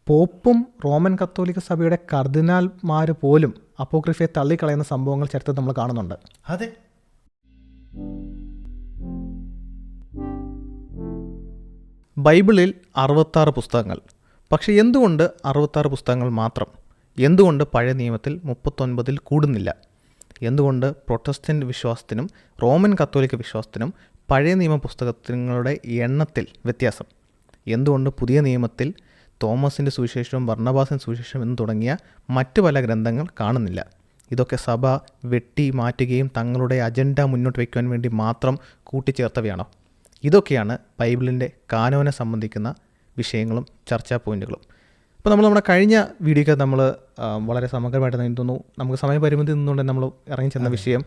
പോപ്പും Roman കത്തോലിക്ക സഭയുടെ കർദിനാൾമാർ പോലും അപ്പോക്രിഫയെ തള്ളിക്കളയുന്ന സംഭവങ്ങൾ ചരിത്രത്തിൽ നമ്മൾ കാണുന്നുണ്ട്. അതെ, ബൈബിളിൽ 66 പുസ്തകങ്ങൾ. പക്ഷേ എന്തുകൊണ്ട് 66 പുസ്തകങ്ങൾ മാത്രം? എന്തുകൊണ്ട് പഴയ നിയമത്തിൽ 39 കൂടുന്നില്ല? എന്തുകൊണ്ട് പ്രൊട്ടസ്റ്റൻ്റ് വിശ്വാസത്തിനും റോമൻ കത്തോലിക്ക വിശ്വാസത്തിനും പഴയ നിയമ പുസ്തകങ്ങളുടെ എണ്ണത്തിൽ വ്യത്യാസം? എന്തുകൊണ്ട് പുതിയ നിയമത്തിൽ തോമസിൻ്റെ സുവിശേഷവും ബർണബാസിൻ്റെ സുവിശേഷം എന്ന് തുടങ്ങിയ മറ്റു പല ഗ്രന്ഥങ്ങൾ കാണുന്നില്ല? ഇതൊക്കെ സഭ വെട്ടി മാറ്റുകയും തങ്ങളുടെ അജണ്ട മുന്നോട്ട് വയ്ക്കുവാൻ വേണ്ടി മാത്രം കൂട്ടിച്ചേർത്തവയാണോ? ഇതൊക്കെയാണ് ബൈബിളിൻ്റെ കാനോനെ സംബന്ധിക്കുന്ന വിഷയങ്ങളും ചർച്ചാ പോയിൻറ്റുകളും. അപ്പോൾ നമ്മുടെ കഴിഞ്ഞ വീഡിയോയ്ക്ക് നമ്മൾ വളരെ സമഗ്രമായിട്ട് തോന്നുന്നു നമുക്ക് സമയപരിമിതി നിന്നുകൊണ്ട് നമ്മൾ ഇറങ്ങി ചെന്ന വിഷയം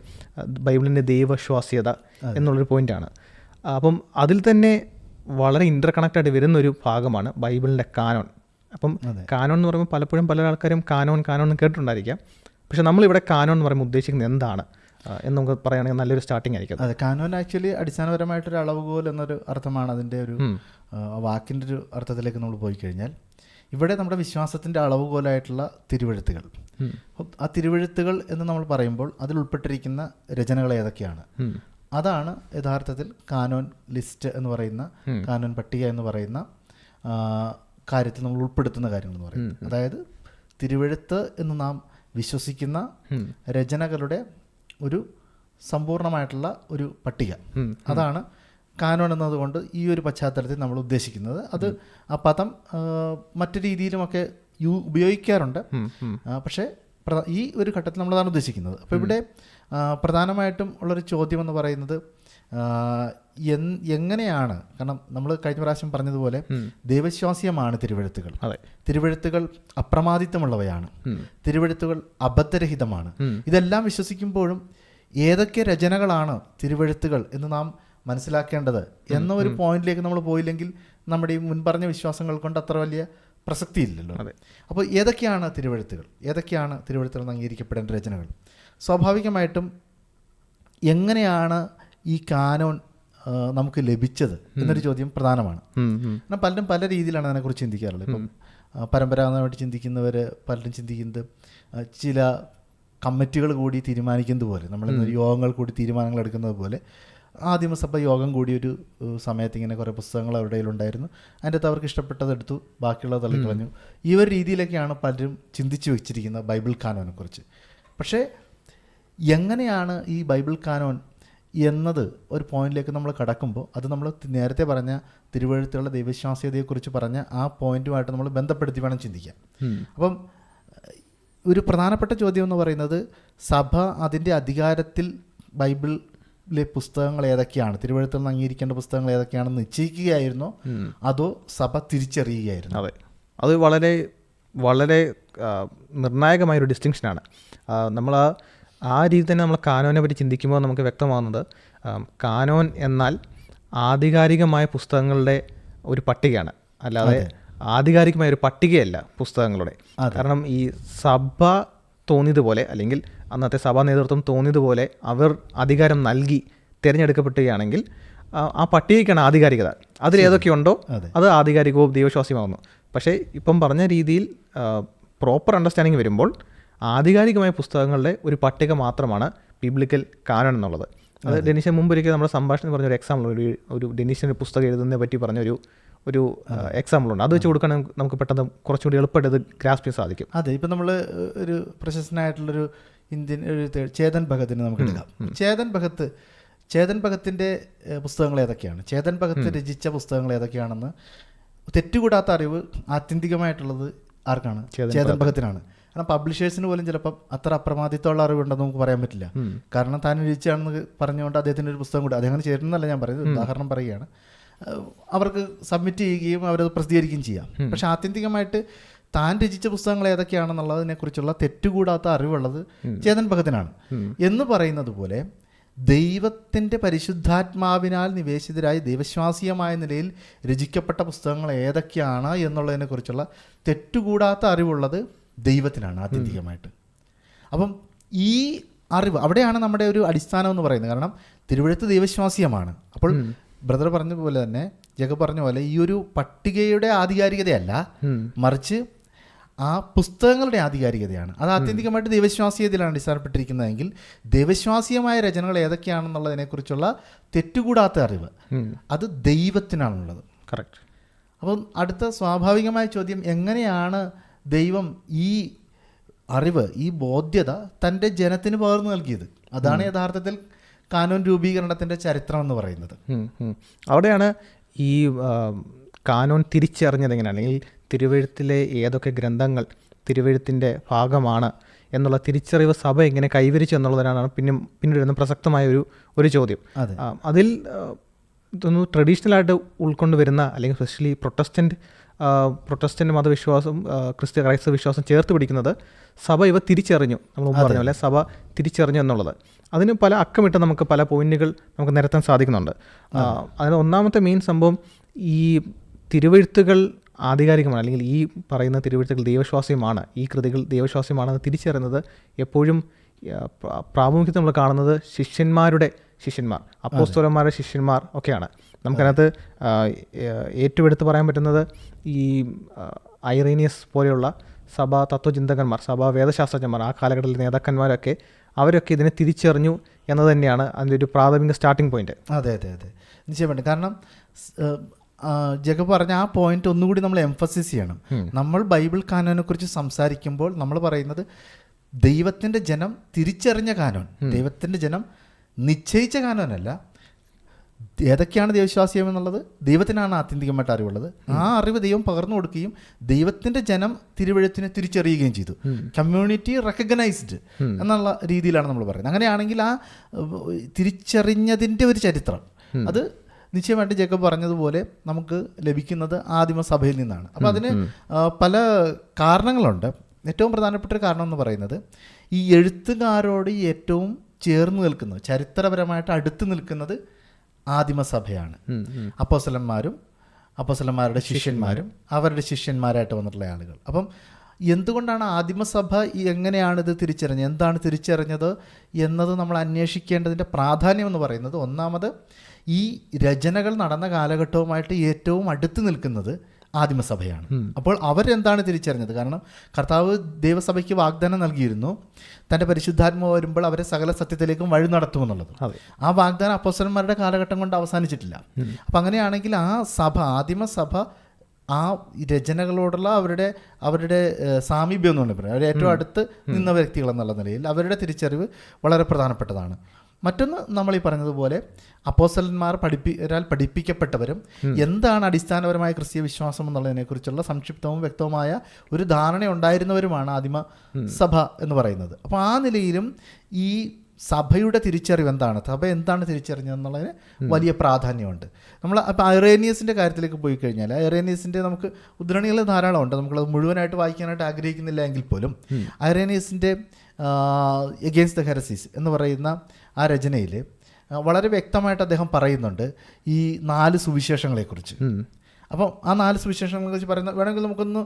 ബൈബിളിൻ്റെ ദൈവവിശ്വാസ്യത എന്നുള്ളൊരു പോയിൻ്റാണ്. അപ്പം അതിൽ തന്നെ വളരെ ഇൻ്റർ കണക്റ്റായിട്ട് വരുന്നൊരു ഭാഗമാണ് ബൈബിളിൻ്റെ കാനോൻ. അപ്പം കാനോൻ എന്ന് പറയുമ്പോൾ പലപ്പോഴും പല ആൾക്കാരും കാനോൻ എന്ന് കേട്ടിട്ടുണ്ടായിരിക്കാം. പക്ഷേ നമ്മളിവിടെ കാനോൻ എന്ന് പറയുമ്പോൾ ഉദ്ദേശിക്കുന്നത് എന്താണ് എന്ന് നമുക്ക് പറയുകയാണെങ്കിൽ നല്ലൊരു സ്റ്റാർട്ടിങ് ആയിരിക്കും. അതെ, കാനോൻ ആക്ച്വലി അടിസ്ഥാനപരമായിട്ടൊരു അളവുകോൽ എന്നൊരു അർത്ഥമാണ് അതിൻ്റെ ഒരു വാക്കിൻ്റെ ഒരു അർത്ഥത്തിലേക്ക് നമ്മൾ പോയി കഴിഞ്ഞാൽ ഇവിടെ നമ്മുടെ വിശ്വാസത്തിൻ്റെ അളവുകോലായിട്ടുള്ള തിരുവെഴുത്തുകൾ. ആ തിരുവെഴുത്തുകൾ എന്ന് നമ്മൾ പറയുമ്പോൾ അതിൽ ഉൾപ്പെട്ടിരിക്കുന്ന രചനകൾ ഏതൊക്കെയാണ്, അതാണ് യഥാർത്ഥത്തിൽ കാനോൻ ലിസ്റ്റ് എന്ന് പറയുന്ന, കാനോൻ പട്ടിക എന്ന് പറയുന്ന കാര്യത്തിൽ നമ്മൾ ഉൾപ്പെടുത്തുന്ന കാര്യങ്ങൾ എന്ന് പറയുന്നത്. അതായത് തിരുവെഴുത്ത് എന്ന് നാം വിശ്വസിക്കുന്ന രചനകളുടെ ഒരു സമ്പൂർണമായിട്ടുള്ള ഒരു പട്ടിക, അതാണ് കാനോൻ എന്നതുകൊണ്ട് ഈ ഒരു പശ്ചാത്തലത്തിൽ നമ്മൾ ഉദ്ദേശിക്കുന്നത്. അത് ആ പദം മറ്റു രീതിയിലുമൊക്കെ ഉപയോഗിക്കാറുണ്ട്, പക്ഷേ ഈ ഒരു ഘട്ടത്തിൽ നമ്മളതാണ് ഉദ്ദേശിക്കുന്നത്. അപ്പോൾ ഇവിടെ പ്രധാനമായിട്ടും ഉള്ളൊരു ചോദ്യം എന്ന് പറയുന്നത് എങ്ങനെയാണ്, കാരണം നമ്മൾ കഴിഞ്ഞ പ്രാവശ്യം പറഞ്ഞതുപോലെ ദൈവവിശ്വാസ്യമാണ് തിരുവെഴുത്തുകൾ. തിരുവെഴുത്തുകൾ അപ്രമാദിത്വമുള്ളവയാണ്, തിരുവെഴുത്തുകൾ അബദ്ധരഹിതമാണ്. ഇതെല്ലാം വിശ്വസിക്കുമ്പോഴും ഏതൊക്കെ രചനകളാണ് തിരുവെഴുത്തുകൾ എന്ന് നാം മനസ്സിലാക്കേണ്ടത് എന്ന ഒരു പോയിന്റിലേക്ക് നമ്മൾ പോയില്ലെങ്കിൽ നമ്മുടെ ഈ മുൻപറഞ്ഞ വിശ്വാസങ്ങൾ കൊണ്ട് അത്ര വലിയ പ്രസക്തിയില്ലല്ലോ. അപ്പോൾ ഏതൊക്കെയാണ് തിരുവെഴുത്തുകൾ, ഏതൊക്കെയാണ് തിരുവെഴുത്തുകൾ അംഗീകരിക്കപ്പെടേണ്ട രചനകൾ? സ്വാഭാവികമായിട്ടും എങ്ങനെയാണ് ഈ കാനോൻ നമുക്ക് ലഭിച്ചത് എന്നൊരു ചോദ്യം പ്രധാനമാണ്. കാരണം പലരും പല രീതിയിലാണ് അതിനെക്കുറിച്ച് ചിന്തിക്കാറുള്ളത്. ഇപ്പം പരമ്പരാഗതമായിട്ട് ചിന്തിക്കുന്നവർ പലരും ചിന്തിക്കുന്നത് ചില കമ്മിറ്റികൾ കൂടി തീരുമാനിക്കുന്നത് പോലെ, നമ്മളിന്നൊരു യോഗങ്ങൾ കൂടി തീരുമാനങ്ങൾ എടുക്കുന്നത് പോലെ ആദിമസഭ യോഗം കൂടി ഒരു സമയത്ത് ഇങ്ങനെ കുറേ പുസ്തകങ്ങൾ അവരുടെ കയ്യിലുണ്ടായിരുന്നു, അതിൻ്റെ അകത്ത് അവർക്ക് ഇഷ്ടപ്പെട്ടത് എടുത്തു, ബാക്കിയുള്ളത് തള്ളിക്കളഞ്ഞു. ഈ ഒരു രീതിയിലൊക്കെയാണ് പലരും ചിന്തിച്ചു വെച്ചിരിക്കുന്ന ബൈബിൾ കാനോനെ കുറിച്ച്. പക്ഷേ എങ്ങനെയാണ് ഈ ബൈബിൾ കാനോൻ എന്നത് ഒരു പോയിന്റിലേക്ക് നമ്മൾ കടക്കുമ്പോൾ അത് നമ്മൾ നേരത്തെ പറഞ്ഞ തിരുവെഴുത്തുകളുടെ ദൈവവിശ്വാസ്യതയെക്കുറിച്ച് പറഞ്ഞ ആ പോയിന്റുമായിട്ട് നമ്മൾ ബന്ധപ്പെടുത്തി വേണം ചിന്തിക്കാൻ. അപ്പം ഒരു പ്രധാനപ്പെട്ട ചോദ്യം എന്ന് പറയുന്നത് സഭ അതിൻ്റെ അധികാരത്തിൽ ബൈബിളിലെ പുസ്തകങ്ങൾ ഏതൊക്കെയാണ്, തിരുവെഴുത്തിൽ നിന്ന് അംഗീകരിക്കേണ്ട പുസ്തകങ്ങൾ ഏതൊക്കെയാണെന്ന് നിശ്ചയിക്കുകയായിരുന്നോ അതോ സഭ തിരിച്ചറിയുകയായിരുന്നു? അതെ, അത് വളരെ വളരെ നിർണായകമായൊരു ഡിസ്റ്റിങ്ഷനാണ്. നമ്മൾ ആ രീതി തന്നെ നമ്മൾ കാനോനെ പറ്റി ചിന്തിക്കുമ്പോൾ നമുക്ക് വ്യക്തമാകുന്നത് കാനോൻ എന്നാൽ ആധികാരികമായ പുസ്തകങ്ങളുടെ ഒരു പട്ടികയാണ്, അല്ലാതെ ആധികാരികമായ ഒരു പട്ടികയല്ല പുസ്തകങ്ങളുടെ. കാരണം ഈ സഭ തോന്നിയതുപോലെ അല്ലെങ്കിൽ അന്നത്തെ സഭാ നേതൃത്വം തോന്നിയതുപോലെ അവർ അധികാരം നൽകി തിരഞ്ഞെടുക്കപ്പെടുകയാണെങ്കിൽ ആ പട്ടികയ്ക്കാണ് ആധികാരികത. അതിലേതൊക്കെയുണ്ടോ അത് ആധികാരികവും ദൈവവിശ്വാസ്യമാകുന്നു. പക്ഷേ ഇപ്പം പറഞ്ഞ രീതിയിൽ പ്രോപ്പർ അണ്ടർസ്റ്റാൻഡിങ് വരുമ്പോൾ ആധികാരികമായ പുസ്തകങ്ങളുടെ ഒരു പട്ടിക മാത്രമാണ് ബിബ്ലിക്കൽ കാനോൻ എന്നുള്ളത്. അത് ഡെനീഷൻ മുമ്പൊരിക്കൽ നമ്മുടെ സംഭാഷണം പറഞ്ഞൊരു എക്സാമ്പിൾ, ഒരു ഡെനീഷിൻ്റെ പുസ്തകം എഴുതുന്നതിനെ പറ്റി പറഞ്ഞൊരു എക്സാമ്പിളുണ്ട്. അത് വെച്ച് കൊടുക്കുകയാണെങ്കിൽ നമുക്ക് പെട്ടെന്ന് കുറച്ചുകൂടി എളുപ്പമായിട്ട് അത് ഗ്രാസ്പ് ചെയ്യാൻ സാധിക്കും. അതെ, ഇപ്പം നമ്മൾ ഒരു പ്രശസ്തനായിട്ടുള്ളൊരു ഇന്ത്യൻ ചേതൻ ഭഗത്തിനെ നമുക്ക് എടുക്കാം. ചേതൻ ഭഗത്തിൻ്റെ പുസ്തകങ്ങൾ ഏതൊക്കെയാണ്, ചേതൻ ഭഗത്ത് രചിച്ച പുസ്തകങ്ങൾ ഏതൊക്കെയാണെന്ന് തെറ്റുകൂടാത്ത അറിവ് ആത്യന്തികമായിട്ടുള്ളത് ആർക്കാണ്? ചേതൻ ഭഗത്തിനാണ്. കാരണം പബ്ലിഷേഴ്സിന് പോലും ചിലപ്പം അത്ര അപ്രമാദിത്വമുള്ള അറിവുണ്ടെന്ന് നമുക്ക് പറയാൻ പറ്റില്ല. കാരണം താൻ രചിച്ചാണെന്ന് പറഞ്ഞുകൊണ്ട് അദ്ദേഹത്തിൻ്റെ ഒരു പുസ്തകം കൂടി, അദ്ദേഹം ചേരുന്നതല്ല ഞാൻ പറയുന്നത്, ഉദാഹരണം പറയുകയാണ്, അവർക്ക് സബ്മിറ്റ് ചെയ്യുകയും അവരത് പ്രസിദ്ധീകരിക്കുകയും ചെയ്യാം. പക്ഷെ ആത്യന്തികമായിട്ട് താൻ രചിച്ച പുസ്തകങ്ങൾ ഏതൊക്കെയാണെന്നുള്ളതിനെക്കുറിച്ചുള്ള തെറ്റുകൂടാത്ത അറിവുള്ളത് ചേതൻ ഭഗത്തിനാണ്. എന്ന് പറയുന്നത് പോലെ ദൈവത്തിൻ്റെ പരിശുദ്ധാത്മാവിനാൽ നിവേശിതരായി ദൈവവിശ്വാസീയമായ നിലയിൽ രചിക്കപ്പെട്ട പുസ്തകങ്ങൾ ഏതൊക്കെയാണ് എന്നുള്ളതിനെക്കുറിച്ചുള്ള തെറ്റുകൂടാത്ത അറിവുള്ളത് ദൈവത്തിനാണ് ആത്യന്തികമായിട്ട്. അപ്പം ഈ അറിവ് അവിടെയാണ് നമ്മുടെ ഒരു അടിസ്ഥാനം എന്ന് പറയുന്നത്. കാരണം തിരുവെഴുത്ത് ദൈവവിശ്വാസീയമാണ്. അപ്പോൾ ബ്രദർ പറഞ്ഞതുപോലെ തന്നെ ജേക്കബ് പറഞ്ഞ പോലെ ഈ ഒരു പട്ടികയുടെ ആധികാരികതയല്ല, മറിച്ച് ആ പുസ്തകങ്ങളുടെ ആധികാരികതയാണ്. അത് ആത്യന്തികമായിട്ട് ദൈവവിശ്വാസീയതയിലാണ് അടിസ്ഥാനപ്പെട്ടിരിക്കുന്നതെങ്കിൽ ദൈവവിശ്വാസീയമായ രചനകൾ ഏതൊക്കെയാണെന്നുള്ളതിനെക്കുറിച്ചുള്ള തെറ്റുകൂടാത്ത അറിവ് അത് ദൈവത്തിനാണുള്ളത്. കറക്റ്റ്. അപ്പം അടുത്ത സ്വാഭാവികമായ ചോദ്യം, എങ്ങനെയാണ് ദൈവം ഈ അറിവ്, ഈ ബോധ്യത തൻ്റെ ജനത്തിന് പകർന്നു നൽകിയത്? അതാണ് യഥാർത്ഥത്തിൽ കാനോൻ രൂപീകരണത്തിൻ്റെ ചരിത്രം എന്ന് പറയുന്നത്. അവിടെയാണ് ഈ കാനോൻ തിരിച്ചറിഞ്ഞത് എങ്ങനെയാണ്, അല്ലെങ്കിൽ തിരുവെഴുത്തിലെ ഏതൊക്കെ ഗ്രന്ഥങ്ങൾ തിരുവെഴുത്തിൻ്റെ ഭാഗമാണ് എന്നുള്ള തിരിച്ചറിവ് സഭ എങ്ങനെ കൈവരിച്ചു എന്നുള്ളതിനാണ് പിന്നീട് വരുന്ന പ്രസക്തമായ ഒരു ചോദ്യം. അതിൽ ഇതൊന്ന് ട്രഡീഷണലായിട്ട് ഉൾക്കൊണ്ടുവരുന്ന, അല്ലെങ്കിൽ സ്പെഷ്യലി പ്രൊട്ടസ്റ്റൻ്റ് മതവിശ്വാസം, ക്രൈസ്തവ വിശ്വാസം ചേർത്ത് പിടിക്കുന്നത് സഭ ഇവ തിരിച്ചറിഞ്ഞു, നമ്മൾ മുമ്പ് പറഞ്ഞ പോലെ സഭ തിരിച്ചറിഞ്ഞു എന്നുള്ളത്. അതിന് പല അക്കമിട്ട് നമുക്ക് പല പോയിന്റുകൾ നമുക്ക് നിരത്താൻ സാധിക്കുന്നുണ്ട്. അതിന് ഒന്നാമത്തെ മെയിൻ സംഭവം, ഈ തിരുവെഴുത്തുകൾ ആധികാരികമാണ്, അല്ലെങ്കിൽ ഈ പറയുന്ന തിരുവെഴുത്തുകൾ ദൈവവിശ്വാസ്യമാണ്, ഈ കൃതികൾ ദൈവവിശ്വാസ്യമാണെന്ന് തിരിച്ചറിയുന്നത് എപ്പോഴും പ്രാമുഖ്യത്തിൽ നമ്മൾ കാണുന്നത് ശിഷ്യന്മാർ, അപ്പോസ്തലന്മാരുടെ ശിഷ്യന്മാർ ഒക്കെയാണ്. നമുക്കതിനകത്ത് ഏറ്റവും എടുത്ത് പറയാൻ പറ്റുന്നത് ഈ ഐറേനിയസ് പോലെയുള്ള സഭാ തത്വചിന്തകന്മാർ, സഭാ വേദശാസ്ത്രജ്ഞന്മാർ, ആ കാലഘട്ടത്തിലെ നേതാക്കന്മാരൊക്കെ അവരൊക്കെ ഇതിനെ തിരിച്ചറിഞ്ഞു എന്നത് തന്നെയാണ് അതിൻ്റെ ഒരു പ്രാഥമിക സ്റ്റാർട്ടിംഗ് പോയിന്റ്. അതെ അതെ അതെ, നിശ്ചയമായിട്ടും. കാരണം ജേക്കബ് പറഞ്ഞ ആ പോയിന്റ് ഒന്നുകൂടി നമ്മൾ എംഫസിസ് ചെയ്യണം. നമ്മൾ ബൈബിൾ കാനോനെ കുറിച്ച് സംസാരിക്കുമ്പോൾ നമ്മൾ പറയുന്നത് ദൈവത്തിൻ്റെ ജനം തിരിച്ചറിഞ്ഞ കാനോൻ, ദൈവത്തിൻ്റെ ജനം നിശ്ചയിച്ച കാനോനല്ല. ഏതൊക്കെയാണ് ദൈവവിശ്വാസ്യം എന്നുള്ളത് ദൈവത്തിനാണ് ആത്യന്തികമായിട്ട് അറിവുള്ളത്. ആ അറിവ് ദൈവം പകർന്നു കൊടുക്കുകയും ദൈവത്തിൻ്റെ ജനം തിരുവെഴുത്തിനെ തിരിച്ചറിയുകയും ചെയ്തു. കമ്മ്യൂണിറ്റി റെക്കഗ്നൈസ്ഡ് എന്നുള്ള രീതിയിലാണ് നമ്മൾ പറയുന്നത്. അങ്ങനെയാണെങ്കിൽ ആ തിരിച്ചറിഞ്ഞതിൻ്റെ ഒരു ചരിത്രം അത് നിശ്ചയമായിട്ട് ജേക്കബ് പറഞ്ഞതുപോലെ നമുക്ക് ലഭിക്കുന്നത് ആദിമസഭയിൽ നിന്നാണ്. അപ്പോൾ അതിന് പല കാരണങ്ങളുണ്ട്. ഏറ്റവും പ്രധാനപ്പെട്ട ഒരു കാരണം എന്ന് പറയുന്നത്, ഈ എഴുത്തുകാരോട് ഏറ്റവും ചേർന്ന് നിൽക്കുന്നത്, ചരിത്രപരമായിട്ട് അടുത്ത് നിൽക്കുന്നത് ആദിമസഭയാണ്. അപ്പോസ്തലന്മാരുടെ ശിഷ്യന്മാരും അവരുടെ ശിഷ്യന്മാരായിട്ട് വന്നിട്ടുള്ള ആളുകൾ. അപ്പം എന്തുകൊണ്ടാണ് ആദിമസഭ എങ്ങനെയാണിത് തിരിച്ചറിഞ്ഞത്, എന്താണ് തിരിച്ചറിഞ്ഞത് എന്നത് നമ്മൾ അന്വേഷിക്കേണ്ടതിൻ്റെ പ്രാധാന്യം എന്ന് പറയുന്നത്, ഒന്നാമത് ഈ രചനകൾ നടന്ന കാലഘട്ടവുമായിട്ട് ഏറ്റവും അടുത്ത് നിൽക്കുന്നത് ആദിമസഭയാണ്. അപ്പോൾ അവരെന്താണ് തിരിച്ചറിഞ്ഞത്? കാരണം കർത്താവ് ദൈവസഭയ്ക്ക് വാഗ്ദാനം നൽകിയിരുന്നു, തൻ്റെ പരിശുദ്ധാത്മാവ് വരുമ്പോൾ അവരെ സകല സത്യത്തിലേക്കും വഴി നടത്തുമെന്നുള്ളത്. ആ വാഗ്ദാനം അപ്പോസ്തലന്മാരുടെ കാലഘട്ടം കൊണ്ട് അവസാനിച്ചിട്ടില്ല. അപ്പം അങ്ങനെയാണെങ്കിൽ ആ സഭ, ആദിമസഭ, ആ രചനകളോടുള്ള അവരുടെ സാമീപ്യം എന്ന് പറയുന്നത്, അവർ ഏറ്റവും അടുത്ത് നിന്ന വ്യക്തികൾ എന്നുള്ള നിലയിൽ അവരുടെ തിരിച്ചറിവ് വളരെ പ്രധാനപ്പെട്ടതാണ്. മറ്റൊന്ന്, നമ്മൾ ഈ പറഞ്ഞതുപോലെ അപ്പോസ്തലന്മാർ പഠിപ്പിക്കപ്പെട്ടവരും എന്താണ് അടിസ്ഥാനപരമായ ക്രിസ്തീയ വിശ്വാസം എന്നുള്ളതിനെക്കുറിച്ചുള്ള സംക്ഷിപ്തവും വ്യക്തവുമായ ഒരു ധാരണ ഉണ്ടായിരുന്നവരുമാണ് ആദിമ സഭ എന്ന് പറയുന്നത്. അപ്പോൾ ആ നിലയിലും ഈ സഭയുടെ തിരിച്ചറിവ് എന്താണ്, സഭ എന്താണ് തിരിച്ചറിഞ്ഞതെന്നുള്ളതിന് വലിയ പ്രാധാന്യമുണ്ട്. നമ്മൾ അപ്പോൾ ഐറേനിയസിൻ്റെ കാര്യത്തിലേക്ക് പോയി കഴിഞ്ഞാൽ, ഐറേനിയസിൻ്റെ നമുക്ക് ഉദ്ധരണികൾ ധാരാളമുണ്ട്, നമുക്കത് മുഴുവനായിട്ട് വായിക്കാനായിട്ട് ആഗ്രഹിക്കുന്നില്ല എങ്കിൽ പോലും ഐറേനിയസിൻ്റെ എഗെയിൻസ്റ്റ് ദ ഹെറസീസ് എന്ന് പറയുന്ന ആ രചനയിൽ വളരെ വ്യക്തമായിട്ട് അദ്ദേഹം പറയുന്നുണ്ട് ഈ 4 സുവിശേഷങ്ങളെക്കുറിച്ച്. അപ്പം ആ 4 സുവിശേഷങ്ങളെക്കുറിച്ച് പറയുന്ന വേണമെങ്കിൽ നമുക്കൊന്ന്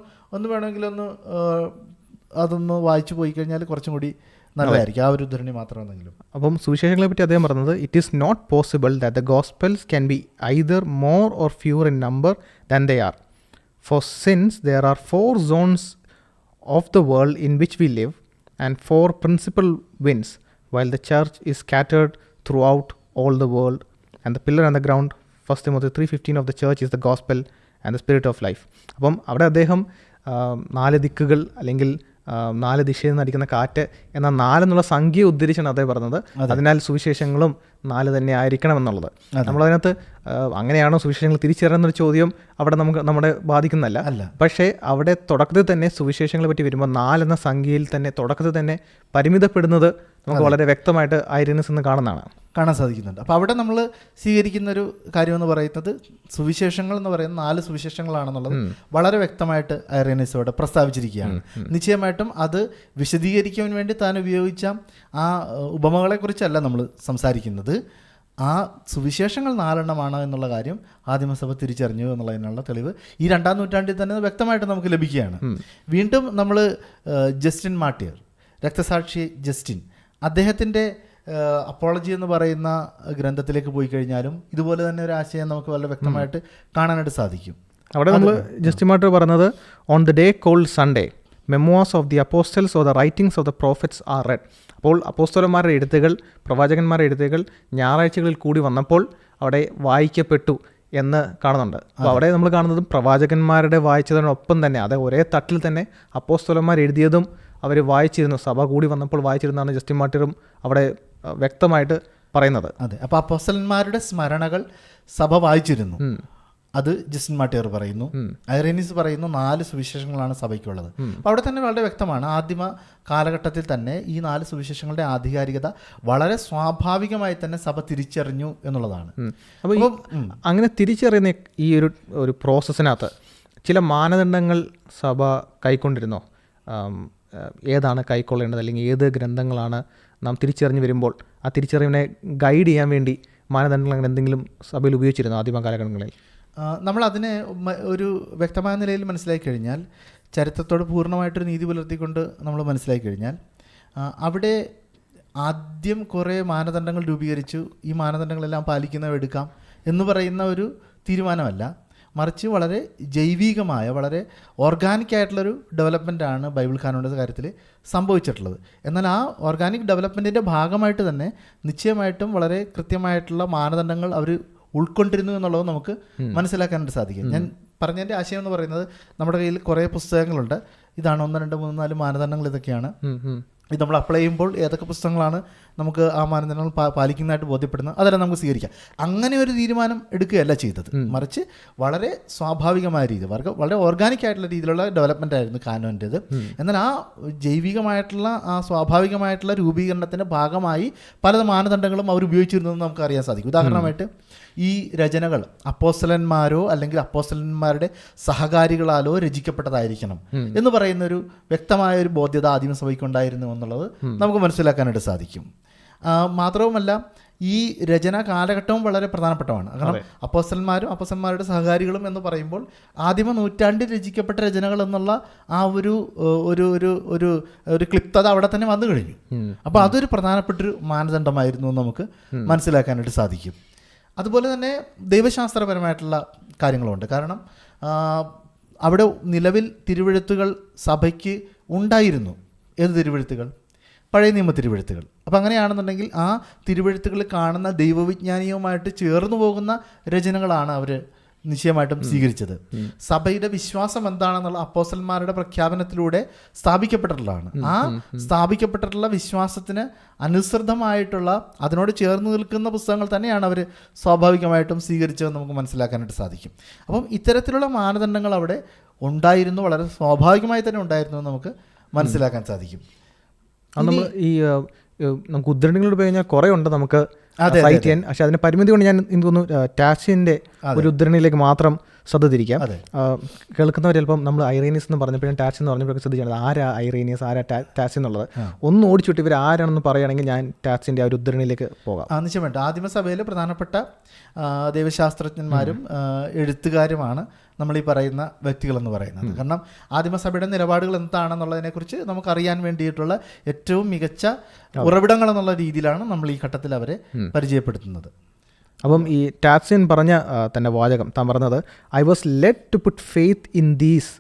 അതൊന്ന് വായിച്ചു പോയി കഴിഞ്ഞാൽ കുറച്ചും കൂടി നല്ലതായിരിക്കും, ആ ഒരു ഉദ്ധരണി മാത്രമാണെങ്കിലും. അപ്പം സുവിശേഷങ്ങളെ പറ്റി അദ്ദേഹം പറഞ്ഞത്, it is not possible that the gospels can be either more or fewer in number than they are, for since there are 4 zones of the world in which we live and 4 principal winds, while the church is scattered throughout all the world, and the pillar and the ground, 1 Timothy 3:15 of the church is the gospel and the spirit of life. അപ്പം അവിടെ അദ്ദേഹം 4 ദിക്കുകൾ, അല്ലെങ്കിൽ 4 ദിശയിൽ നിന്ന് അടിക്കുന്ന കാറ്റ് എന്ന 4 എന്നുള്ള സംഖ്യ ഉദ്ധരിച്ചാണ് അദ്ദേഹം പറഞ്ഞത്. അതിനാൽ സുവിശേഷങ്ങളും 4 തന്നെ ആയിരിക്കണം എന്നുള്ളത്. നമ്മളതിനകത്ത് അങ്ങനെയാണോ സുവിശേഷങ്ങൾ തിരിച്ചറിയുന്നൊരു ചോദ്യം അവിടെ നമ്മളെ ബാധിക്കുന്നതല്ല. പക്ഷേ അവിടെ തുടക്കത്തിൽ തന്നെ സുവിശേഷങ്ങളെ പറ്റി വരുമ്പോൾ 4 എന്ന സംഖ്യയിൽ തന്നെ തുടക്കത്തിൽ തന്നെ പരിമിതപ്പെടുന്നത് നമുക്ക് വളരെ വ്യക്തമായിട്ട് ഐറേനിയസ് എന്ന് കാണാൻ സാധിക്കുന്നുണ്ട്. അപ്പോൾ അവിടെ നമ്മൾ സ്വീകരിക്കുന്നൊരു കാര്യമെന്ന് പറയുന്നത്, സുവിശേഷങ്ങൾ എന്ന് പറയുന്ന 4 സുവിശേഷങ്ങളാണെന്നുള്ളത് വളരെ വ്യക്തമായിട്ട് ഐറേനിയസ് ഇവിടെ പ്രസ്താവിച്ചിരിക്കുകയാണ്. നിശ്ചയമായിട്ടും അത് വിശദീകരിക്കാൻ വേണ്ടി താൻ ഉപയോഗിച്ച ആ ഉപമകളെക്കുറിച്ചല്ല നമ്മൾ സംസാരിക്കുന്നത്. ആ സുവിശേഷങ്ങൾ 4 എന്നുള്ള കാര്യം ആദിമസഭ തിരിച്ചറിഞ്ഞു എന്നുള്ളതിനുള്ള തെളിവ് ഈ 2-ാം നൂറ്റാണ്ടിൽ തന്നെ വ്യക്തമായിട്ട് നമുക്ക് ലഭിക്കുകയാണ്. വീണ്ടും നമ്മൾ ജസ്റ്റിൻ മാർട്ടിയർ, രക്തസാക്ഷി ജസ്റ്റിൻ, അദ്ദേഹത്തിൻ്റെ അപ്പോളജി എന്ന് പറയുന്ന ഗ്രന്ഥത്തിലേക്ക് പോയി കഴിഞ്ഞാലും ഇതുപോലെ തന്നെ ഒരു ആശയം നമുക്ക് വളരെ വ്യക്തമായിട്ട് കാണാനായിട്ട് സാധിക്കും. അവിടെ നമ്മൾ ജസ്റ്റിൻ മാർട്ടിർ പറഞ്ഞത് on the day called Sunday memoirs of the apostles or the writings of the prophets are read. അപ്പോൾ അപ്പോസ്തലന്മാരുടെ എഴുത്തുകൾ, പ്രവാചകന്മാരുടെ എഴുത്തുകൾ ഞായറാഴ്ചകളിൽ കൂടി വന്നപ്പോൾ അവിടെ വായിക്കപ്പെട്ടു എന്ന് കാണുന്നുണ്ട്. അപ്പോൾ അവിടെ നമ്മൾ കാണുന്നതും പ്രവാചകന്മാരുടെ വായിച്ചതിനൊപ്പം തന്നെ അത് ഒരേ തട്ടിൽ തന്നെ അപ്പോസ്തലന്മാർ എഴുതിയതും അവർ വായിച്ചിരുന്നു, സഭ കൂടി വന്നപ്പോൾ വായിച്ചിരുന്നതാണ് ജസ്റ്റിൻ മാർട്ടിറും അവിടെ വ്യക്തമായിട്ട് പറയുന്നത്. അതെ, അപ്പോൾ അപ്പോസ്തലന്മാരുടെ സ്മരണകൾ സഭ വായിച്ചിരുന്നു, അത് ജസ്റ്റിൻ മാർട്ടിർ പറയുന്നു. ഐറേനീസ് പറയുന്നു 4 സുവിശേഷങ്ങളാണ് സഭയ്ക്കുള്ളത്. അപ്പോൾ അവിടെ തന്നെ വളരെ വ്യക്തമാണ്, ആദിമ കാലഘട്ടത്തിൽ തന്നെ ഈ 4 സുവിശേഷങ്ങളുടെ ആധികാരികത വളരെ സ്വാഭാവികമായി തന്നെ സഭ തിരിച്ചറിഞ്ഞു എന്നുള്ളതാണ്. അപ്പോൾ അങ്ങനെ തിരിച്ചറിയുന്ന ഈ ഒരു പ്രോസസ്സിനകത്ത് ചില മാനദണ്ഡങ്ങൾ സഭ കൈക്കൊണ്ടിരുന്നോ? ഏതാണ് കൈക്കൊള്ളേണ്ടത്, അല്ലെങ്കിൽ ഏത് ഗ്രന്ഥങ്ങളാണ് നാം തിരിച്ചറിഞ്ഞ് വരുമ്പോൾ ആ തിരിച്ചറിവിനെ ഗൈഡ് ചെയ്യാൻ വേണ്ടി മാനദണ്ഡങ്ങൾ അങ്ങനെ എന്തെങ്കിലും സഭയിൽ ഉപയോഗിച്ചിരുന്നു ആദിമ കാലഘട്ടങ്ങളിൽ? നമ്മളതിനെ ഒരു വ്യക്തമായ നിലയിൽ മനസ്സിലാക്കി കഴിഞ്ഞാൽ, ചരിത്രത്തോട് പൂർണ്ണമായിട്ടൊരു നീതി പുലർത്തിക്കൊണ്ട് നമ്മൾ മനസ്സിലാക്കി കഴിഞ്ഞാൽ, അവിടെ ആദ്യം കുറേ മാനദണ്ഡങ്ങൾ രൂപീകരിച്ചു, ഈ മാനദണ്ഡങ്ങളെല്ലാം പാലിക്കുന്നവ എടുക്കാം എന്ന് പറയുന്ന ഒരു തീരുമാനമല്ല, മറിച്ച് വളരെ ജൈവികമായ, വളരെ ഓർഗാനിക് ആയിട്ടുള്ളൊരു ഡെവലപ്മെൻറ്റാണ് ബൈബിൾ കാനോണിൻ്റെ കാര്യത്തിൽ സംഭവിച്ചിട്ടുള്ളത്. എന്നാൽ ആ ഓർഗാനിക് ഡെവലപ്മെൻറ്റിൻ്റെ ഭാഗമായിട്ട് തന്നെ നിശ്ചയമായിട്ടും വളരെ കൃത്യമായിട്ടുള്ള മാനദണ്ഡങ്ങൾ അവർ ഉൾക്കൊണ്ടിരുന്നു എന്നുള്ളത് നമുക്ക് മനസ്സിലാക്കാനായിട്ട് സാധിക്കും. ഞാൻ പറഞ്ഞതിൻ്റെ ആശയം എന്ന് പറയുന്നത്, നമ്മുടെ കയ്യിൽ കുറേ പുസ്തകങ്ങളുണ്ട്, ഇതാണ് 1, 2, 3, 4 മാനദണ്ഡങ്ങൾ, ഇതൊക്കെയാണ്. ഇത് നമ്മൾ അപ്ലൈ ചെയ്യുമ്പോൾ ഏതൊക്കെ പുസ്തകങ്ങളാണ് നമുക്ക് ആ മാനദണ്ഡങ്ങൾ പാലിക്കുന്നതായിട്ട് ബോധ്യപ്പെടുന്നത്, അതെല്ലാം നമുക്ക് സ്വീകരിക്കാം. അങ്ങനെ ഒരു തീരുമാനം എടുക്കുകയല്ല ചെയ്തത്, മറിച്ച് വളരെ സ്വാഭാവികമായ രീതി, വളരെ ഓർഗാനിക് ആയിട്ടുള്ള രീതിയിലുള്ള ഡെവലപ്മെൻ്റ് ആയിരുന്നു കാനോൻ്റേത്. എന്നാൽ ആ ജൈവികമായിട്ടുള്ള, ആ സ്വാഭാവികമായിട്ടുള്ള രൂപീകരണത്തിൻ്റെ ഭാഗമായി പല മാനദണ്ഡങ്ങളും അവർ ഉപയോഗിച്ചിരുന്നു എന്ന് നമുക്ക് അറിയാൻ സാധിക്കും. ഉദാഹരണമായിട്ട് ഈ രചനകൾ അപ്പോസ്തലന്മാരോ അല്ലെങ്കിൽ അപ്പോസ്തലന്മാരുടെ സഹകാരികളാലോ രചിക്കപ്പെട്ടതായിരിക്കണം എന്ന് പറയുന്നൊരു വ്യക്തമായ ഒരു ബോധ്യത ആദിമസഭയ്ക്കുണ്ടായിരുന്നു എന്നുള്ളത് നമുക്ക് മനസ്സിലാക്കാനായിട്ട് സാധിക്കും. മാത്രവുമല്ല, ഈ രചന കാലഘട്ടവും വളരെ പ്രധാനപ്പെട്ടതാണ്. കാരണം അപ്പോസ്തലന്മാരും അപ്പോസ്തലന്മാരുടെ സഹകാരികളും എന്ന് പറയുമ്പോൾ ആദിമ നൂറ്റാണ്ടിൽ രചിക്കപ്പെട്ട രചനകൾ എന്നുള്ള ആ ഒരു ഒരു ഒരു ഒരു ക്ലിപ്തത അവിടെ തന്നെ വന്നു കഴിഞ്ഞു. അപ്പോൾ അതൊരു പ്രധാനപ്പെട്ടൊരു മാനദണ്ഡമായിരുന്നു എന്ന് നമുക്ക് മനസ്സിലാക്കാനായിട്ട് സാധിക്കും. അതുപോലെ തന്നെ ദൈവശാസ്ത്രപരമായിട്ടുള്ള കാര്യങ്ങളുണ്ട്. കാരണം അവിടെ നിലവിൽ തിരുവെഴുത്തുകൾ സഭയ്ക്ക് ഉണ്ടായിരുന്നു. ഏത് തിരുവെഴുത്തുകൾ? പഴയ നിയമ തിരുവെഴുത്തുകൾ. അപ്പം അങ്ങനെയാണെന്നുണ്ടെങ്കിൽ ആ തിരുവെഴുത്തുകളിൽ കാണുന്ന ദൈവവിജ്ഞാനീയവുമായിട്ട് ചേർന്ന് പോകുന്ന രചനകളാണ് അവർ നിശ്ചയമായിട്ടും സ്വീകരിച്ചത്. സഭയുടെ വിശ്വാസം എന്താണെന്നുള്ള അപ്പോസ്തലന്മാരുടെ പ്രഖ്യാപനത്തിലൂടെ സ്ഥാപിക്കപ്പെട്ടിട്ടുള്ളതാണ്. ആ സ്ഥാപിക്കപ്പെട്ടിട്ടുള്ള വിശ്വാസത്തിന് അനുസൃതമായിട്ടുള്ള, അതിനോട് ചേർന്ന് നിൽക്കുന്ന പുസ്തകങ്ങൾ തന്നെയാണ് അവർ സ്വാഭാവികമായിട്ടും സ്വീകരിച്ചതെന്ന് നമുക്ക് മനസ്സിലാക്കാനായിട്ട് സാധിക്കും. അപ്പം ഇത്തരത്തിലുള്ള മാനദണ്ഡങ്ങൾ അവിടെ ഉണ്ടായിരുന്നു, വളരെ സ്വാഭാവികമായി തന്നെ ഉണ്ടായിരുന്നു എന്ന് നമുക്ക് മനസ്സിലാക്കാൻ സാധിക്കും. അത് നമ്മൾ ഈ നമുക്ക് ഉദ്ധരണികളോട് പോയി കഴിഞ്ഞാൽ കുറേ ഉണ്ട് നമുക്ക് സൈറ്റ് ചെയ്യാൻ. പക്ഷെ അതിന് പരിമിതി കൊണ്ട് ഞാൻ എനിക്ക് തോന്നുന്നു ടാസിൻ്റെ ഒരു ഉദ്ധരണിയിലേക്ക് മാത്രം ശ്രദ്ധ തിരിക്കാം. കേൾക്കുന്നവർ ചിലപ്പം നമ്മൾ ഐറേനിയസ് എന്ന് പറഞ്ഞപ്പോഴും ടാക്സി എന്ന് പറഞ്ഞപ്പോഴൊക്കെ ശ്രദ്ധിച്ചത് ആരാ ഐറേനിയസ്, ആരാ ടാക്സി എന്നുള്ളത് ഒന്ന് ഓടിച്ചുവിട്ട് ഇവർ ആരാണെന്ന് പറയുകയാണെങ്കിൽ ഞാൻ ടാക്സിൻ്റെ ആ ഒരു ഉദ്ധരണിയിലേക്ക് പോകാം. നിശ്ചയമായിട്ട് ആദിമസഭയിൽ പ്രധാനപ്പെട്ട ദൈവശാസ്ത്രജ്ഞന്മാരും എഴുത്തുകാരുമാണ് നമ്മൾ ഈ പറയുന്ന വ്യക്തികളെന്ന് പറയുന്നത്. കാരണം ആദിമസഭയുടെ നിലപാടുകൾ എന്താണെന്നുള്ളതിനെക്കുറിച്ച് നമുക്കറിയാൻ വേണ്ടിയിട്ടുള്ള ഏറ്റവും മികച്ച ഉറവിടങ്ങൾ എന്നുള്ള രീതിയിലാണ് നമ്മൾ ഈ ഘട്ടത്തിൽ അവരെ പരിചയപ്പെടുത്തുന്നത്. അപ്പം ഈ ടാക്സിൻ പറഞ്ഞ തന്നെ വാചകം താൻ പറഞ്ഞത്, I was led to put faith in these,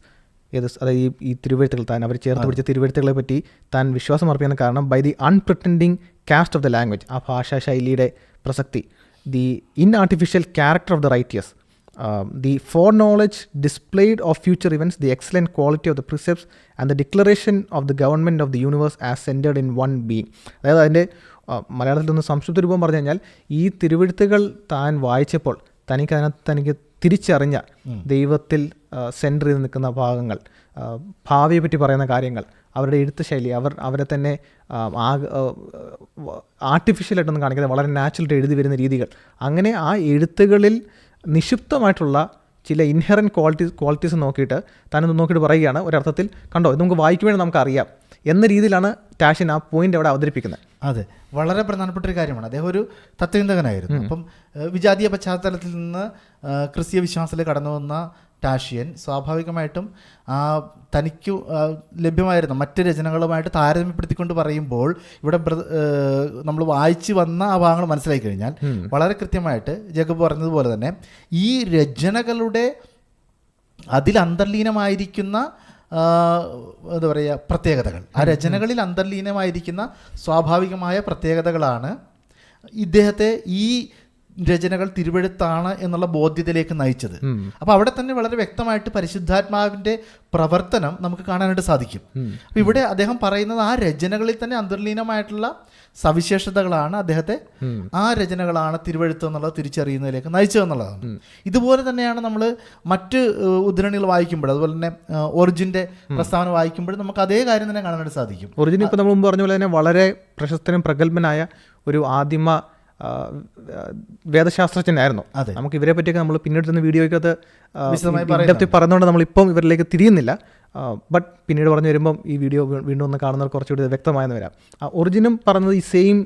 അതായത് ഈ തിരുവെഴുത്തുകൾ, താൻ അവർ ചേർത്ത് പിടിച്ച തിരുവെഴുത്തുകളെ പറ്റി താൻ വിശ്വാസം അർപ്പിക്കാൻ കാരണം by the unpretending cast of the language, ആ ഭാഷാ ശൈലിയുടെ പ്രസക്തി, the inartificial character of the righteous, the foreknowledge displayed of future events, the excellent quality of the precepts and the declaration of the government of the universe as centered in one being. അതായത് അതിൻ്റെ മലയാളത്തിലൊന്ന് സംക്ഷിപ്ത രൂപം പറഞ്ഞു കഴിഞ്ഞാൽ, ഈ തിരുവെഴുത്തുകൾ താൻ വായിച്ചപ്പോൾ തനിക്ക് തിരിച്ചറിഞ്ഞ ദൈവത്തിൽ സെൻറ്റർ ചെയ്ത് നിൽക്കുന്ന ഭാഗങ്ങൾ, ഭാവിയെ പറ്റി പറയുന്ന കാര്യങ്ങൾ, അവരുടെ എഴുത്ത് ശൈലി, അവരെ തന്നെ ആർട്ടിഫിഷ്യലായിട്ടൊന്നും കാണിക്കാതെ വളരെ നാച്ചുറലായിട്ട് എഴുതി വരുന്ന രീതികൾ, അങ്ങനെ ആ എഴുത്തുകളിൽ നിക്ഷിപ്തമായിട്ടുള്ള ചില ഇൻഹെറൻറ്റ് ക്വാളിറ്റീസ് നോക്കിയിട്ട് താനൊന്ന് നോക്കിയിട്ട് പറയുകയാണ്, ഒരർത്ഥത്തിൽ കണ്ടോ ഇത് നമുക്ക് വായിക്കുമ്പോൾ നമുക്കറിയാം എന്ന രീതിയിലാണ് ടാഷിൻ ആ പോയിന്റ് അവിടെ അവതരിപ്പിക്കുന്നത്. അതെ, വളരെ പ്രധാനപ്പെട്ട ഒരു കാര്യമാണ്. അദ്ദേഹം ഒരു തത്വചിന്തകനായിരുന്നു. അപ്പം വിജാതീയ പശ്ചാത്തലത്തിൽ നിന്ന് ക്രിസ്തീയ വിശ്വാസത്തിൽ കടന്നു വന്ന ടാഷ്യൻ സ്വാഭാവികമായിട്ടും തനിക്ക് ലഭ്യമായിരുന്ന മറ്റ് രചനകളുമായിട്ട് താരതമ്യപ്പെടുത്തിക്കൊണ്ട് പറയുമ്പോൾ ഇവിടെ നമ്മൾ വായിച്ചു വന്ന ആ ഭാഗങ്ങൾ മനസ്സിലാക്കി കഴിഞ്ഞാൽ വളരെ കൃത്യമായിട്ട് ജേക്കബ് പറഞ്ഞതുപോലെ തന്നെ ഈ രചനകളുടെ അതിൽ അന്തർലീനമായിരിക്കുന്ന എന്താ പറയുക പ്രത്യേകതകൾ, ആ രചനകളിൽ അന്തർലീനമായിരിക്കുന്ന സ്വാഭാവികമായ പ്രത്യേകതകളാണ് ഇദ്ദേഹത്തെ ഈ രചനകൾ തിരുവെഴുത്താണ് എന്നുള്ള ബോധ്യതയിലേക്ക് നയിച്ചത്. അപ്പോൾ അവിടെ തന്നെ വളരെ വ്യക്തമായിട്ട് പരിശുദ്ധാത്മാവിൻ്റെ പ്രവർത്തനം നമുക്ക് കാണാനായിട്ട് സാധിക്കും. അപ്പോൾ ഇവിടെ അദ്ദേഹം പറയുന്നത് ആ രചനകളിൽ തന്നെ അന്തർലീനമായിട്ടുള്ള സവിശേഷതകളാണ് അദ്ദേഹത്തെ ആ രചനകളാണ് തിരുവെഴുത്ത് എന്നുള്ളത് തിരിച്ചറിയുന്നതിലേക്ക് നയിച്ചതെന്നുള്ളതാണ്. ഇതുപോലെ തന്നെയാണ് നമ്മൾ മറ്റ് ഉദ്ധരണികൾ വായിക്കുമ്പോൾ, അതുപോലെ തന്നെ ഒറിജിൻ്റെ പ്രസ്താവന വായിക്കുമ്പോൾ നമുക്ക് അതേ കാര്യം തന്നെ കാണാനായിട്ട് സാധിക്കും. ഒറിജിൻ ഇപ്പോൾ നമ്മൾ മുമ്പ് പറഞ്ഞ പോലെ തന്നെ വളരെ പ്രശസ്തനും പ്രഗത്ഭനായ ഒരു ആദിമ വേദശാസ്ത്രജ്ഞനായിരുന്നു. നമുക്ക് ഇവരെ പറ്റിയൊക്കെ നമ്മൾ പിന്നീട് തന്നെ വീഡിയോയ്ക്കകത്ത് പറഞ്ഞുകൊണ്ട് നമ്മളിപ്പം ഇവരിലേക്ക് തിരിയുന്നില്ല. ബട്ട് പിന്നീട് പറഞ്ഞു വരുമ്പം ഈ വീഡിയോ വീണ്ടും ഒന്ന് കാണുന്നവർ കുറച്ചുകൂടി വ്യക്തമായെന്ന് വരാം. ഒറിജിനും പറഞ്ഞത് ഈ സെയിം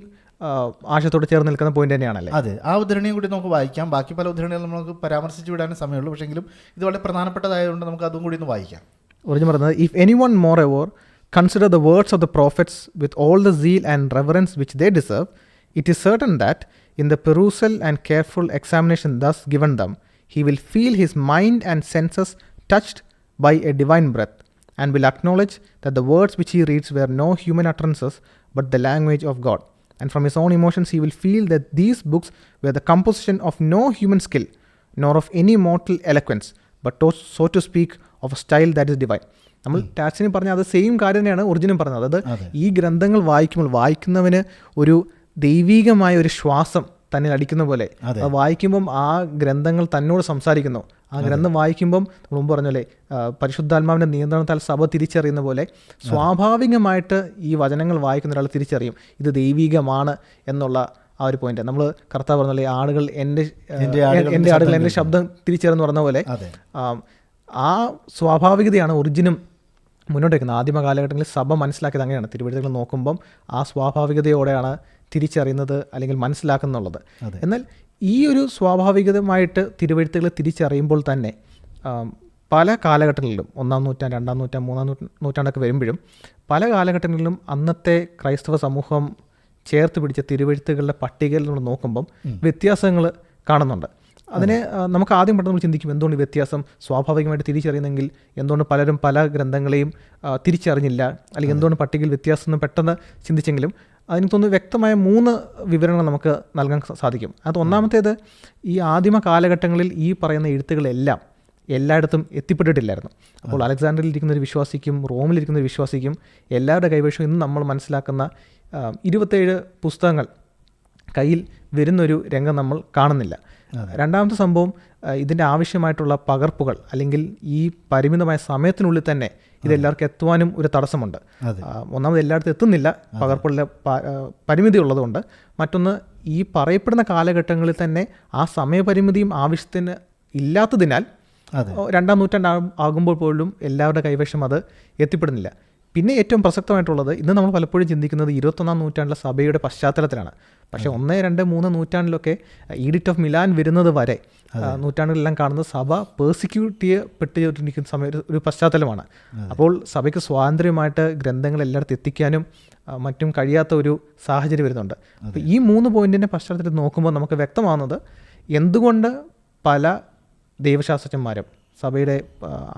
ആശയത്തോട് ചേർന്ന് നിൽക്കുന്ന പോയിന്റ് തന്നെയാണല്ലേ? അതെ, ആ ഉദ്ധരണിയും കൂടി നമുക്ക് വായിക്കാം. ബാക്കി പല ഉദ്ധരണികളും നമുക്ക് പരാമർശിച്ച് വിടാനും സമയമുള്ളൂ. പക്ഷെങ്കിലും ഇത് വളരെ പ്രധാനപ്പെട്ടതായതുകൊണ്ട് നമുക്ക് അതും കൂടി ഒന്ന് വായിക്കാം. ഒറിജിൻ പറയുന്നത്, if anyone more ever consider the words of the prophets with all the seal and reverence which they deserve, it is certain that in the perusal and careful examination thus given them, he will feel his mind and senses touched by a divine breath, and will acknowledge that the words which he reads were no human utterances but the language of God. And from his own emotions he will feel that these books were the composition of no human skill, nor of any mortal eloquence, but so to speak of a style that is divine. നമ്മൾ ടാച്ചിന് പറഞ്ഞ അത് same കാര്യം തന്നെയാണ് ഒറിജിനും പറഞ്ഞത്. അതായത് ഈ ഗ്രന്ഥങ്ങൾ വായിക്കുന്നവന് ഒരു ദൈവികമായ ഒരു ശ്വാസം തന്നെ അടിക്കുന്ന പോലെ വായിക്കുമ്പം ആ ഗ്രന്ഥങ്ങൾ തന്നോട് സംസാരിക്കുന്നു. ആ ഗ്രന്ഥം വായിക്കുമ്പം നമ്മൾ മുമ്പ് പറഞ്ഞ പോലെ പരിശുദ്ധാത്മാവിൻ്റെ നിയന്ത്രണത്താൽ സഭ തിരിച്ചറിയുന്ന പോലെ സ്വാഭാവികമായിട്ട് ഈ വചനങ്ങൾ വായിക്കുന്ന ഒരാൾ തിരിച്ചറിയും ഇത് ദൈവികമാണ് എന്നുള്ള ആ ഒരു പോയിന്റ്. നമ്മൾ കർത്താവ് പറഞ്ഞ പോലെ ആടുകൾ എൻ്റെ ആടുകൾ എൻ്റെ ശബ്ദം തിരിച്ചറിയെന്ന് പറഞ്ഞ പോലെ ആ സ്വാഭാവികതയാണ് ഒറിജിനും മുന്നോട്ട് വയ്ക്കുന്നത്. ആദിമ കാലഘട്ടങ്ങളിൽ സഭ മനസ്സിലാക്കിയത് അങ്ങനെയാണ്. തിരുവെഴുത്തുകൾ നോക്കുമ്പം ആ സ്വാഭാവികതയോടെയാണ് തിരിച്ചറിയുന്നത് അല്ലെങ്കിൽ മനസ്സിലാക്കുന്നുള്ളത്. എന്നാൽ ഈ ഒരു സ്വാഭാവികതമായിട്ട് തിരുവെഴുത്തുകൾ തിരിച്ചറിയുമ്പോൾ തന്നെ പല കാലഘട്ടങ്ങളിലും 1-ാം നൂറ്റാണ്ട്, 2-ാം നൂറ്റാണ്ട്, 3-ാം നൂറ്റാണ്ടൊക്കെ വരുമ്പോഴും പല കാലഘട്ടങ്ങളിലും അന്നത്തെ ക്രൈസ്തവ സമൂഹം ചേർത്ത് പിടിച്ച തിരുവെഴുത്തുകളുടെ പട്ടികയിൽ നമ്മൾ നോക്കുമ്പം വ്യത്യാസങ്ങൾ കാണുന്നുണ്ട്. അതിനെ നമുക്ക് ആദ്യം പെട്ടെന്ന് നമ്മൾ ചിന്തിക്കും, എന്തുകൊണ്ട് ഈ വ്യത്യാസം സ്വാഭാവികമായിട്ട് തിരിച്ചറിയുന്നെങ്കിൽ എന്തുകൊണ്ട് പലരും പല ഗ്രന്ഥങ്ങളെയും തിരിച്ചറിഞ്ഞില്ല, അല്ലെങ്കിൽ എന്തുകൊണ്ട് പട്ടികയിൽ വ്യത്യാസം എന്ന് പെട്ടെന്ന് ചിന്തിച്ചെങ്കിലും അതിന് തോന്നുന്നു വ്യക്തമായ 3 വിവരങ്ങൾ നമുക്ക് നൽകാൻ സാധിക്കും. അത് ഒന്നാമത്തേത്, ഈ ആദിമ കാലഘട്ടങ്ങളിൽ ഈ പറയുന്ന എഴുത്തുകളെല്ലാം എല്ലായിടത്തും എത്തിപ്പെട്ടിട്ടില്ലായിരുന്നു. അപ്പോൾ അലക്സാണ്ടറിൽ ഇരിക്കുന്ന ഒരു വിശ്വാസിക്കും റോമിലിരിക്കുന്ന ഒരു വിശ്വാസിക്കും എല്ലാവരുടെ കൈവശം ഇന്ന് നമ്മൾ മനസ്സിലാക്കുന്ന 27 പുസ്തകങ്ങൾ കയ്യിൽ വരുന്നൊരു രംഗം നമ്മൾ കാണുന്നില്ല. രണ്ടാമത്തെ സംഭവം, ഇതിൻ്റെ ആവശ്യമായിട്ടുള്ള പകർപ്പുകൾ അല്ലെങ്കിൽ ഈ പരിമിതമായ സമയത്തിനുള്ളിൽ തന്നെ ഇതെല്ലാവർക്കും എത്തുവാനും ഒരു തടസ്സമുണ്ട്. ഒന്നാമത് എല്ലായിടത്തും എത്തുന്നില്ല, പകർപ്പുകളുടെ പരിമിതി ഉള്ളതുകൊണ്ട്. മറ്റൊന്ന്, ഈ പറയപ്പെടുന്ന കാലഘട്ടങ്ങളിൽ തന്നെ ആ സമയപരിമിതിയും ആവശ്യത്തിന് ഇല്ലാത്തതിനാൽ 2-ാം നൂറ്റാണ്ട് ആകുമ്പോൾ പോലും എല്ലാവരുടെ കൈവശം അത് എത്തിപ്പെടുന്നില്ല. പിന്നെ ഏറ്റവും പ്രസക്തമായിട്ടുള്ളത്, ഇന്ന് നമ്മൾ പലപ്പോഴും ചിന്തിക്കുന്നത് 21-ാം നൂറ്റാണ്ടിലെ സഭയുടെ പശ്ചാത്തലത്തിലാണ്. പക്ഷേ 1, 2, 3 നൂറ്റാണ്ടിലൊക്കെ ഈഡിക്റ്റ് ഓഫ് മിലാൻ വരുന്നത് വരെ നൂറ്റാണ്ടുകളെല്ലാം കാണുന്നത് സഭ പേഴ്സിക്യൂട്ട് ചെയ്യപ്പെട്ടിരിക്കുന്ന ഒരു പശ്ചാത്തലമാണ്. അപ്പോൾ സഭയ്ക്ക് സ്വാതന്ത്ര്യമായിട്ട് ഗ്രന്ഥങ്ങൾ എല്ലായിടത്തും എത്തിക്കാനും മറ്റും കഴിയാത്ത ഒരു സാഹചര്യം വരുന്നുണ്ട്. അപ്പോൾ ഈ 3 പോയിന്റിൻ്റെ പശ്ചാത്തലത്തിൽ നോക്കുമ്പോൾ നമുക്ക് വ്യക്തമാകുന്നത് എന്തുകൊണ്ട് പല ദൈവശാസ്ത്രജ്ഞന്മാരും സഭയുടെ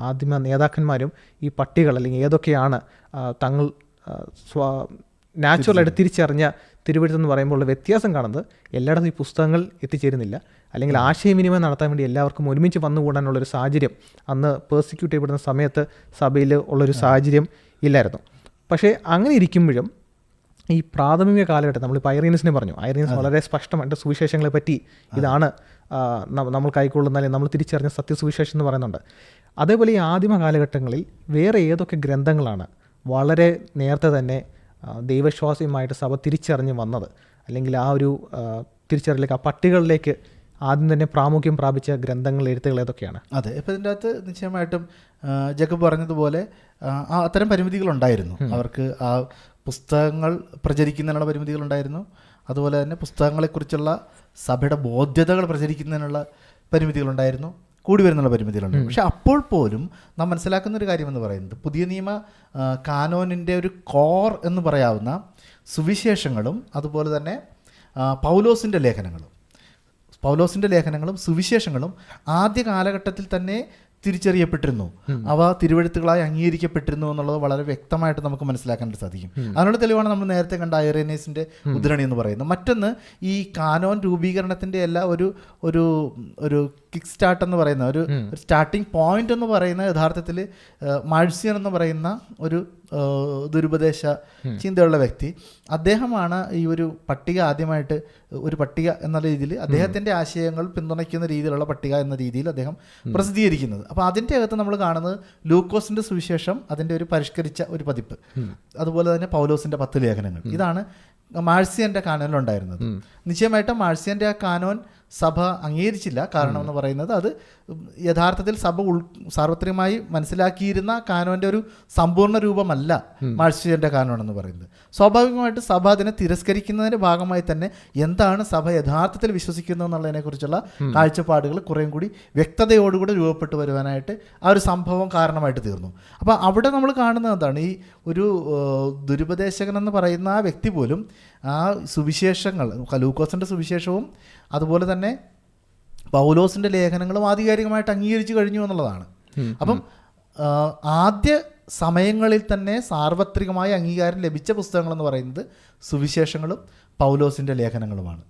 ആദിമ നേതാക്കന്മാരും ഈ പട്ടികൾ അല്ലെങ്കിൽ ഏതൊക്കെയാണ് തങ്ങൾ നാച്ചുറലായിട്ട് തിരിച്ചറിഞ്ഞ തിരുവെഴുത്തെന്ന് പറയുമ്പോൾ വ്യത്യാസം കാണുന്നത് എല്ലായിടത്തും ഈ പുസ്തകങ്ങൾ എത്തിച്ചേരുന്നില്ല, അല്ലെങ്കിൽ ആശയവിനിമയം നടത്താൻ വേണ്ടി എല്ലാവർക്കും ഒരുമിച്ച് വന്നുകൂടാനുള്ളൊരു സാഹചര്യം അന്ന് പേഴ്സിക്യൂട്ട് ചെയ്യപ്പെടുന്ന സമയത്ത് സഭയിൽ ഉള്ളൊരു സാഹചര്യം ഇല്ലായിരുന്നു. പക്ഷേ അങ്ങനെ ഇരിക്കുമ്പോഴും ഈ പ്രാഥമിക കാലഘട്ടം നമ്മളിപ്പോൾ ഐറീനസിനെ പറഞ്ഞു. ഐറീനസ് വളരെ സ്പഷ്ടമായിട്ട് സുവിശേഷങ്ങളെ പറ്റി ഇതാണ് നമ്മൾ കൈക്കൊള്ളുന്ന അല്ലെങ്കിൽ നമ്മൾ തിരിച്ചറിഞ്ഞ സത്യസുവിശേഷം എന്ന് പറയുന്നുണ്ട്. അതേപോലെ ഈ ആദിമ കാലഘട്ടങ്ങളിൽ വേറെ ഏതൊക്കെ ഗ്രന്ഥങ്ങളാണ് വളരെ നേരത്തെ തന്നെ ദൈവവിശ്വാസിയുമായിട്ട് സഭ തിരിച്ചറിഞ്ഞ് വന്നത്, അല്ലെങ്കിൽ ആ ഒരു തിരിച്ചറിയിലേക്ക് ആ പട്ടികളിലേക്ക് ആദ്യം തന്നെ പ്രാമുഖ്യം പ്രാപിച്ച ഗ്രന്ഥങ്ങൾ, എഴുത്തുകൾ ഏതൊക്കെയാണ്? അതെ, ഇപ്പോൾ ഇതിൻ്റെ അകത്ത് നിശ്ചയമായിട്ടും ജേക്കബ് പറഞ്ഞതുപോലെ അത്തരം പരിമിതികളുണ്ടായിരുന്നു. അവർക്ക് ആ പുസ്തകങ്ങൾ പ്രചരിക്കുന്നതിനുള്ള പരിമിതികളുണ്ടായിരുന്നു. അതുപോലെ തന്നെ പുസ്തകങ്ങളെക്കുറിച്ചുള്ള സഭയുടെ ബോധ്യതകൾ പ്രചരിക്കുന്നതിനുള്ള പരിമിതികളുണ്ടായിരുന്നു. കൂടി വരുന്നുള്ള പരിമിതികളുണ്ട്. പക്ഷെ അപ്പോൾ പോലും നാം മനസ്സിലാക്കുന്ന ഒരു കാര്യമെന്ന് പറയുന്നത് പുതിയ നിയമ കാനോനിൻ്റെ ഒരു കോർ എന്ന് പറയാവുന്ന സുവിശേഷങ്ങളും അതുപോലെ തന്നെ പൗലോസിൻ്റെ ലേഖനങ്ങളും സുവിശേഷങ്ങളും ആദ്യ കാലഘട്ടത്തിൽ തന്നെ തിരിച്ചറിയപ്പെട്ടിരുന്നു, അവ തിരുവെഴുത്തുകളായി അംഗീകരിക്കപ്പെട്ടിരുന്നു എന്നുള്ളത് വളരെ വ്യക്തമായിട്ട് നമുക്ക് മനസ്സിലാക്കാനായിട്ട് സാധിക്കും. അതിനുള്ള തെളിവാണ് നമ്മൾ നേരത്തെ കണ്ട ഐറേനിയസിൻ്റെ ഉദ്ധരണി എന്ന് പറയുന്നത്. മറ്റൊന്ന്, ഈ കാനോൻ രൂപീകരണത്തിൻ്റെ എല്ലാ ഒരു കിക്ക് സ്റ്റാർട്ട് എന്ന് പറയുന്ന ഒരു സ്റ്റാർട്ടിങ് പോയിന്റ് എന്ന് പറയുന്ന യഥാർത്ഥത്തിൽ മാഴ്സിയൻ എന്ന് പറയുന്ന ഒരു ദുരുപദേശ ചിന്തയുള്ള വ്യക്തി, അദ്ദേഹമാണ് ഈ ഒരു പട്ടിക ആദ്യമായിട്ട് ഒരു പട്ടിക എന്ന രീതിയിൽ അദ്ദേഹത്തിൻ്റെ ആശയങ്ങൾ പിന്തുണയ്ക്കുന്ന രീതിയിലുള്ള പട്ടിക എന്ന രീതിയിൽ അദ്ദേഹം പ്രസിദ്ധീകരിക്കുന്നത്. അപ്പോൾ അതിൻ്റെ അകത്ത് നമ്മൾ കാണുന്നത് ലൂക്കോസിൻ്റെ സുവിശേഷം, അതിൻ്റെ ഒരു പരിഷ്കരിച്ച ഒരു പതിപ്പ്, അതുപോലെ തന്നെ പൗലോസിൻ്റെ 10 ലേഖനങ്ങൾ. ഇതാണ് മാഴ്സിയൻ്റെ കാനോനിലുണ്ടായിരുന്നത്. നിശ്ചയമായിട്ടും മാഴ്സിയൻ്റെ ആ കാനോൻ സഭ അംഗീകരിച്ചില്ല. കാരണം എന്ന് പറയുന്നത് അത് യഥാർത്ഥത്തിൽ സഭ സാർവത്രികമായി മനസ്സിലാക്കിയിരുന്ന കാനോൻ്റെ ഒരു സമ്പൂർണ്ണ രൂപമല്ല മാഴ്സിയൻ്റെ കാനോൻ എന്ന് പറയുന്നത്. സ്വാഭാവികമായിട്ട് സഭ അതിനെ തിരസ്കരിക്കുന്നതിൻ്റെ ഭാഗമായി തന്നെ എന്താണ് സഭ യഥാർത്ഥത്തിൽ വിശ്വസിക്കുന്നത് എന്നുള്ളതിനെക്കുറിച്ചുള്ള കാഴ്ചപ്പാടുകൾ കുറേയും കൂടി വ്യക്തതയോടുകൂടി രൂപപ്പെട്ടു വരുവാനായിട്ട് ആ ഒരു സംഭവം കാരണമായിട്ട് തീർന്നു. അപ്പോൾ അവിടെ നമ്മൾ കാണുന്നത് എന്താണ്, ഈ ഒരു ദുരുപദേശകൻ എന്ന് പറയുന്ന ആ വ്യക്തി പോലും ആ സുവിശേഷങ്ങൾ, ലൂക്കോസിൻ്റെ സുവിശേഷവും അതുപോലെ തന്നെ പൗലോസിൻ്റെ ലേഖനങ്ങളും ആധികാരികമായിട്ട് അംഗീകരിച്ചു കഴിഞ്ഞു എന്നുള്ളതാണ്. അപ്പം ആദ്യ സമയങ്ങളിൽ തന്നെ സാർവത്രികമായ അംഗീകാരം ലഭിച്ച പുസ്തകങ്ങളെന്ന് പറയുന്നത് സുവിശേഷങ്ങളും പൗലോസിൻ്റെ ലേഖനങ്ങളുമാണ്.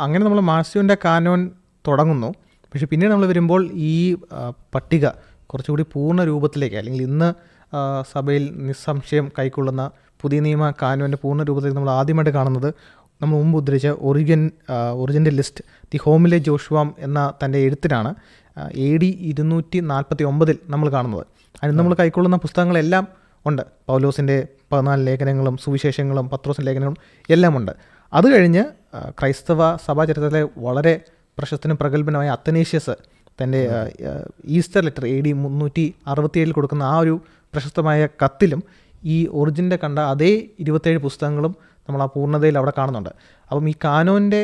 അങ്ങനെ നമ്മൾ മാഴ്സിയൻ്റെ കാനോൻ തുടങ്ങുന്നു. പക്ഷെ പിന്നീട് നമ്മൾ വരുമ്പോൾ ഈ പട്ടിക കുറച്ചുകൂടി പൂർണ്ണ രൂപത്തിലേക്ക്, അല്ലെങ്കിൽ ഇന്ന് സഭയിൽ നിസ്സംശയം കൈക്കൊള്ളുന്ന പുതിയ നിയമ കാനോൻ്റെ പൂർണ്ണ രൂപത്തിലേക്ക് നമ്മൾ ആദ്യമായിട്ട് കാണുന്നത് നമ്മൾ മുമ്പ് ഉദ്ധരിച്ച ഒറിജിൻ്റെ ലിസ്റ്റ് ദി ഹോമിലെ ജോഷുവാം എന്ന തൻ്റെ എഴുത്തിനാണ്. AD 249 നമ്മൾ കാണുന്നത്. അതിന് നമ്മൾ കൈക്കൊള്ളുന്ന പുസ്തകങ്ങളെല്ലാം ഉണ്ട്. പൗലോസിൻ്റെ 14 ലേഖനങ്ങളും സുവിശേഷങ്ങളും പത്രോസിൻ്റെ ലേഖനങ്ങളും എല്ലാം ഉണ്ട്. അത് കഴിഞ്ഞ് ക്രൈസ്തവ സഭാചരിത്രത്തിലെ വളരെ പ്രശസ്തനും പ്രഗത്ഭനുമായ അത്തനേഷ്യസ് തൻ്റെ ഈസ്റ്റർ ലെറ്റർ AD 367 കൊടുക്കുന്ന ആ ഒരു പ്രശസ്തമായ കത്തിലും ഈ ഒറിജിൻ്റെ കണ്ട അതേ 27 പുസ്തകങ്ങളും നമ്മൾ ആ പൂർണ്ണതയിൽ അവിടെ കാണുന്നുണ്ട്. അപ്പം ഈ കാനോൻ്റെ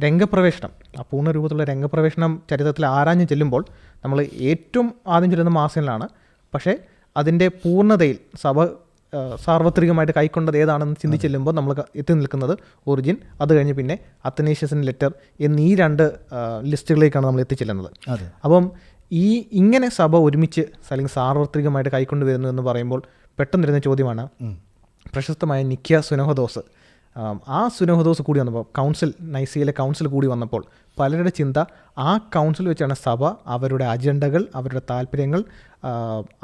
രംഗപ്രവേശനം, ആ പൂർണ്ണ രൂപത്തിലുള്ള രംഗപ്രവേശനം ചരിത്രത്തിൽ ആരാഞ്ഞു ചെല്ലുമ്പോൾ നമ്മൾ ഏറ്റവും ആദ്യം ചെല്ലുന്ന മാർസിയനിലാണ്. പക്ഷേ അതിൻ്റെ പൂർണ്ണതയിൽ സഭ സാർവത്രികമായിട്ട് കൈക്കൊണ്ടത് ഏതാണെന്ന് ചിന്തിച്ചെല്ലുമ്പോൾ നമ്മൾ എത്തി നിൽക്കുന്നത് ഒറിജിൻ, അത് കഴിഞ്ഞ് പിന്നെ അത്തനേഷ്യസിൻ്റെ ലെറ്റർ എന്നീ 2 ലിസ്റ്റുകളിലേക്കാണ് നമ്മൾ എത്തിച്ചെല്ലുന്നത്. അപ്പം ഇങ്ങനെ സഭ ഒരുമിച്ച് അല്ലെങ്കിൽ സാർവത്രികമായിട്ട് കൈക്കൊണ്ട് വരുന്നു എന്ന് പറയുമ്പോൾ പെട്ടെന്ന് വരുന്ന ചോദ്യമാണ് പ്രശസ്തമായ നിക്യ സുനഹദോസ്. ആ സുനഹദോസ് കൂടി വന്നപ്പോൾ നൈസിയയിലെ കൗൺസിൽ കൂടി വന്നപ്പോൾ പലരുടെ ചിന്ത ആ കൗൺസിൽ വെച്ചാണ് സഭ അവരുടെ അജണ്ടകൾ, അവരുടെ താല്പര്യങ്ങൾ,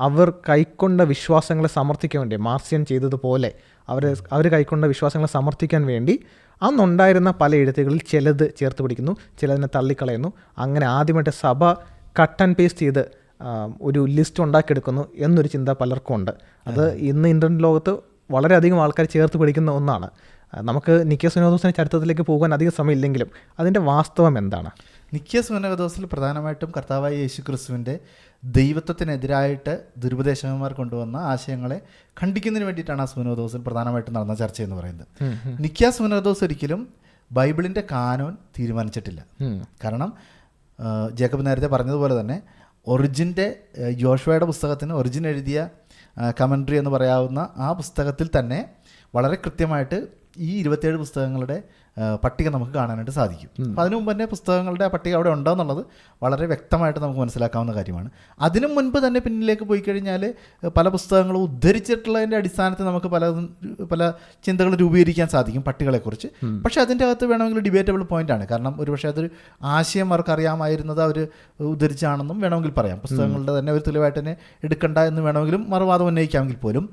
അവർ കൈക്കൊണ്ട വിശ്വാസങ്ങളെ സമർത്ഥിക്കാൻ വേണ്ടി, മാർസിയൻ ചെയ്തതുപോലെ അവർ കൈക്കൊണ്ട വിശ്വാസങ്ങളെ സമർത്ഥിക്കാൻ വേണ്ടി അന്നുണ്ടായിരുന്ന പല എഴുത്തുകളിൽ ചിലത് ചേർത്ത് പിടിക്കുന്നു, ചിലതിനെ തള്ളിക്കളയുന്നു. അങ്ങനെ ആദ്യമായിട്ട് സഭ കട്ട് ആൻഡ് പേസ്റ്റ് ചെയ്ത് ഒരു ലിസ്റ്റ് ഉണ്ടാക്കിയെടുക്കുന്നു എന്നൊരു ചിന്ത പലർക്കും ഉണ്ട്. അത് ഇന്ന് ഇൻ്റർനെറ്റ് ലോകത്ത് വളരെയധികം ആൾക്കാർ ചേർത്ത് പിടിക്കുന്ന ഒന്നാണ്. നമുക്ക് നിക്യ സുനഹദോസിൻ്റെ ചരിത്രത്തിലേക്ക് പോകാൻ അധികം സമയമില്ലെങ്കിലും അതിൻ്റെ വാസ്തവം എന്താണ്? നിക്യ സുനഹദോസിൽ പ്രധാനമായിട്ടും കർത്താവായ യേശു ക്രിസ്തുവിൻ്റെ ദൈവത്വത്തിനെതിരായിട്ട് ദുരുപദേശകന്മാർ കൊണ്ടുവന്ന ആശയങ്ങളെ ഖണ്ഡിക്കുന്നതിന് വേണ്ടിയിട്ടാണ് ആ സുനഹദോസിൽ പ്രധാനമായിട്ടും നടന്ന ചർച്ച എന്ന് പറയുന്നത്. നിക്യ സുനഹദോസ് ഒരിക്കലും ബൈബിളിൻ്റെ കാനോൻ തീരുമാനിച്ചിട്ടില്ല. കാരണം ജേക്കബ് നേരത്തെ പറഞ്ഞതുപോലെ തന്നെ ഒറിജിൻ്റെ ജോഷുവയുടെ പുസ്തകത്തിന് ഒറിജിൻ എഴുതിയ കമൻട്രി എന്ന് പറയാവുന്ന ആ പുസ്തകത്തിൽ തന്നെ വളരെ കൃത്യമായിട്ട് ഈ 27 പുസ്തകങ്ങളുടെ പട്ടിക നമുക്ക് കാണാനായിട്ട് സാധിക്കും. അപ്പം അതിനു മുമ്പ് തന്നെ പുസ്തകങ്ങളുടെ പട്ടിക അവിടെ ഉണ്ടോയെന്നുള്ളത് വളരെ വ്യക്തമായിട്ട് നമുക്ക് മനസ്സിലാക്കാവുന്ന കാര്യമാണ്. അതിനു മുൻപ് തന്നെ പിന്നിലേക്ക് പോയി കഴിഞ്ഞാൽ പല പുസ്തകങ്ങളും ഉദ്ധരിച്ചിട്ടുള്ളതിൻ്റെ അടിസ്ഥാനത്തിൽ നമുക്ക് പല ചിന്തകൾ രൂപീകരിക്കാൻ സാധിക്കും പട്ടികളെക്കുറിച്ച്. പക്ഷേ അതിൻ്റെ അകത്ത് വേണമെങ്കിൽ ഡിബേറ്റബിൾ പോയിൻ്റാണ്. കാരണം ഒരുപക്ഷെ അതൊരു ആശയം അവർക്ക് അറിയാമായിരുന്നത് അവർ ഉദ്ധരിച്ചാണെന്നും വേണമെങ്കിൽ പറയാം. പുസ്തകങ്ങളുടെ തന്നെ ഒരു തെളിവായിട്ട് തന്നെ എടുക്കണ്ട എന്ന് വേണമെങ്കിലും മറുവാദം ഉന്നയിക്കാമെങ്കിൽ പോലും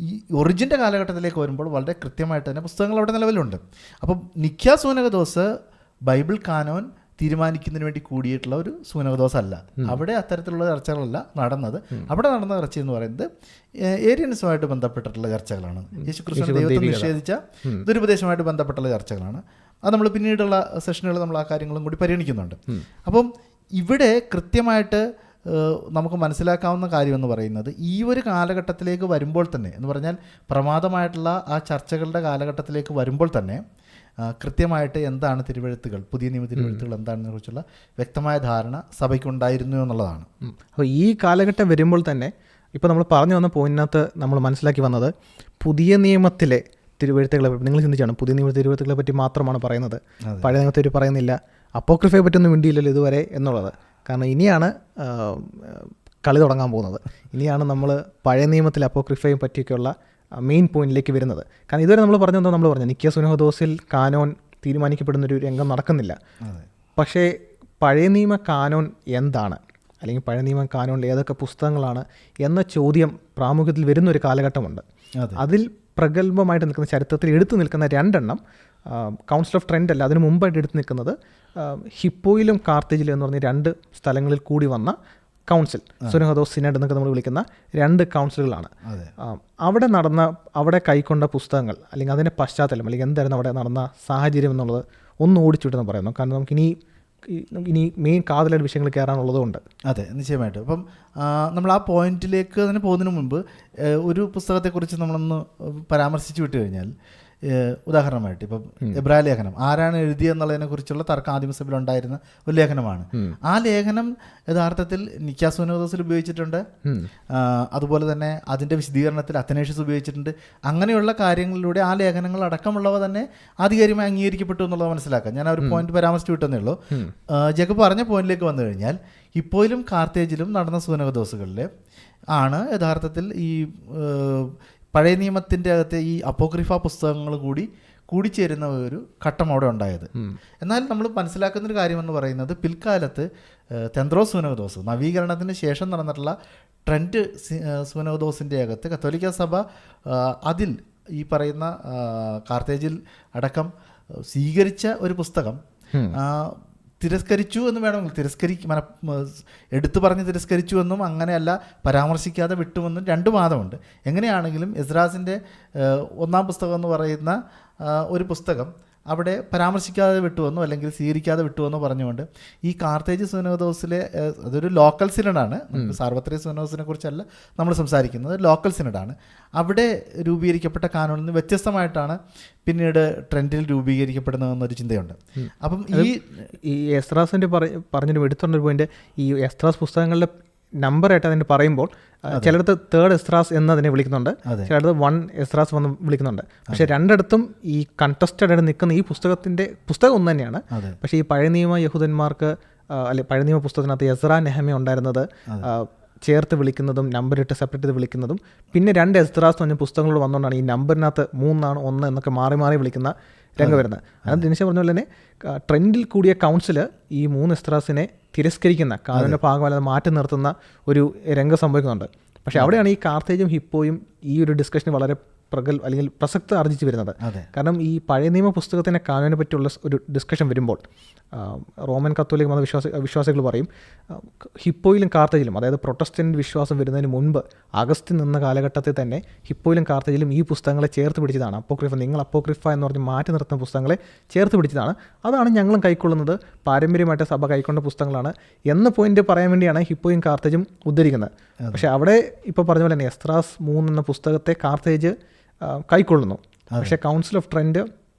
ഈ ഒറിജിൻ്റെ കാലഘട്ടത്തിലേക്ക് വരുമ്പോൾ വളരെ കൃത്യമായിട്ട് തന്നെ പുസ്തകങ്ങൾ അവിടെ നിലവിലുണ്ട്. അപ്പം നിക്യ സുനഹദോസ് ബൈബിൾ കാനോൻ തീരുമാനിക്കുന്നതിന് വേണ്ടി കൂടിയിട്ടുള്ള ഒരു സുനഹദോസ് അല്ല. അവിടെ അത്തരത്തിലുള്ള ചർച്ചകളല്ല നടന്നത്. അവിടെ നടന്ന ചർച്ച എന്ന് പറയുന്നത് ഏരിയൻസുമായിട്ട് ബന്ധപ്പെട്ടിട്ടുള്ള ചർച്ചകളാണ്. യേശുക്രിസ്തു ദൈവത്തെ നിഷേധിച്ച ദുരുപദേശവുമായിട്ട് ബന്ധപ്പെട്ടുള്ള ചർച്ചകളാണ്. അത് നമ്മൾ പിന്നീടുള്ള സെഷനുകൾ നമ്മൾ ആ കാര്യങ്ങളും കൂടി പരിഗണിക്കുന്നുണ്ട്. അപ്പം ഇവിടെ കൃത്യമായിട്ട് നമുക്ക് മനസ്സിലാക്കാവുന്ന കാര്യമെന്ന് പറയുന്നത് ഈ ഒരു കാലഘട്ടത്തിലേക്ക് വരുമ്പോൾ തന്നെ എന്ന് പറഞ്ഞാൽ പ്രമാദമായിട്ടുള്ള ആ ചർച്ചകളുടെ കാലഘട്ടത്തിലേക്ക് വരുമ്പോൾ തന്നെ കൃത്യമായിട്ട് എന്താണ് തിരുവെഴുത്തുകൾ, പുതിയ നിയമ തിരുവെഴുത്തുകൾ എന്താണെന്നതിനെ കുറിച്ചുള്ള വ്യക്തമായ ധാരണ സഭയ്ക്കുണ്ടായിരുന്നു എന്നുള്ളതാണ്. അപ്പോൾ ഈ കാലഘട്ടം വരുമ്പോൾ തന്നെ ഇപ്പോൾ നമ്മൾ പറഞ്ഞു വന്ന പോയിന്റിനകത്ത് നമ്മൾ മനസ്സിലാക്കി വന്നത് പുതിയ നിയമത്തിലെ തിരുവെഴുത്തുകളെ നിങ്ങൾ ചിന്തിച്ചാണ് പുതിയ നിയമ തിരുവെഴുത്തുകളെ പറ്റി മാത്രമാണ് പറയുന്നത്, പഴയ നിയമത്തിൽ പറയുന്നില്ല, അപ്പോക്രിഫയെ പറ്റിയൊന്നും മിണ്ടിയില്ലല്ലോ ഇതുവരെ എന്നുള്ളത്. കാരണം ഇനിയാണ് കളി തുടങ്ങാൻ പോകുന്നത്. ഇനിയാണ് നമ്മൾ പഴയ നിയമത്തിലെ അപ്പോക്രിഫയെ പറ്റിയൊക്കെയുള്ള മെയിൻ പോയിന്റിലേക്ക് വരുന്നത്. കാരണം ഇതുവരെ നമ്മൾ പറഞ്ഞതെന്തോ നമ്മൾ പറഞ്ഞു നിക്കിയ സുനഹദോസിൽ കാനോൻ തീരുമാനിക്കപ്പെടുന്നൊരു രംഗം നടക്കുന്നില്ല. പക്ഷേ പഴയ നിയമ കാനോൻ എന്താണ്, അല്ലെങ്കിൽ പഴയ നിയമ കാനോണിൽ ഏതൊക്കെ പുസ്തകങ്ങളാണ് എന്ന ചോദ്യം പ്രാമുഖ്യത്തിൽ വരുന്നൊരു കാലഘട്ടമുണ്ട്. അതിൽ പ്രഗത്ഭമായിട്ട് നിൽക്കുന്ന, ചരിത്രത്തിൽ എടുത്തു നിൽക്കുന്ന രണ്ടെണ്ണം കൗൺസിൽ ഓഫ് ട്രെൻറ്റ് അല്ല, അതിന് മുമ്പായിട്ട് എടുത്തു നിൽക്കുന്നത് ഹിപ്പോയിലും കാർത്തേജിലും എന്ന് പറഞ്ഞ രണ്ട് സ്ഥലങ്ങളിൽ കൂടി വന്ന കൗൺസിൽ, സുനഹദോസ് സിനഡ് എന്നൊക്കെ നമ്മൾ വിളിക്കുന്ന രണ്ട് കൗൺസിലുകളാണ്. അവിടെ കൈക്കൊണ്ട പുസ്തകങ്ങൾ അല്ലെങ്കിൽ അതിൻ്റെ പശ്ചാത്തലം അല്ലെങ്കിൽ എന്തായിരുന്നു അവിടെ നടന്ന സാഹചര്യം എന്നുള്ളത് ഒന്ന് ഓടിച്ചുവിട്ടെന്ന് പറയുന്നു. കാരണം നമുക്ക് ഇനി മെയിൻ കാതലായിട്ട് വിഷയങ്ങൾ കയറാനുള്ളതുകൊണ്ട്. അതെ, നിശ്ചയമായിട്ടും. അപ്പം നമ്മൾ ആ പോയിന്റിലേക്ക് തന്നെ പോകുന്നതിന് മുമ്പ് ഒരു പുസ്തകത്തെക്കുറിച്ച് നമ്മളൊന്ന് പരാമർശിച്ചു വിട്ടു കഴിഞ്ഞാൽ, ഉദാഹരണമായിട്ട് ഇപ്പം എബ്രായ ലേഖനം ആരാണ് എഴുതിയെന്നുള്ളതിനെ കുറിച്ചുള്ള തർക്കം ആദിമസഭയിലുണ്ടായിരുന്ന ഒരു ലേഖനമാണ്. ആ ലേഖനം യഥാർത്ഥത്തിൽ നിക്കിയ സുനഹദോസിൽ ഉപയോഗിച്ചിട്ടുണ്ട്. അതുപോലെ തന്നെ അതിൻ്റെ വിശദീകരണത്തിൽ അത്തനേഷ്യസ് ഉപയോഗിച്ചിട്ടുണ്ട്. അങ്ങനെയുള്ള കാര്യങ്ങളിലൂടെ ആ ലേഖനങ്ങൾ അടക്കമുള്ളവ തന്നെ ആധികാരികമായി അംഗീകരിക്കപ്പെട്ടു എന്നുള്ളത് മനസ്സിലാക്കാം. ഞാൻ ആ ഒരു പോയിന്റ് പരാമർശിച്ചു വിട്ടെന്നേ ഉള്ളൂ. ജേക്കബ് പറഞ്ഞ പോയിന്റിലേക്ക് വന്നു കഴിഞ്ഞാൽ, ഇപ്പോഴും കാർത്തേജിലും നടന്ന സുനഹദോസുകളിൽ ആണ് യഥാർത്ഥത്തിൽ ഈ പഴയ നിയമത്തിൻ്റെ അകത്തെ ഈ അപ്പോക്രിഫ പുസ്തകങ്ങൾ കൂടിച്ചേരുന്ന ഒരു ഘട്ടം അവിടെ ഉണ്ടായത്. എന്നാൽ നമ്മൾ മനസ്സിലാക്കുന്നൊരു കാര്യമെന്ന് പറയുന്നത്, പിൽക്കാലത്ത് തെന്ത്രോസ് സുനഹദോസ് നവീകരണത്തിന് ശേഷം നടന്നിട്ടുള്ള ട്രെൻറ്റ് സുനഹദോസിൻ്റെ അകത്ത് കത്തോലിക്ക സഭ അതിൽ ഈ പറയുന്ന കാർത്തേജിൽ അടക്കം സ്വീകരിച്ച ഒരു പുസ്തകം തിരസ്കരിച്ചു എന്ന് വേണമെങ്കിൽ എടുത്തു പറഞ്ഞ് തിരസ്കരിച്ചു എന്നും അങ്ങനെയല്ല പരാമർശിക്കാതെ വിട്ടുവെന്നും രണ്ട് വാദമുണ്ട്. എങ്ങനെയാണെങ്കിലും എസ്രാസിൻ്റെ ഒന്നാം പുസ്തകം എന്ന് പറയുന്ന ഒരു പുസ്തകം അവിടെ പരാമർശിക്കാതെ വിട്ടുവെന്നോ അല്ലെങ്കിൽ സ്വീകരിക്കാതെ വിട്ടുവെന്നോ പറഞ്ഞുകൊണ്ട് ഈ കാർത്തേജ് സുനഹദോസിലെ, അതൊരു ലോക്കൽ സിനഡാണ്, സാർവത്രിക സുനഹദോസിനെ കുറിച്ചല്ല നമ്മൾ സംസാരിക്കുന്നത്, ലോക്കൽ സിനഡാണ്. അവിടെ രൂപീകരിക്കപ്പെട്ട കാനോണിൽ നിന്ന് വ്യത്യസ്തമായിട്ടാണ് പിന്നീട് ട്രെൻഡിൽ രൂപീകരിക്കപ്പെടുന്നതെന്നൊരു ചിന്തയുണ്ട്. അപ്പം ഈ എസ്രാസിൻ്റെ പറഞ്ഞൊരു എടുത്തുകൊണ്ടൊരു പോയിന്റ്, ഈ എസ്രാസ് പുസ്തകങ്ങളുടെ നമ്പറായിട്ട് അതിന് പറയുമ്പോൾ ചിലടത്ത് 3rd എസ്രാസ് എന്നതിനെ വിളിക്കുന്നുണ്ട്, ചിലടത്ത് 1 എസ്രാസ് വന്ന് വിളിക്കുന്നുണ്ട്. പക്ഷേ രണ്ടിടത്തും ഈ കണ്ടസ്റ്റഡ് ആയിട്ട് നിൽക്കുന്ന ഈ പുസ്തകം ഒന്ന് തന്നെയാണ്. പക്ഷേ ഈ പഴയ നിയമ യഹൂദന്മാർക്ക് അല്ലെ പഴയ നിയമ പുസ്തകത്തിനകത്ത് എസ്രാ നെഹമ്യ ഉണ്ടായിരുന്നത് ചേർത്ത് വിളിക്കുന്നതും നമ്പറിട്ട് സെപ്പറേറ്റ് ചെയ്ത് വിളിക്കുന്നതും, പിന്നെ 2 എസ്രാസ് എന്ന് പറഞ്ഞ പുസ്തകങ്ങളോട് വന്നുകൊണ്ടാണ് ഈ നമ്പറിനകത്ത് 3 1 എന്നൊക്കെ മാറി മാറി വിളിക്കുന്ന രംഗം വരുന്നത്. അത് ദിനേശ പറഞ്ഞ പോലെ തന്നെ ട്രെൻഡിൽ കൂടിയ കൗൺസിൽ ഈ 3 എസ്രാസിനെ തിരസ്കരിക്കുന്ന, കാനോന്റെ ഭാഗമല്ലാതെ മാറ്റി നിർത്തുന്ന ഒരു രംഗം സംഭവിക്കുന്നുണ്ട്. പക്ഷേ അവിടെയാണ് ഈ കാർത്തേജും ഹിപ്പോയും ഈ ഒരു ഡിസ്കഷന് വളരെ അല്ലെങ്കിൽ പ്രസക്തി ആർജിച്ച് വരുന്നത്. കാരണം ഈ പഴയ നിയമ പുസ്തകത്തിൻ്റെ കാനോനെ പറ്റിയുള്ള ഒരു ഡിസ്കഷൻ വരുമ്പോൾ റോമൻ കത്തോലിക് മത വിശ്വാസികൾ പറയും, ഹിപ്പോയിലും കാർത്തേജിലും, അതായത് പ്രൊട്ടസ്റ്റന്റ് വിശ്വാസം വരുന്നതിന് മുൻപ് അഗസ്റ്റിൻ നിന്ന കാലഘട്ടത്തിൽ തന്നെ ഹിപ്പോയിലും കാർത്തേജിലും ഈ പുസ്തകങ്ങളെ ചേർത്ത് പിടിച്ചതാണ്. അപ്പോക്രിഫ, നിങ്ങൾ അപ്പോക്രിഫ എന്ന് പറഞ്ഞ് മാറ്റി നിർത്തുന്ന പുസ്തകങ്ങളെ ചേർത്ത് പിടിച്ചതാണ്, അതാണ് ഞങ്ങളും കൈക്കൊള്ളുന്നത്, പാരമ്പര്യമായിട്ട് സഭ കൈക്കൊണ്ട പുസ്തകങ്ങളാണ് എന്ന പോയിന്റ് പറയാൻ വേണ്ടിയാണ് ഹിപ്പോയും കാർത്തേജും ഉദ്ധരിക്കുന്നത്. പക്ഷേ അവിടെ ഇപ്പോൾ പറഞ്ഞ പോലെ തന്നെ എസ്രാസ് 3 എന്ന പുസ്തകത്തെ കാർത്തേജ് കൈക്കൊള്ളുന്നു, പക്ഷേ കൗൺസിൽ ഓഫ് ട്രെൻറ്റ്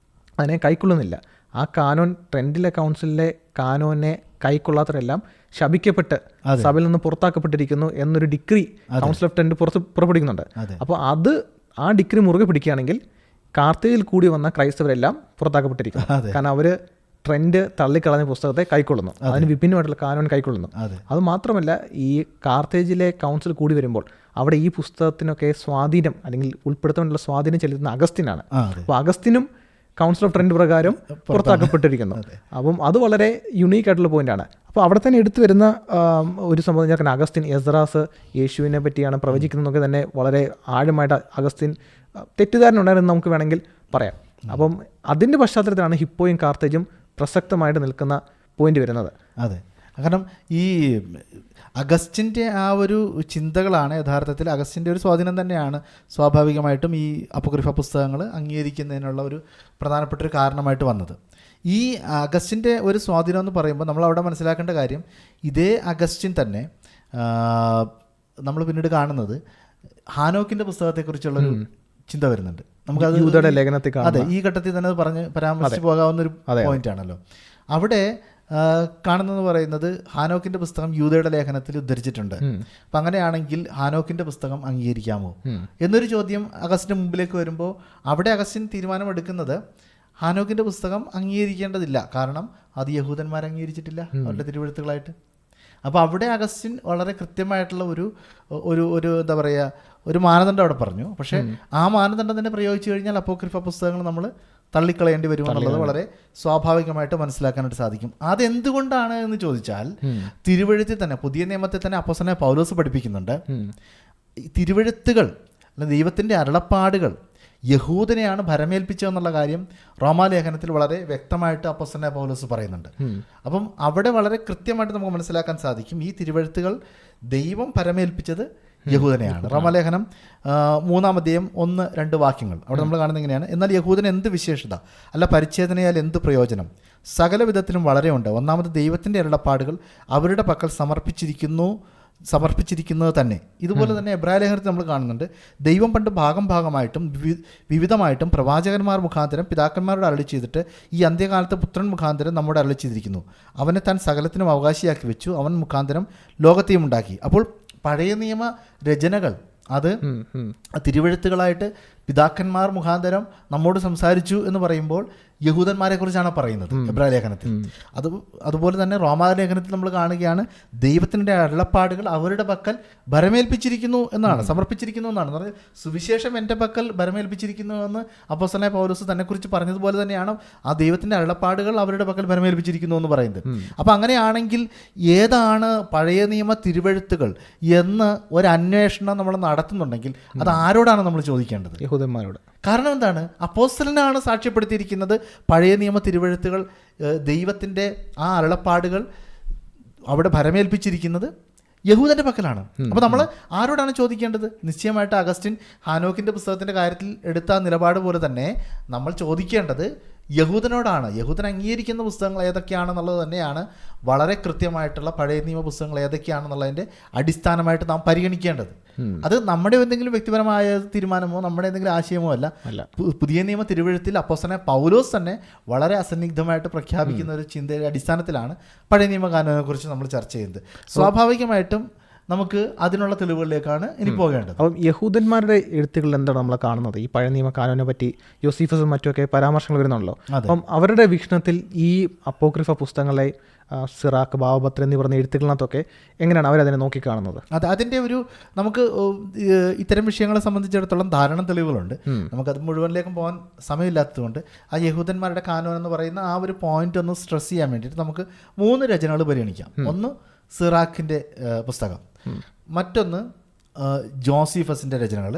അതിനെ കൈക്കൊള്ളുന്നില്ല. ആ കാനോൻ, ട്രെൻഡിലെ കൗൺസിലിലെ കാനോനെ കൈക്കൊള്ളാത്തവരെല്ലാം ശപിക്കപ്പെട്ട് സഭയിൽ നിന്ന് പുറത്താക്കപ്പെട്ടിരിക്കുന്നു എന്നൊരു ഡിഗ്രി കൗൺസിൽ ഓഫ് ട്രെൻറ്റ് പുറപ്പെടുവിക്കുന്നുണ്ട്. അപ്പോൾ ആ ഡിഗ്രി മുറുകെ പിടിക്കുകയാണെങ്കിൽ കാർത്തേജിൽ കൂടി വന്ന ക്രൈസ്തവരെല്ലാം പുറത്താക്കപ്പെട്ടിരിക്കും. കാരണം അവർ ട്രെൻഡ് തള്ളിക്കളഞ്ഞ പുസ്തകത്തെ കൈക്കൊള്ളുന്നു, അതിന് വിഭിന്നമായിട്ടുള്ള കാനോൻ കൈക്കൊള്ളുന്നു. അത് മാത്രമല്ല, ഈ കാർത്തേജിലെ കൗൺസിൽ കൂടി വരുമ്പോൾ അവിടെ ഈ പുസ്തകത്തിനൊക്കെ സ്വാധീനം അല്ലെങ്കിൽ ഉൾപ്പെടുത്താനുള്ള സ്വാധീനം ചെലുത്തുന്ന അഗസ്റ്റിനാണ്. അപ്പോൾ അഗസ്റ്റിനും കൗൺസിൽ ഓഫ് ട്രെൻഡ് പ്രകാരം പുറത്താക്കപ്പെട്ടിരിക്കുന്നു. അപ്പം അത് വളരെ യുണീക്ക് ആയിട്ടുള്ള പോയിന്റാണ്. അപ്പോൾ അവിടെ തന്നെ എടുത്തു വരുന്ന ഒരു സംഭവം ഞാൻ അഗസ്റ്റിൻ എസ്രാസ് യേശുവിനെ പറ്റിയാണ് പ്രവചിക്കുന്നതൊക്കെ തന്നെ വളരെ ആഴമായിട്ട് അഗസ്റ്റിൻ തെറ്റിദ്ധാരണ ഉണ്ടായിരുന്നു നമുക്ക് വേണമെങ്കിൽ പറയാം. അപ്പം അതിൻ്റെ പശ്ചാത്തലത്തിലാണ് ഹിപ്പോയും കാർത്തേജും പ്രസക്തമായിട്ട് നിൽക്കുന്ന പോയിന്റ് വരുന്നത്. അതെ, കാരണം ഈ അഗസ്റ്റിൻ്റെ ആ ഒരു ചിന്തകളാണ് യഥാർത്ഥത്തിൽ അഗസ്റ്റിൻ്റെ ഒരു സ്വാധീനം തന്നെയാണ് സ്വാഭാവികമായിട്ടും ഈ അപ്പോക്രിഫ പുസ്തകങ്ങൾ അംഗീകരിക്കുന്നതിനുള്ള ഒരു പ്രധാനപ്പെട്ട ഒരു കാരണമായിട്ട് വന്നത്. ഈ അഗസ്റ്റിൻ്റെ ഒരു സ്വാധീനം എന്ന് പറയുമ്പോൾ നമ്മൾ അവിടെ മനസ്സിലാക്കേണ്ട കാര്യം, ഇതേ അഗസ്റ്റിൻ തന്നെ നമ്മൾ പിന്നീട് കാണുന്നത് ഹാനോക്കിൻ്റെ പുസ്തകത്തെക്കുറിച്ചുള്ളൊരു ചിന്ത വരുന്നുണ്ട്. നമുക്കത് യൂദയുടെ ലേഖനത്തിൽ കാണാം. അതെ, ഈ ഘട്ടത്തിൽ തന്നെ അത് പറഞ്ഞ് പരാമർശിച്ച് പോകാവുന്ന ഒരു പോയിന്റ് ആണല്ലോ. അവിടെ കാണുന്നത് പറയുന്നത് ഹാനോക്കിന്റെ പുസ്തകം യൂദയുടെ ലേഖനത്തിൽ ഉദ്ധരിച്ചിട്ടുണ്ട്. അപ്പം അങ്ങനെയാണെങ്കിൽ ഹാനോക്കിന്റെ പുസ്തകം അംഗീകരിക്കാമോ എന്നൊരു ചോദ്യം അഗസ്റ്റിന് മുമ്പിലേക്ക് വരുമ്പോൾ അവിടെ അഗസ്റ്റിൻ തീരുമാനമെടുക്കുന്നത് ഹാനോക്കിന്റെ പുസ്തകം അംഗീകരിക്കേണ്ടതില്ല, കാരണം അത് യഹൂദന്മാർ അംഗീകരിച്ചിട്ടില്ല അവരുടെ തിരുവെഴുത്തുകളായിട്ട്. അപ്പോൾ അവിടെ അഗസ്റ്റിൻ വളരെ കൃത്യമായിട്ടുള്ള ഒരു എന്താ പറയുക, ഒരു മാനദണ്ഡം അവിടെ പറഞ്ഞു. പക്ഷേ ആ മാനദണ്ഡം തന്നെ പ്രയോഗിച്ചു കഴിഞ്ഞാൽ അപ്പോക്രിഫ പുസ്തകങ്ങൾ നമ്മൾ തള്ളിക്കളയേണ്ടി വരുമെന്നുള്ളത് വളരെ സ്വാഭാവികമായിട്ട് മനസ്സിലാക്കാനായിട്ട് സാധിക്കും. അതെന്തുകൊണ്ടാണ് എന്ന് ചോദിച്ചാൽ തിരുവെഴുത്തിൽ തന്നെ, പുതിയ നിയമത്തിൽ തന്നെ അപ്പോസ്തലനായ പൗലോസ് പഠിപ്പിക്കുന്നുണ്ട്, തിരുവെഴുത്തുകൾ അല്ല ദൈവത്തിൻ്റെ അരുളപ്പാടുകൾ യഹൂദനെയാണ് ഭരമേൽപ്പിച്ചതെന്നുള്ള കാര്യം റോമാലേഖനത്തിൽ വളരെ വ്യക്തമായിട്ട് അപ്പോസ്തലനായ പൗലോസ് പറയുന്നുണ്ട്. അപ്പം അവിടെ വളരെ കൃത്യമായിട്ട് നമുക്ക് മനസ്സിലാക്കാൻ സാധിക്കും ഈ തിരുവെഴുത്തുകൾ ദൈവം ഭരമേൽപ്പിച്ചത് യഹൂദനെയാണ്. റോമാലേഖനം 3-ാം അധ്യായം 1-2 വാക്യങ്ങൾ അവിടെ നമ്മൾ കാണുന്നത് ഇങ്ങനെയാണ്: എന്നാൽ യഹൂദന് എന്ത് വിശേഷത, അല്ല പരിച്ഛേദനയാൽ എന്ത് പ്രയോജനം? സകല വിധത്തിലും വളരെ ഉണ്ട്. ഒന്നാമത് ദൈവത്തിൻ്റെ അരുളപ്പാടുകൾ അവരുടെ പക്കൽ സമർപ്പിച്ചിരിക്കുന്നത് തന്നെ. ഇതുപോലെ തന്നെ എബ്രായ ലേഖനത്തിൽ നമ്മൾ കാണുന്നുണ്ട്, ദൈവം പണ്ട് ഭാഗമായിട്ടും വിവിധമായിട്ടും പ്രവാചകന്മാർ മുഖാന്തരം പിതാക്കന്മാരോട് അരുളി ചെയ്തിട്ട് ഈ അന്ത്യകാലത്ത് പുത്രൻ മുഖാന്തരം നമ്മോട് അരുളി ചെയ്തിരിക്കുന്നു. അവനെ താൻ സകലത്തിനും അവകാശിയാക്കി വെച്ചു, അവൻ മുഖാന്തരം ലോകത്തെയും ഉണ്ടാക്കി. അപ്പോൾ പഴയ നിയമ രചനകൾ അത് തിരുവെഴുത്തുകളായിട്ട് പിതാക്കന്മാർ മുഖാന്തരം നമ്മോട് സംസാരിച്ചു എന്ന് പറയുമ്പോൾ യഹൂദന്മാരെ കുറിച്ചാണ് പറയുന്നത് എബ്രായ ലേഖനത്തിൽ. അതുപോലെ തന്നെ റോമാലേഖനത്തിൽ നമ്മൾ കാണുകയാണ് ദൈവത്തിൻ്റെ അരുളപ്പാടുകൾ അവരുടെ പക്കൽ ഭരമേൽപ്പിച്ചിരിക്കുന്നു എന്നാണ്, സമർപ്പിച്ചിരിക്കുന്നു എന്നാണ്. എന്ന് പറഞ്ഞാൽ സുവിശേഷം എൻ്റെ പക്കൽ ഭരമേൽപ്പിച്ചിരിക്കുന്നു എന്ന് അപ്പോസ്തലനായ പൗലോസ് തന്നെക്കുറിച്ച് പറഞ്ഞതുപോലെ തന്നെയാണ് ആ ദൈവത്തിൻ്റെ അരുളപ്പാടുകൾ അവരുടെ പക്കൽ ഭരമേൽപ്പിച്ചിരിക്കുന്നു എന്ന് പറയുന്നത്. അപ്പം അങ്ങനെയാണെങ്കിൽ ഏതാണ് പഴയ നിയമ തിരുവെഴുത്തുകൾ എന്ന് ഒരു അന്വേഷണം നമ്മൾ നടത്തുന്നുണ്ടെങ്കിൽ അത് ആരോടാണ് നമ്മൾ ചോദിക്കേണ്ടത്? യഹൂദന്മാരോട്. കാരണം എന്താണ്? അപ്പോസ്തലനാണ് സാക്ഷ്യപ്പെടുത്തിയിരിക്കുന്നത് പഴയ നിയമ തിരുവെഴുത്തുകൾ ദൈവത്തിൻ്റെ ആ അരുളപ്പാടുകൾ അവിടെ ഭരമേൽപ്പിച്ചിരിക്കുന്നത് യഹൂദൻ്റെ പക്കലാണ്. അപ്പോൾ നമ്മൾ ആരോടാണ് ചോദിക്കേണ്ടത്? നിശ്ചയമായിട്ട് അഗസ്റ്റിൻ ഹാനോക്കിൻ്റെ പുസ്തകത്തിൻ്റെ കാര്യത്തിൽ എടുത്ത നിലപാട് പോലെ തന്നെ നമ്മൾ ചോദിക്കേണ്ടത് യഹൂദനോടാണ്. യഹൂദൻ അംഗീകരിക്കുന്ന പുസ്തകങ്ങൾ ഏതൊക്കെയാണെന്നുള്ളത് തന്നെയാണ് വളരെ കൃത്യമായിട്ടുള്ള പഴയ നിയമ പുസ്തകങ്ങൾ ഏതൊക്കെയാണെന്നുള്ളതിൻ്റെ അടിസ്ഥാനമായിട്ട് നാം പരിഗണിക്കേണ്ടത്. അത് നമ്മുടെ എന്തെങ്കിലും വ്യക്തിപരമായ തീരുമാനമോ നമ്മുടെ എന്തെങ്കിലും ആശയമോ അല്ല. പുതിയ നിയമ തിരുവെഴുത്തിൽ അപ്പോസ്തലനായ പൗലോസ് തന്നെ വളരെ അസന്നിഗ്ധമായിട്ട് പ്രഖ്യാപിക്കുന്ന ഒരു ചിന്തയുടെ അടിസ്ഥാനത്തിലാണ് പഴയ നിയമ കാനോനെ കുറിച്ച് നമ്മൾ ചർച്ച ചെയ്യുന്നത്. സ്വാഭാവികമായിട്ടും നമുക്ക് അതിനുള്ള തെളിവുകളിലേക്കാണ് ഇനി പോകേണ്ടത്. അപ്പം യഹൂദന്മാരുടെ എഴുത്തുകളിൽ എന്താണ് നമ്മൾ കാണുന്നത്? ഈ പഴയ നിയമ കാനോനെ പറ്റി യോസീഫസും മറ്റുമൊക്കെ പരാമർശങ്ങൾ വരുന്നുണ്ടല്ലോ. അപ്പം അവരുടെ വീക്ഷണത്തിൽ ഈ അപ്പോക്രിഫ പുസ്തകങ്ങളെ സിറാക്ക്, ബാവപത്ര എന്നീ പറഞ്ഞ എഴുത്തുകളിനകത്തൊക്കെ എങ്ങനെയാണ് അവരതിനെ നോക്കിക്കാണുന്നത്? അതിൻ്റെ ഒരു നമുക്ക് ഇത്തരം വിഷയങ്ങളെ സംബന്ധിച്ചിടത്തോളം ധാരാളം തെളിവുകളുണ്ട്. നമുക്കത് മുഴുവനിലേക്കും പോകാൻ സമയമില്ലാത്തതുകൊണ്ട് ആ യഹൂദന്മാരുടെ കാനോൻ എന്ന് പറയുന്ന ആ ഒരു പോയിന്റ് ഒന്ന് സ്ട്രെസ് ചെയ്യാൻ വേണ്ടിയിട്ട് നമുക്ക് 3 രചനകൾ പരിഗണിക്കാം. ഒന്ന് സിറാക്കിൻ്റെ പുസ്തകം, മറ്റൊന്ന് ജോസീഫസിൻ്റെ രചനകൾ,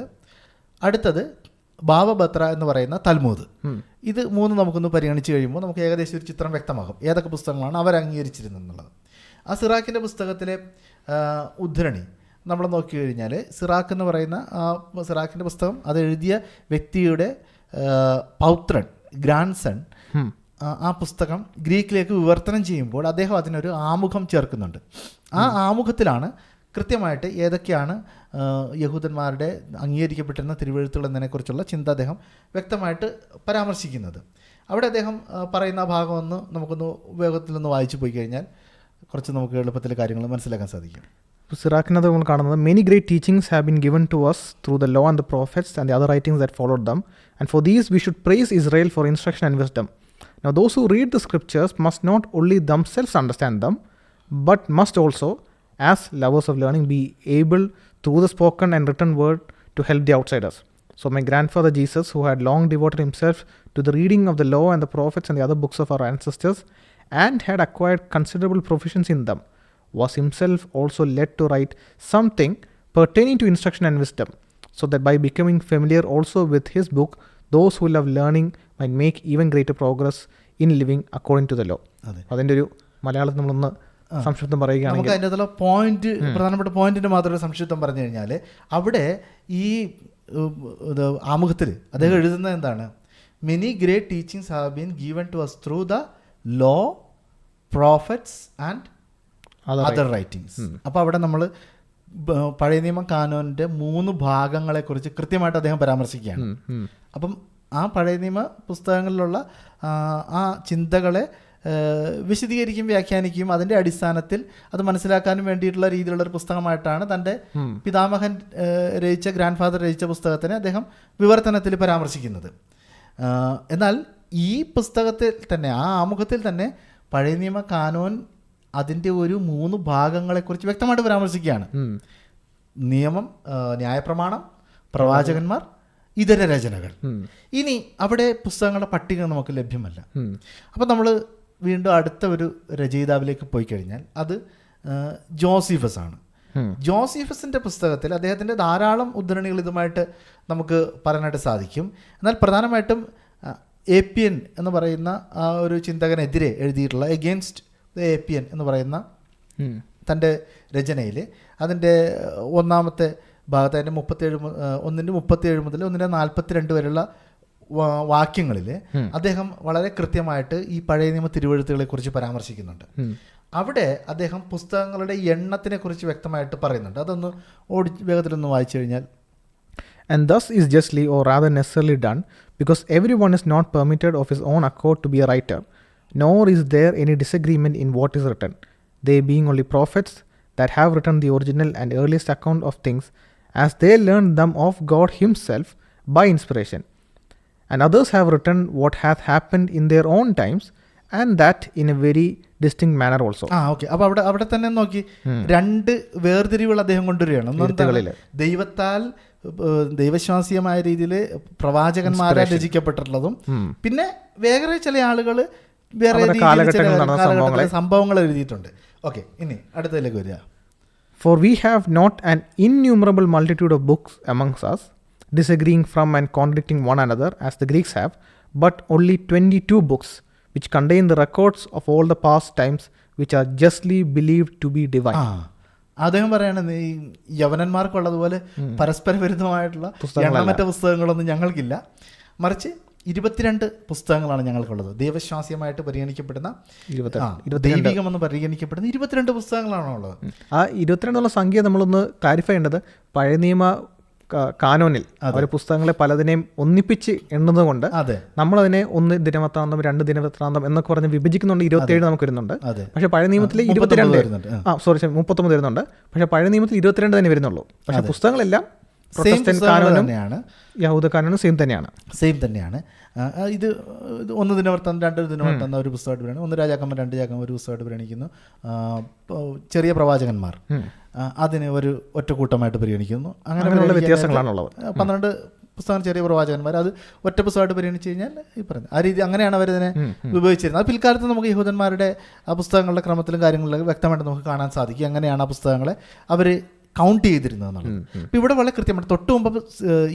അടുത്തത് ബാവപത്ര എന്ന് പറയുന്ന തൽമൂദ്. ഇത് 3 നമുക്കൊന്ന് പരിഗണിച്ച് കഴിയുമ്പോൾ നമുക്ക് ഏകദേശം ഒരു ചിത്രം വ്യക്തമാകും ഏതൊക്കെ പുസ്തകങ്ങളാണ് അവർ അംഗീകരിച്ചിരുന്നെന്നുള്ളത്. ആ സിറാക്കിൻ്റെ പുസ്തകത്തിലെ ഉദ്ധരണി നമ്മൾ നോക്കിക്കഴിഞ്ഞാൽ സിറാക്ക് എന്ന് പറയുന്ന സിറാക്കിൻ്റെ പുസ്തകം അത് എഴുതിയ വ്യക്തിയുടെ പൗത്രൻ, ഗ്രാൻഡ് സൺ, ആ പുസ്തകം ഗ്രീക്കിലേക്ക് വിവർത്തനം ചെയ്യുമ്പോൾ അദ്ദേഹം അതിനൊരു ആമുഖം ചേർക്കുന്നുണ്ട്. ആ ആമുഖത്തിലാണ് കൃത്യമായിട്ട് ഏതൊക്കെയാണ് യഹൂദന്മാരുടെ അംഗീകരിക്കപ്പെട്ടിരുന്ന തിരുവെഴുത്തുകൾ എന്നതിനെക്കുറിച്ചുള്ള ചിന്ത അദ്ദേഹം വ്യക്തമായിട്ട് പരാമർശിക്കുന്നത്. അവിടെ അദ്ദേഹം പറയുന്ന ഭാഗം നമുക്കൊന്ന് വേഗത്തിലൊന്ന് വായിച്ചു പോയി കഴിഞ്ഞാൽ കുറച്ച് നമുക്ക് എളുപ്പത്തിൽ കാര്യങ്ങൾ മനസ്സിലാക്കാൻ സാധിക്കും. സിറാക്കിനകത്ത് നമ്മൾ കാണുന്നത് many great teachings have been given to us through the law and the prophets and the other writings that followed them, and for these we should praise Israel for instruction and wisdom. Now those who read the scriptures must not only themselves understand them, but must also, as lovers of learning, be able through the spoken and written word to help the outsiders. So my grandfather Jesus, who had long devoted himself to the reading of the law and the prophets and the other books of our ancestors, and had acquired considerable proficiency in them, was himself also led to write something pertaining to instruction and wisdom, so that by becoming familiar also with his book, those who love learning might make even greater progress in living according to the law. അതിൻ്റെ ഒരു മലയാളത്തിൽ നമ്മളൊന്ന് സംക്ഷിപ്തം പറയുകയാണെങ്കിൽ നമുക്ക് അതിൻ്റെ point, പ്രധാനപ്പെട്ട പോയിന്റിന് മാത്രമേ സംക്ഷിപ്തം പറഞ്ഞു കഴിഞ്ഞാൽ അവിടെ ഈ ആമുഖത്തിൽ അദ്ദേഹം എഴുതുന്നത് എന്താണ്? Many great teachings have been given to us through the law, prophets and other writings. അപ്പോൾ അവിടെ നമ്മൾ പഴയ നിയമ കാനോൻ്റെ 3 ഭാഗങ്ങളെക്കുറിച്ച് കൃത്യമായിട്ട് അദ്ദേഹം പരാമർശിക്കുകയാണ്. അപ്പം ആ പഴയ നിയമ പുസ്തകങ്ങളിലുള്ള ആ ചിന്തകളെ വിശദീകരിക്കും, വ്യാഖ്യാനിക്കും. അതിൻ്റെ അടിസ്ഥാനത്തിൽ അത് മനസ്സിലാക്കാനും വേണ്ടിയിട്ടുള്ള രീതിയിലുള്ളൊരു പുസ്തകമായിട്ടാണ് തൻ്റെ പിതാമഹൻ രചിച്ച, ഗ്രാൻഡ് ഫാദർ രചിച്ച പുസ്തകത്തിനെ അദ്ദേഹം വിവർത്തനത്തിൽ പരാമർശിക്കുന്നത്. എന്നാൽ ഈ പുസ്തകത്തിൽ തന്നെ, ആ ആമുഖത്തിൽ തന്നെ പഴയ നിയമ കാനോൻ അതിൻ്റെ ഒരു 3 ഭാഗങ്ങളെക്കുറിച്ച് വ്യക്തമായിട്ട് പരാമർശിക്കുകയാണ്. നിയമം, ന്യായപ്രമാണം, പ്രവാചകന്മാർ, ഇതര രചനകൾ. ഇനി അവിടെ പുസ്തകങ്ങളുടെ പട്ടിക നമുക്ക് ലഭ്യമല്ല. അപ്പം നമ്മൾ വീണ്ടും അടുത്ത ഒരു രചയിതാവിലേക്ക് പോയി കഴിഞ്ഞാൽ അത് ജോസീഫസ് ആണ്. ജോസീഫസിൻ്റെ പുസ്തകത്തിൽ അദ്ദേഹത്തിൻ്റെ ധാരാളം ഉദ്ധരണികൾ ഇതുമായിട്ട് നമുക്ക് പറയാനായിട്ട് സാധിക്കും. എന്നാൽ പ്രധാനമായിട്ടും ഏപ്പിയൻ എന്ന് പറയുന്ന ആ ഒരു ചിന്തകനെതിരെ എഴുതിയിട്ടുള്ള എഗെയിൻസ്റ്റ് ദ ഏപ്പിയൻ എന്ന് പറയുന്ന തൻ്റെ രചനയിൽ അതിൻ്റെ ഒന്നാമത്തെ ഭാഗത്ത് അതിൻ്റെ 1:37 മുതൽ 1:42 വരെയുള്ള വാക്യങ്ങളിൽ അദ്ദേഹം വളരെ കൃത്യമായിട്ട് ഈ പഴയ നിയമ തിരുവെഴുത്തുകളെ കുറിച്ച് പരാമർശിക്കുന്നുണ്ട്. അവിടെ അദ്ദേഹം പുസ്തകങ്ങളുടെ എണ്ണത്തിനെ കുറിച്ച് വ്യക്തമായിട്ട് പറയുന്നുണ്ട്. അതൊന്ന് വേഗത്തിലൊന്ന് വായിച്ചു കഴിഞ്ഞാൽ, And thus is justly or rather necessarily done, because everyone is not permitted of his own accord to be a writer, nor is there any disagreement in what is written, they being only prophets that have written the original and earliest account of things, as they learned them of God himself by inspiration. And others have written what hath happened in their own times, and that in a very distinct manner also. Okay. അപ്പോൾ അവിടെ തന്നെ നോക്കി 2 വേർതിരിവുകൾ അദ്ദേഹം കൊണ്ടുവരികയാണ്. ദൈവത്താൽ ദൈവശ്വാസീയമായ രീതിയിൽ പ്രവാചകന്മാരെ രചിക്കപ്പെട്ടിട്ടുള്ളതും പിന്നെ വേറെ ചില ആളുകൾ വേറെ സംഭവങ്ങൾ എഴുതിയിട്ടുണ്ട്. ഓക്കെ, ഇനി അടുത്തതിലേക്ക് വരിക. For we have not an innumerable multitude of books amongst us, disagreeing from and contradicting one another as the Greeks have, but only 22 books which contain the records of all the past times, which are justly believed to be divine. അദ്ദേഹം പറയണത് ഈ യവനന്മാർക്കുള്ളതുപോലെ പരസ്പര വിരുദ്ധമായിട്ടുള്ള എണ്ണമറ്റ പുസ്തകങ്ങളൊന്നും ഞങ്ങൾക്കില്ല, മറിച്ച് 22 പുസ്തകങ്ങളാണ് ഞങ്ങൾക്കുള്ളത്. ദൈവശ്വാസ്യമായിട്ട് പരിഗണിക്കപ്പെടുന്ന, ദൈവികമെന്ന് പരിഗണിക്കപ്പെടുന്ന 22 പുസ്തകങ്ങളാണ് ഉള്ളത്. ആ 22 സംഖ്യ നമ്മളൊന്ന് ക്ലാരിഫൈ ചെയ്യേണ്ടത്, പഴയ നിയമ കാനോനിൽ ഒരു പുസ്തകങ്ങളെ പലതിനെയും ഒന്നിപ്പിച്ച് എണ്ണുന്നത് കൊണ്ട് നമ്മളതിനെ 1 ദിനവൃത്താന്തം 2 ദിനവൃത്താന്തം എന്നൊക്കെ പറഞ്ഞ് വിഭജിക്കുന്നുണ്ട്. 27 നമുക്ക് വരുന്നുണ്ട്. പക്ഷെ പഴയ നിയമത്തിൽ 22 39 വരുന്നുണ്ട്. പക്ഷെ പഴയ നിയമത്തിൽ 22 തന്നെ വരുന്നുള്ളൂ. പക്ഷെ പുസ്തകങ്ങളെല്ലാം യഹൂദ കാനോനും സെയിം തന്നെയാണ്. ഇത് 1 ദിനവൃത്താന്തം 2 ദിനവൃത്താന്തം ഒരു പുസ്തകമായിട്ട് പരിഗണിക്കുന്നു. 1 രാജാക്കന്മാർ 2 രാജാക്കന്മാർ ഒരു പുസ്തകമായിട്ട് പരിഗണിക്കുന്നു. ചെറിയ പ്രവാചകന്മാർ അതിന് ഒരു ഒറ്റക്കൂട്ടമായിട്ട് പരിഗണിക്കുന്നു. അങ്ങനെ വ്യത്യാസങ്ങളാണുള്ളത്. 12 പുസ്തകം ചെറിയ പ്രവാചകന്മാർ അത് ഒറ്റ പുസ്തകമായിട്ട് പരിഗണിച്ച് കഴിഞ്ഞാൽ ഈ പറയുന്നത് ആ രീതി അങ്ങനെയാണ് അവരിതിനെ വിഭജിച്ചിരുന്നത്. അത് പിൽക്കാലത്ത് നമുക്ക് യഹൂദന്മാരുടെ ആ പുസ്തകങ്ങളുടെ ക്രമത്തിലും കാര്യങ്ങളിലൊക്കെ വ്യക്തമായിട്ട് നമുക്ക് കാണാൻ സാധിക്കും. അങ്ങനെയാണ് ആ പുസ്തകങ്ങളെ അവർ കൗണ്ട് ചെയ്തിരുന്നത് എന്നുള്ളത്. അപ്പോൾ ഇവിടെ വളരെ കൃത്യമായിട്ട് തൊട്ട് മുമ്പ്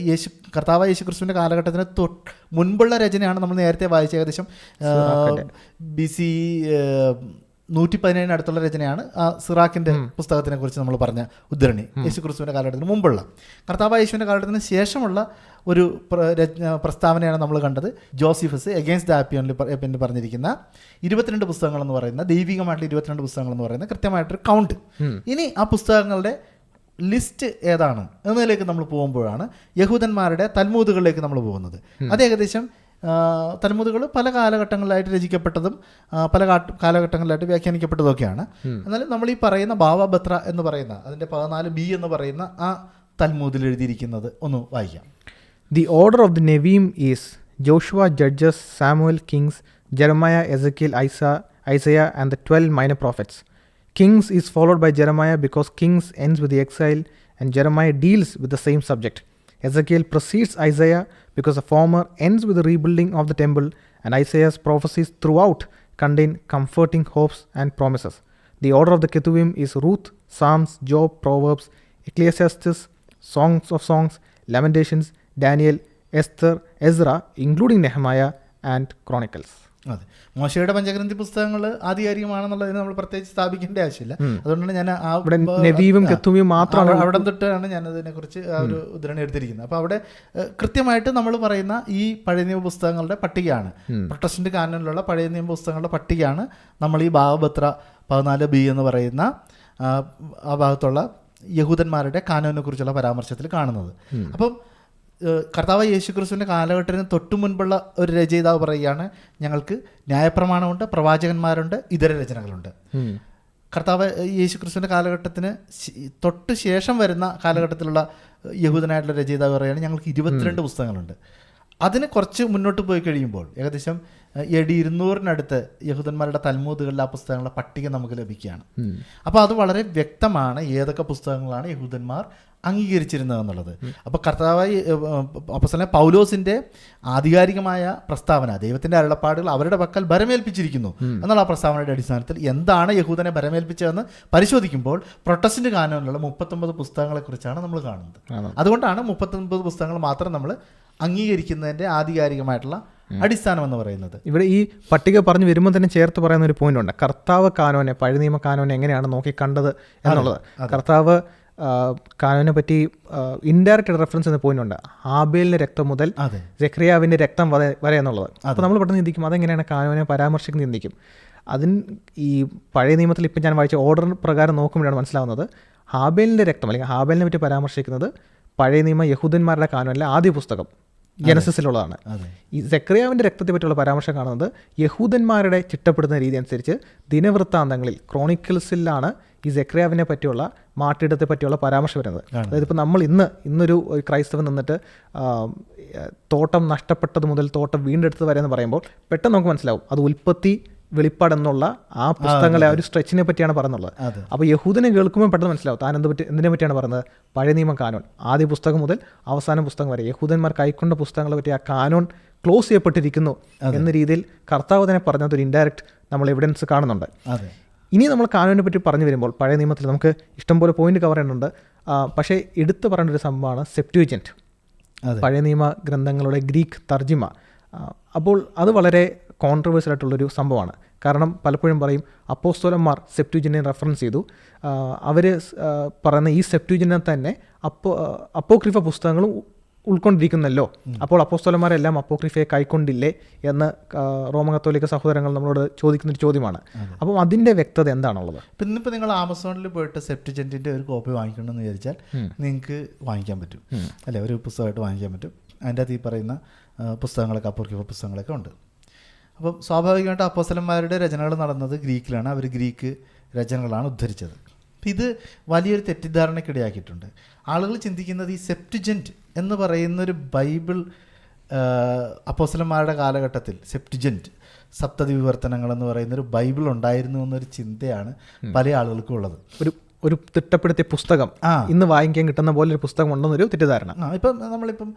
കർത്താവായ യേശു ക്രിസ്തുവിൻ്റെ കാലഘട്ടത്തിന് മുൻപുള്ള രചനയാണ് നമ്മൾ നേരത്തെ വായിച്ച ഏകദേശം BC 117 അടുത്തുള്ള രചനയാണ് ആ സിറാക്കിൻ്റെ പുസ്തകത്തിനെ കുറിച്ച് നമ്മൾ പറഞ്ഞ ഉദ്ധരണി. യേശു ക്രിസ്തുവിൻ്റെ കാലഘട്ടത്തിന് മുമ്പുള്ള, കർത്താവായ യേശുവിൻ്റെ കാലഘട്ടത്തിന് ശേഷമുള്ള ഒരു പ്രസ്താവനയാണ് നമ്മൾ കണ്ടത്. ജോസീഫസ് എഗെയിൻസ്റ്റ് ദ ആപ്പിയനിൽ പറഞ്ഞിരിക്കുന്ന 22 പുസ്തകങ്ങൾ എന്ന് പറയുന്ന, ദൈവികമായിട്ടുള്ള 22 പുസ്തകങ്ങൾ എന്ന് പറയുന്ന കൃത്യമായിട്ടൊരു കൗണ്ട്. ഇനി ആ പുസ്തകങ്ങളുടെ ലിസ്റ്റ് ഏതാണ് എന്നതിലേക്ക് നമ്മൾ പോകുമ്പോഴാണ് യഹൂദന്മാരുടെ തൽമൂദുകളിലേക്ക് നമ്മൾ പോകുന്നത്. അത് ഏകദേശം തൽമൂദുകൾ പല കാലഘട്ടങ്ങളിലായിട്ട് രചിക്കപ്പെട്ടതും പല കാലഘട്ടങ്ങളിലായിട്ട് വ്യാഖ്യാനിക്കപ്പെട്ടതൊക്കെയാണ്. എന്നാലും നമ്മൾ ഈ പറയുന്ന ബാവബത്ര എന്ന് പറയുന്ന അതിൻ്റെ 14b എന്ന് പറയുന്ന ആ തൽമൂദിൽ എഴുതിയിരിക്കുന്നത് ഒന്ന് വായിക്കാം. The order of the Nevi'im is Joshua, Judges, Samuel, Kings, Jeremiah, Ezekiel, Isaiah and the 12 minor prophets. Kings is followed by Jeremiah because Kings ends with the exile and Jeremiah deals with the same subject. Ezekiel precedes Isaiah because the former ends with the rebuilding of the temple, and Isaiah's prophecies throughout contain comforting hopes and promises. The order of the Ketuvim is Ruth, Psalms, Job, Proverbs, Ecclesiastes, Songs of Songs, Lamentations, Daniel, Esther, Ezra, including Nehemiah and Chronicles. അതെ, മോശയുടെ പഞ്ചഗ്രന്ഥി പുസ്തകങ്ങൾ ആധികാരികമാണെന്നുള്ളതിന് നമ്മൾ പ്രത്യേകിച്ച് സ്ഥാപിക്കേണ്ട ആവശ്യമില്ല. അതുകൊണ്ടാണ് ഞാൻ അവിടെ തൊട്ടാണ് ഞാൻ അതിനെക്കുറിച്ച് ആ ഒരു ഉദ്ധരണി എടുത്തിരിക്കുന്നത്. അപ്പോൾ അവിടെ കൃത്യമായിട്ട് നമ്മൾ പറയുന്ന ഈ പഴയ നിയമ പുസ്തകങ്ങളുടെ പട്ടികയാണ്, പ്രൊട്ടസ്റ്റന്റ് കാനോനിലുള്ള പഴയ നിയമ പുസ്തകങ്ങളുടെ പട്ടികയാണ് നമ്മൾ ഈ ബാവബത്ര 14b എന്ന് പറയുന്ന ആ ഭാഗത്തുള്ള യഹൂദന്മാരുടെ കാനോനെ കുറിച്ചുള്ള പരാമർശത്തിൽ കാണുന്നത്. അപ്പം കർത്താവ് യേശുക്രിസ്തുവിൻ്റെ കാലഘട്ടത്തിന് തൊട്ടു മുൻപുള്ള ഒരു രചയിതാവ് പറയുകയാണ്, ഞങ്ങൾക്ക് ന്യായപ്രമാണമുണ്ട്, പ്രവാചകന്മാരുണ്ട്, ഇതര രചനകളുണ്ട്. കർത്താവ് യേശുക്രിസ്തുവിൻ്റെ കാലഘട്ടത്തിന് തൊട്ട് ശേഷം വരുന്ന കാലഘട്ടത്തിലുള്ള യഹൂദനായിട്ടുള്ള രചയിതാവ് പറയുകയാണ്, ഞങ്ങൾക്ക് 22 പുസ്തകങ്ങളുണ്ട്. അതിന് കുറച്ച് മുന്നോട്ട് പോയി കഴിയുമ്പോൾ ഏകദേശം AD 200-നടുത്ത് യഹൂദന്മാരുടെ തൽമൂദുകളിലെ ആ പുസ്തകങ്ങളുടെ പട്ടിക നമുക്ക് ലഭിക്കുകയാണ്. അപ്പോൾ അത് വളരെ വ്യക്തമാണ് ഏതൊക്കെ പുസ്തകങ്ങളാണ് യഹൂദന്മാർ അംഗീകരിച്ചിരുന്നത് എന്നുള്ളത്. അപ്പോൾ കർത്താവായി അപ്പോസ്തലനായ പൗലോസിൻ്റെ ആധികാരികമായ പ്രസ്താവന, ദൈവത്തിൻ്റെ അരുളപ്പാടുകൾ അവരുടെ പക്കൽ ഭരമേൽപ്പിച്ചിരിക്കുന്നു എന്നുള്ള ആ പ്രസ്താവനയുടെ അടിസ്ഥാനത്തിൽ എന്താണ് യഹൂദനെ ഭരമേൽപ്പിച്ചതെന്ന് പരിശോധിക്കുമ്പോൾ പ്രൊട്ടസ്റ്റന്റ് കാനോനിലുള്ള 39 പുസ്തകങ്ങളെക്കുറിച്ചാണ് നമ്മൾ കാണുന്നത്. അതുകൊണ്ടാണ് 39 പുസ്തകങ്ങൾ മാത്രം നമ്മൾ അംഗീകരിക്കുന്നതിൻ്റെ ആധികാരികമായിട്ടുള്ള അടിസ്ഥാനം എന്ന് പറയുന്നത്. ഇവിടെ ഈ പട്ടിക പറഞ്ഞു വരുമ്പോൾ തന്നെ ചേർത്ത് പറയുന്ന ഒരു പോയിന്റ് ഉണ്ട്. കർത്താവ് കാനോനെ, പഴയ നിയമ കാനോനെ എങ്ങനെയാണ് നോക്കി കണ്ടത് എന്നുള്ളത്. കർത്താവ് കാനോനെ പറ്റി ഇൻഡയറക്റ്റ് റെഫറൻസ് എന്ന പോയിന്റ് ഉണ്ട്. ഹാബേലിന്റെ രക്തം മുതൽ സെഖറിയാവിന്റെ രക്തം വരെ എന്നുള്ളത്. അപ്പോൾ നമ്മൾ പെട്ടെന്ന് ചിന്തിക്കും അതെങ്ങനെയാണ് കാനോനെ പരാമർശിക്കുന്നത് ചിന്തിക്കും. ഈ പഴയ നിയമത്തിൽ ഇപ്പം ഞാൻ വായിച്ച ഓർഡർ പ്രകാരം നോക്കുമ്പോഴാണ് മനസ്സിലാവുന്നത് ഹാബേലിന്റെ രക്തം അല്ലെങ്കിൽ ഹാബേലിനെ പറ്റി പരാമർശിക്കുന്നത് പഴയ നിയമ യഹൂദന്മാരുടെ കാനോനിലെ ആദ്യ പുസ്തകം ജനസിസിലുള്ളതാണ്. ഈ സെഖറിയാവിൻ്റെ രക്തത്തെ പറ്റിയുള്ള പരാമർശം കാണുന്നത് യഹൂദന്മാരുടെ ചിട്ടപ്പെടുന്ന രീതി അനുസരിച്ച് ദിനവൃത്താന്തങ്ങളിൽ ക്രോണിക്കിൾസിലാണ് ഈ സെഖറിയാവിനെ പറ്റിയുള്ള മാട്ടിടത്തെ പറ്റിയുള്ള പരാമർശം വരുന്നത്. അതായത് ഇപ്പോൾ നമ്മൾ ഇന്നൊരു ക്രൈസ്തവൻ നിന്നിട്ട് തോട്ടം നഷ്ടപ്പെട്ടത് മുതൽ തോട്ടം വീണ്ടെടുത്തത് വരെ എന്ന് പറയുമ്പോൾ പെട്ടെന്ന് നമുക്ക് മനസ്സിലാവും അത് ഉൽപ്പത്തി, വെളിപ്പാട് എന്നുള്ള ആ പുസ്തകങ്ങളെ ആ ഒരു സ്ട്രെച്ചിനെ പറ്റിയാണ് പറയുന്നത്. അപ്പോൾ യഹൂദനെ കേൾക്കുമ്പോൾ പെട്ടെന്ന് മനസ്സിലാവും താൻ എന്തിനെ പറ്റിയാണ് പറയുന്നത്. പഴയ നിയമ കാനോൻ ആദ്യ പുസ്തകം മുതൽ അവസാന പുസ്തകം വരെ യഹൂദന്മാർ കൈക്കൊണ്ട പുസ്തകങ്ങളെ പറ്റി ആ കാനോൻ ക്ലോസ് ചെയ്യപ്പെട്ടിരിക്കുന്നു എന്ന രീതിയിൽ കർത്താവ് തന്നെ പറഞ്ഞത് ഒരു ഇൻഡയറക്റ്റ് നമ്മൾ എവിഡൻസ് കാണുന്നുണ്ട്. ഇനി നമ്മൾ കാനോനെ പറ്റി പറഞ്ഞു വരുമ്പോൾ പഴയ നിയമത്തിൽ നമുക്ക് ഇഷ്ടംപോലെ പോയിന്റ് കവർ ചെയ്യുന്നുണ്ട്. പക്ഷേ എടുത്തു പറയേണ്ട ഒരു സംഭവമാണ് സെപ്റ്റ്വജന്റ്, പഴയ നിയമ ഗ്രന്ഥങ്ങളുടെ ഗ്രീക്ക് തർജിമ. അപ്പോൾ അത് വളരെ കോൺട്രവേഴ്സ്യൽ ആയിട്ടുള്ളൊരു സംഭവമാണ്. കാരണം പലപ്പോഴും പറയും അപ്പോസ്തലന്മാർ സെപ്റ്റ്വജന്റിനെ റെഫറൻസ് ചെയ്തു, അവർ പറയുന്ന ഈ സെപ്റ്റ്വജന്റിനെ തന്നെ അപ്പോക്രിഫ പുസ്തകങ്ങളും ഉൾക്കൊണ്ടിരിക്കുന്നല്ലോ, അപ്പോൾ അപ്പോസ്തലന്മാരെല്ലാം അപ്പോക്രിഫയെ കൈക്കൊണ്ടില്ലേ എന്ന് റോമൻ കത്തോലിക്ക സഹോദരങ്ങൾ നമ്മളോട് ചോദിക്കുന്നൊരു ചോദ്യമാണ്. അപ്പം അതിൻ്റെ വ്യക്തത എന്താണുള്ളത്? ഇന്നിപ്പോൾ നിങ്ങൾ ആമസോണിൽ പോയിട്ട് സെപ്റ്റ്വജന്റിൻ്റെ ഒരു കോപ്പി വാങ്ങിക്കണമെന്ന് വിചാരിച്ചാൽ നിങ്ങൾക്ക് വാങ്ങിക്കാൻ പറ്റും, അല്ലേ? ഒരു പുസ്തകമായിട്ട് വാങ്ങിക്കാൻ പറ്റും. അതിൻ്റെ അകത്ത് ഈ പറയുന്ന പുസ്തകങ്ങളൊക്കെ അപ്പോക്രിഫ പുസ്തകങ്ങളൊക്കെ ഉണ്ട്. അപ്പം സ്വാഭാവികമായിട്ട് അപ്പോസ്തലന്മാരുടെ രചനകൾ നടന്നത് ഗ്രീക്കിലാണ്. അവർ ഗ്രീക്ക് രചനകളാണ് ഉദ്ധരിച്ചത്. അപ്പം ഇത് വലിയൊരു തെറ്റിദ്ധാരണയ്ക്കിടയാക്കിയിട്ടുണ്ട്. ആളുകൾ ചിന്തിക്കുന്നത് ഈ സെപ്റ്റ്വജന്റ് എന്ന് പറയുന്നൊരു ബൈബിൾ അപ്പോസ്തലന്മാരുടെ കാലഘട്ടത്തിൽ സെപ്റ്റ്വജന്റ് സപ്തതി വിവർത്തനങ്ങൾ എന്ന് പറയുന്നൊരു ബൈബിൾ ഉണ്ടായിരുന്നു എന്നൊരു ചിന്തയാണ് പല ആളുകൾക്കും ഉള്ളത്. ഒരു തിട്ടപ്പെടുത്തിയ പുസ്തകം ഇന്ന് വാങ്ങിക്കാൻ കിട്ടുന്ന പോലെ ഒരു പുസ്തകം ഉണ്ടെന്നൊരു തെറ്റിദ്ധാരണ. ഇപ്പം നമ്മളിപ്പം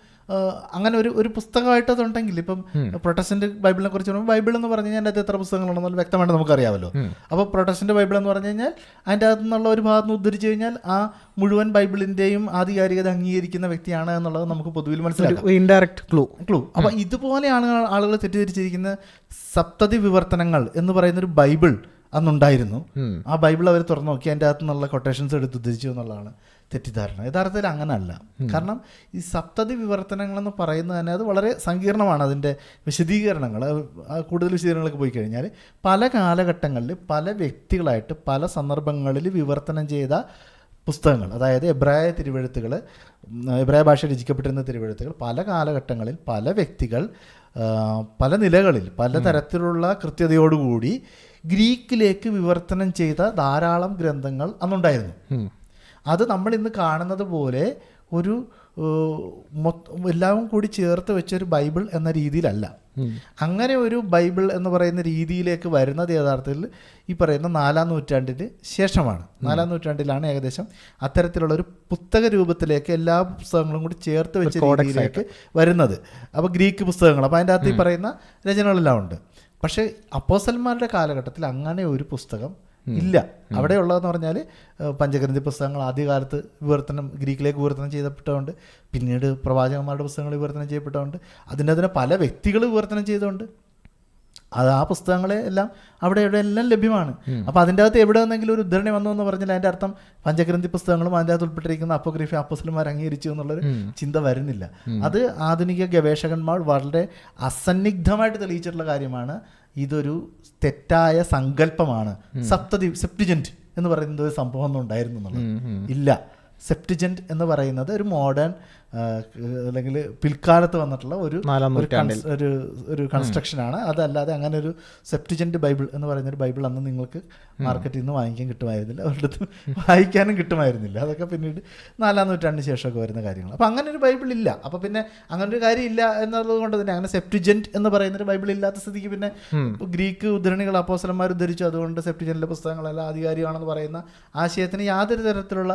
അങ്ങനെ ഒരു പുസ്തകമായിട്ട് അതുണ്ടെങ്കിൽ ഇപ്പം പ്രൊട്ടസ്റ്റന്റ് ബൈബിളിനെ കുറിച്ച് പറയുമ്പോൾ ബൈബിൾ എന്ന് പറഞ്ഞു കഴിഞ്ഞാൽ അതിൻ്റെ അകത്ത് എത്ര പുസ്തകങ്ങളുണ്ടെന്നുള്ള വ്യക്തമായിട്ട് നമുക്കറിയാമല്ലോ. അപ്പോൾ പ്രൊട്ടസ്റ്റന്റ് ബൈബിൾ എന്ന് പറഞ്ഞു കഴിഞ്ഞാൽ അതിൻ്റെ അകത്തു നിന്നുള്ള ഒരു ഭാഗത്ത് നിന്ന് ഉദ്ധരിച്ചു കഴിഞ്ഞാൽ ആ മുഴുവൻ ബൈബിളിൻ്റെയും ആധികാരികത അംഗീകരിക്കുന്ന വ്യക്തിയാണ് എന്നുള്ളത് നമുക്ക് പൊതുവിൽ മനസ്സിലാക്കാം. Indirect clue. അപ്പോൾ ഇതുപോലെയാണ് ആളുകൾ തെറ്റിദ്ധരിച്ചിരിക്കുന്ന സപ്തതി വിവർത്തനങ്ങൾ എന്ന് പറയുന്നൊരു ബൈബിൾ അന്നുണ്ടായിരുന്നു. ആ ബൈബിൾ അവർ തുറന്നു നോക്കി അതിൻ്റെ അകത്തു നിന്നുള്ള കൊട്ടേഷൻസ് എടുത്ത് ഉദ്ധരിച്ചു എന്നുള്ളതാണ് തെറ്റിദ്ധാരണ. യഥാർത്ഥത്തിൽ അങ്ങനെയല്ല. കാരണം ഈ സപ്തതി വിവർത്തനങ്ങളെന്ന് പറയുന്നത് തന്നെ അത് വളരെ സങ്കീർണമാണ്. അതിൻ്റെ വിശദീകരണങ്ങൾ കൂടുതൽ വിശദീകരണങ്ങൾക്ക് പോയി കഴിഞ്ഞാൽ പല കാലഘട്ടങ്ങളിൽ പല വ്യക്തികളായിട്ട് പല സന്ദർഭങ്ങളിൽ വിവർത്തനം ചെയ്ത പുസ്തകങ്ങൾ, അതായത് എബ്രായ തിരുവെഴുത്തുകൾ, എബ്രായ ഭാഷ രചിക്കപ്പെട്ടിരുന്ന തിരുവെഴുത്തുകൾ പല കാലഘട്ടങ്ങളിൽ പല വ്യക്തികൾ പല നിലകളിൽ പല തരത്തിലുള്ള കൃത്യതയോടുകൂടി ഗ്രീക്കിലേക്ക് വിവർത്തനം ചെയ്ത ധാരാളം ഗ്രന്ഥങ്ങൾ അന്നുണ്ടായിരുന്നു. അത് നമ്മൾ ഇന്ന് കാണുന്നത് പോലെ ഒരു എല്ലാം കൂടി ചേർത്ത് വെച്ചൊരു ബൈബിൾ എന്ന രീതിയിലല്ല. അങ്ങനെ ഒരു ബൈബിൾ എന്ന് പറയുന്ന രീതിയിലേക്ക് വരുന്നത് യഥാർത്ഥത്തിൽ ഈ പറയുന്ന 4-ാം നൂറ്റാണ്ടിന് ശേഷമാണ്. 4-ാം നൂറ്റാണ്ടിലാണ് ഏകദേശം അത്തരത്തിലുള്ള ഒരു പുസ്തക രൂപത്തിലേക്ക് എല്ലാ പുസ്തകങ്ങളും കൂടി ചേർത്ത് വെച്ച രീതിയിലേക്ക് വരുന്നത്. അപ്പോൾ ഗ്രീക്ക് പുസ്തകങ്ങൾ, അപ്പോൾ അതിൻ്റെ അകത്ത് ഈ പറയുന്ന രചനകളെല്ലാം ഉണ്ട്. പക്ഷേ അപ്പോസ്തലന്മാരുടെ കാലഘട്ടത്തിൽ അങ്ങനെ ഒരു പുസ്തകം ഇല്ല. അവിടെയുള്ളതെന്ന് പറഞ്ഞാൽ പഞ്ചഗ്രന്ഥി പുസ്തകങ്ങൾ ആദ്യകാലത്ത് ഗ്രീക്കിലേക്ക് വിവർത്തനം ചെയ്യപ്പെട്ടതുകൊണ്ട്, പിന്നീട് പ്രവാചകന്മാരുടെ പുസ്തകങ്ങൾ വിവർത്തനം ചെയ്യപ്പെട്ടതുകൊണ്ട്, അതിൻ്റെ പല വ്യക്തികൾ വിവർത്തനം ചെയ്തുകൊണ്ട് അത് ആ പുസ്തകങ്ങളെ എല്ലാം അവിടെ എല്ലാം ലഭ്യമാണ്. അപ്പോൾ അതിൻ്റെ അകത്ത് എവിടെ നിന്നെങ്കിലും ഒരു ഉദ്ധരണി വന്നു എന്ന് പറഞ്ഞാൽ അതിൻ്റെ അർത്ഥം പഞ്ചഗ്രന്ഥി പുസ്തകങ്ങളും അതിൻ്റെ അകത്ത് ഉൾപ്പെട്ടിരിക്കുന്ന അപ്പോക്രിഫ അപ്പോസ്തലന്മാർ അംഗീകരിച്ചു എന്നുള്ളൊരു ചിന്ത വരുന്നില്ല. അത് ആധുനിക ഗവേഷകന്മാർ വളരെ അസന്നിഗ്ധമായിട്ട് തെളിയിച്ചിട്ടുള്ള കാര്യമാണ്. ഇതൊരു തെറ്റായ സങ്കല്പമാണ്. സെപ്റ്റ്വജന്റ് എന്ന് പറയുന്നത് ഒരു സംഭവം ഒന്നും ഉണ്ടായിരുന്നു എന്നുള്ളത് ഇല്ല. സെപ്റ്റിജന്റ് എന്ന് പറയുന്നത് ഒരു മോഡേൺ അല്ലെങ്കിൽ പിൽക്കാലത്ത് വന്നിട്ടുള്ള ഒരു കൺസ്ട്രക്ഷനാണ്. അതല്ലാതെ അങ്ങനെ ഒരു സെപ്റ്റിജന്റ് ബൈബിൾ എന്ന് പറയുന്ന ഒരു ബൈബിൾ അന്ന് നിങ്ങൾക്ക് മാർക്കറ്റിൽ നിന്ന് വാങ്ങിക്കാൻ കിട്ടുമായിരുന്നില്ല, അവരുടെ വായിക്കാനും കിട്ടുമായിരുന്നില്ല. അതൊക്കെ പിന്നീട് 4-ാം നൂറ്റാണ്ടിന് ശേഷമൊക്കെ വരുന്ന കാര്യങ്ങൾ. അപ്പോൾ അങ്ങനെ ഒരു ബൈബിൾ ഇല്ല. അപ്പോൾ പിന്നെ അങ്ങനെ ഒരു കാര്യം ഇല്ല എന്നുള്ളത് കൊണ്ട് തന്നെ അങ്ങനെ സെപ്റ്റിജന്റ് എന്ന് പറയുന്നൊരു ബൈബിൾ ഇല്ലാത്ത സ്ഥിതിക്ക് പിന്നെ ഗ്രീക്ക് ഉദ്ധരണികൾ അപ്പോസ്തലന്മാർ ഉദ്ധരിച്ചു, അതുകൊണ്ട് സെപ്റ്റിജന്റിലെ പുസ്തകങ്ങളെല്ലാം ആധികാരികമാണെന്ന് പറയുന്ന ആശയത്തിന് യാതൊരു തരത്തിലുള്ള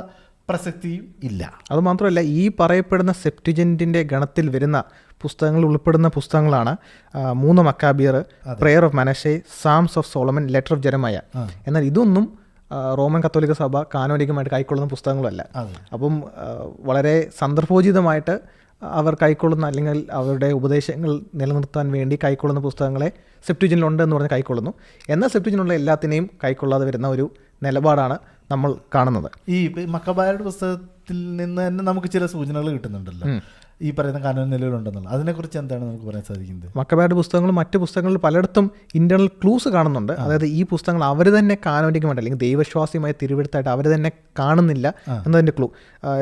പ്രസക്തിയും ഇല്ല. അതുമാത്രമല്ല, ഈ പറയപ്പെടുന്ന സെപ്റ്റിജന്റിൻ്റെ ഗണത്തിൽ വരുന്ന പുസ്തകങ്ങൾ ഉൾപ്പെടുന്ന പുസ്തകങ്ങളാണ് 3 Maccabees, prayer of Manasseh, Psalms of Solomon, letter of Jeremiah. എന്നാൽ ഇതൊന്നും റോമൻ കത്തോലിക്ക സഭ കാനോനികമായിട്ട് കൈക്കൊള്ളുന്ന പുസ്തകങ്ങളല്ല. അപ്പം വളരെ സന്ദർഭോചിതമായിട്ട് അവർ കൈക്കൊള്ളുന്ന അല്ലെങ്കിൽ അവരുടെ ഉപദേശങ്ങൾ നിലനിർത്താൻ വേണ്ടി കൈക്കൊള്ളുന്ന പുസ്തകങ്ങളെ സെപ്റ്റിജനിലുണ്ട് എന്ന് പറഞ്ഞ് കൈക്കൊള്ളുന്നു. എന്നാൽ സെപ്റ്റിജനിലുള്ള എല്ലാത്തിനെയും കൈക്കൊള്ളാതെ വരുന്ന ഒരു നിലപാടാണ് നമ്മൾ കാണുന്നത്. ഈ മക്കബായരുടെ പുസ്തകത്തിൽ നിന്ന് തന്നെ നമുക്ക് ചില സൂചനകൾ കിട്ടുന്നുണ്ടല്ലോ ഈ പറയുന്ന കാനോൻ നിലവിലുണ്ടെന്നുള്ളത്. അതിനെക്കുറിച്ച് എന്താണ് നമുക്ക് പറയാൻ സാധിക്കുന്നത്? മക്കബായരുടെ പുസ്തകങ്ങളും മറ്റ് പുസ്തകങ്ങളിൽ പലയിടത്തും ഇന്റേണൽ ക്ലൂസ് കാണുന്നുണ്ട്. അതായത് ഈ പുസ്തകങ്ങൾ അവർ തന്നെ കാനോനികമായിട്ട് അല്ലെങ്കിൽ ദൈവവിശ്വാസിയുമായ തിരുവെഴുത്തായിട്ട് അവർ തന്നെ കാണുന്നില്ല എന്നതിൻ്റെ ക്ലൂ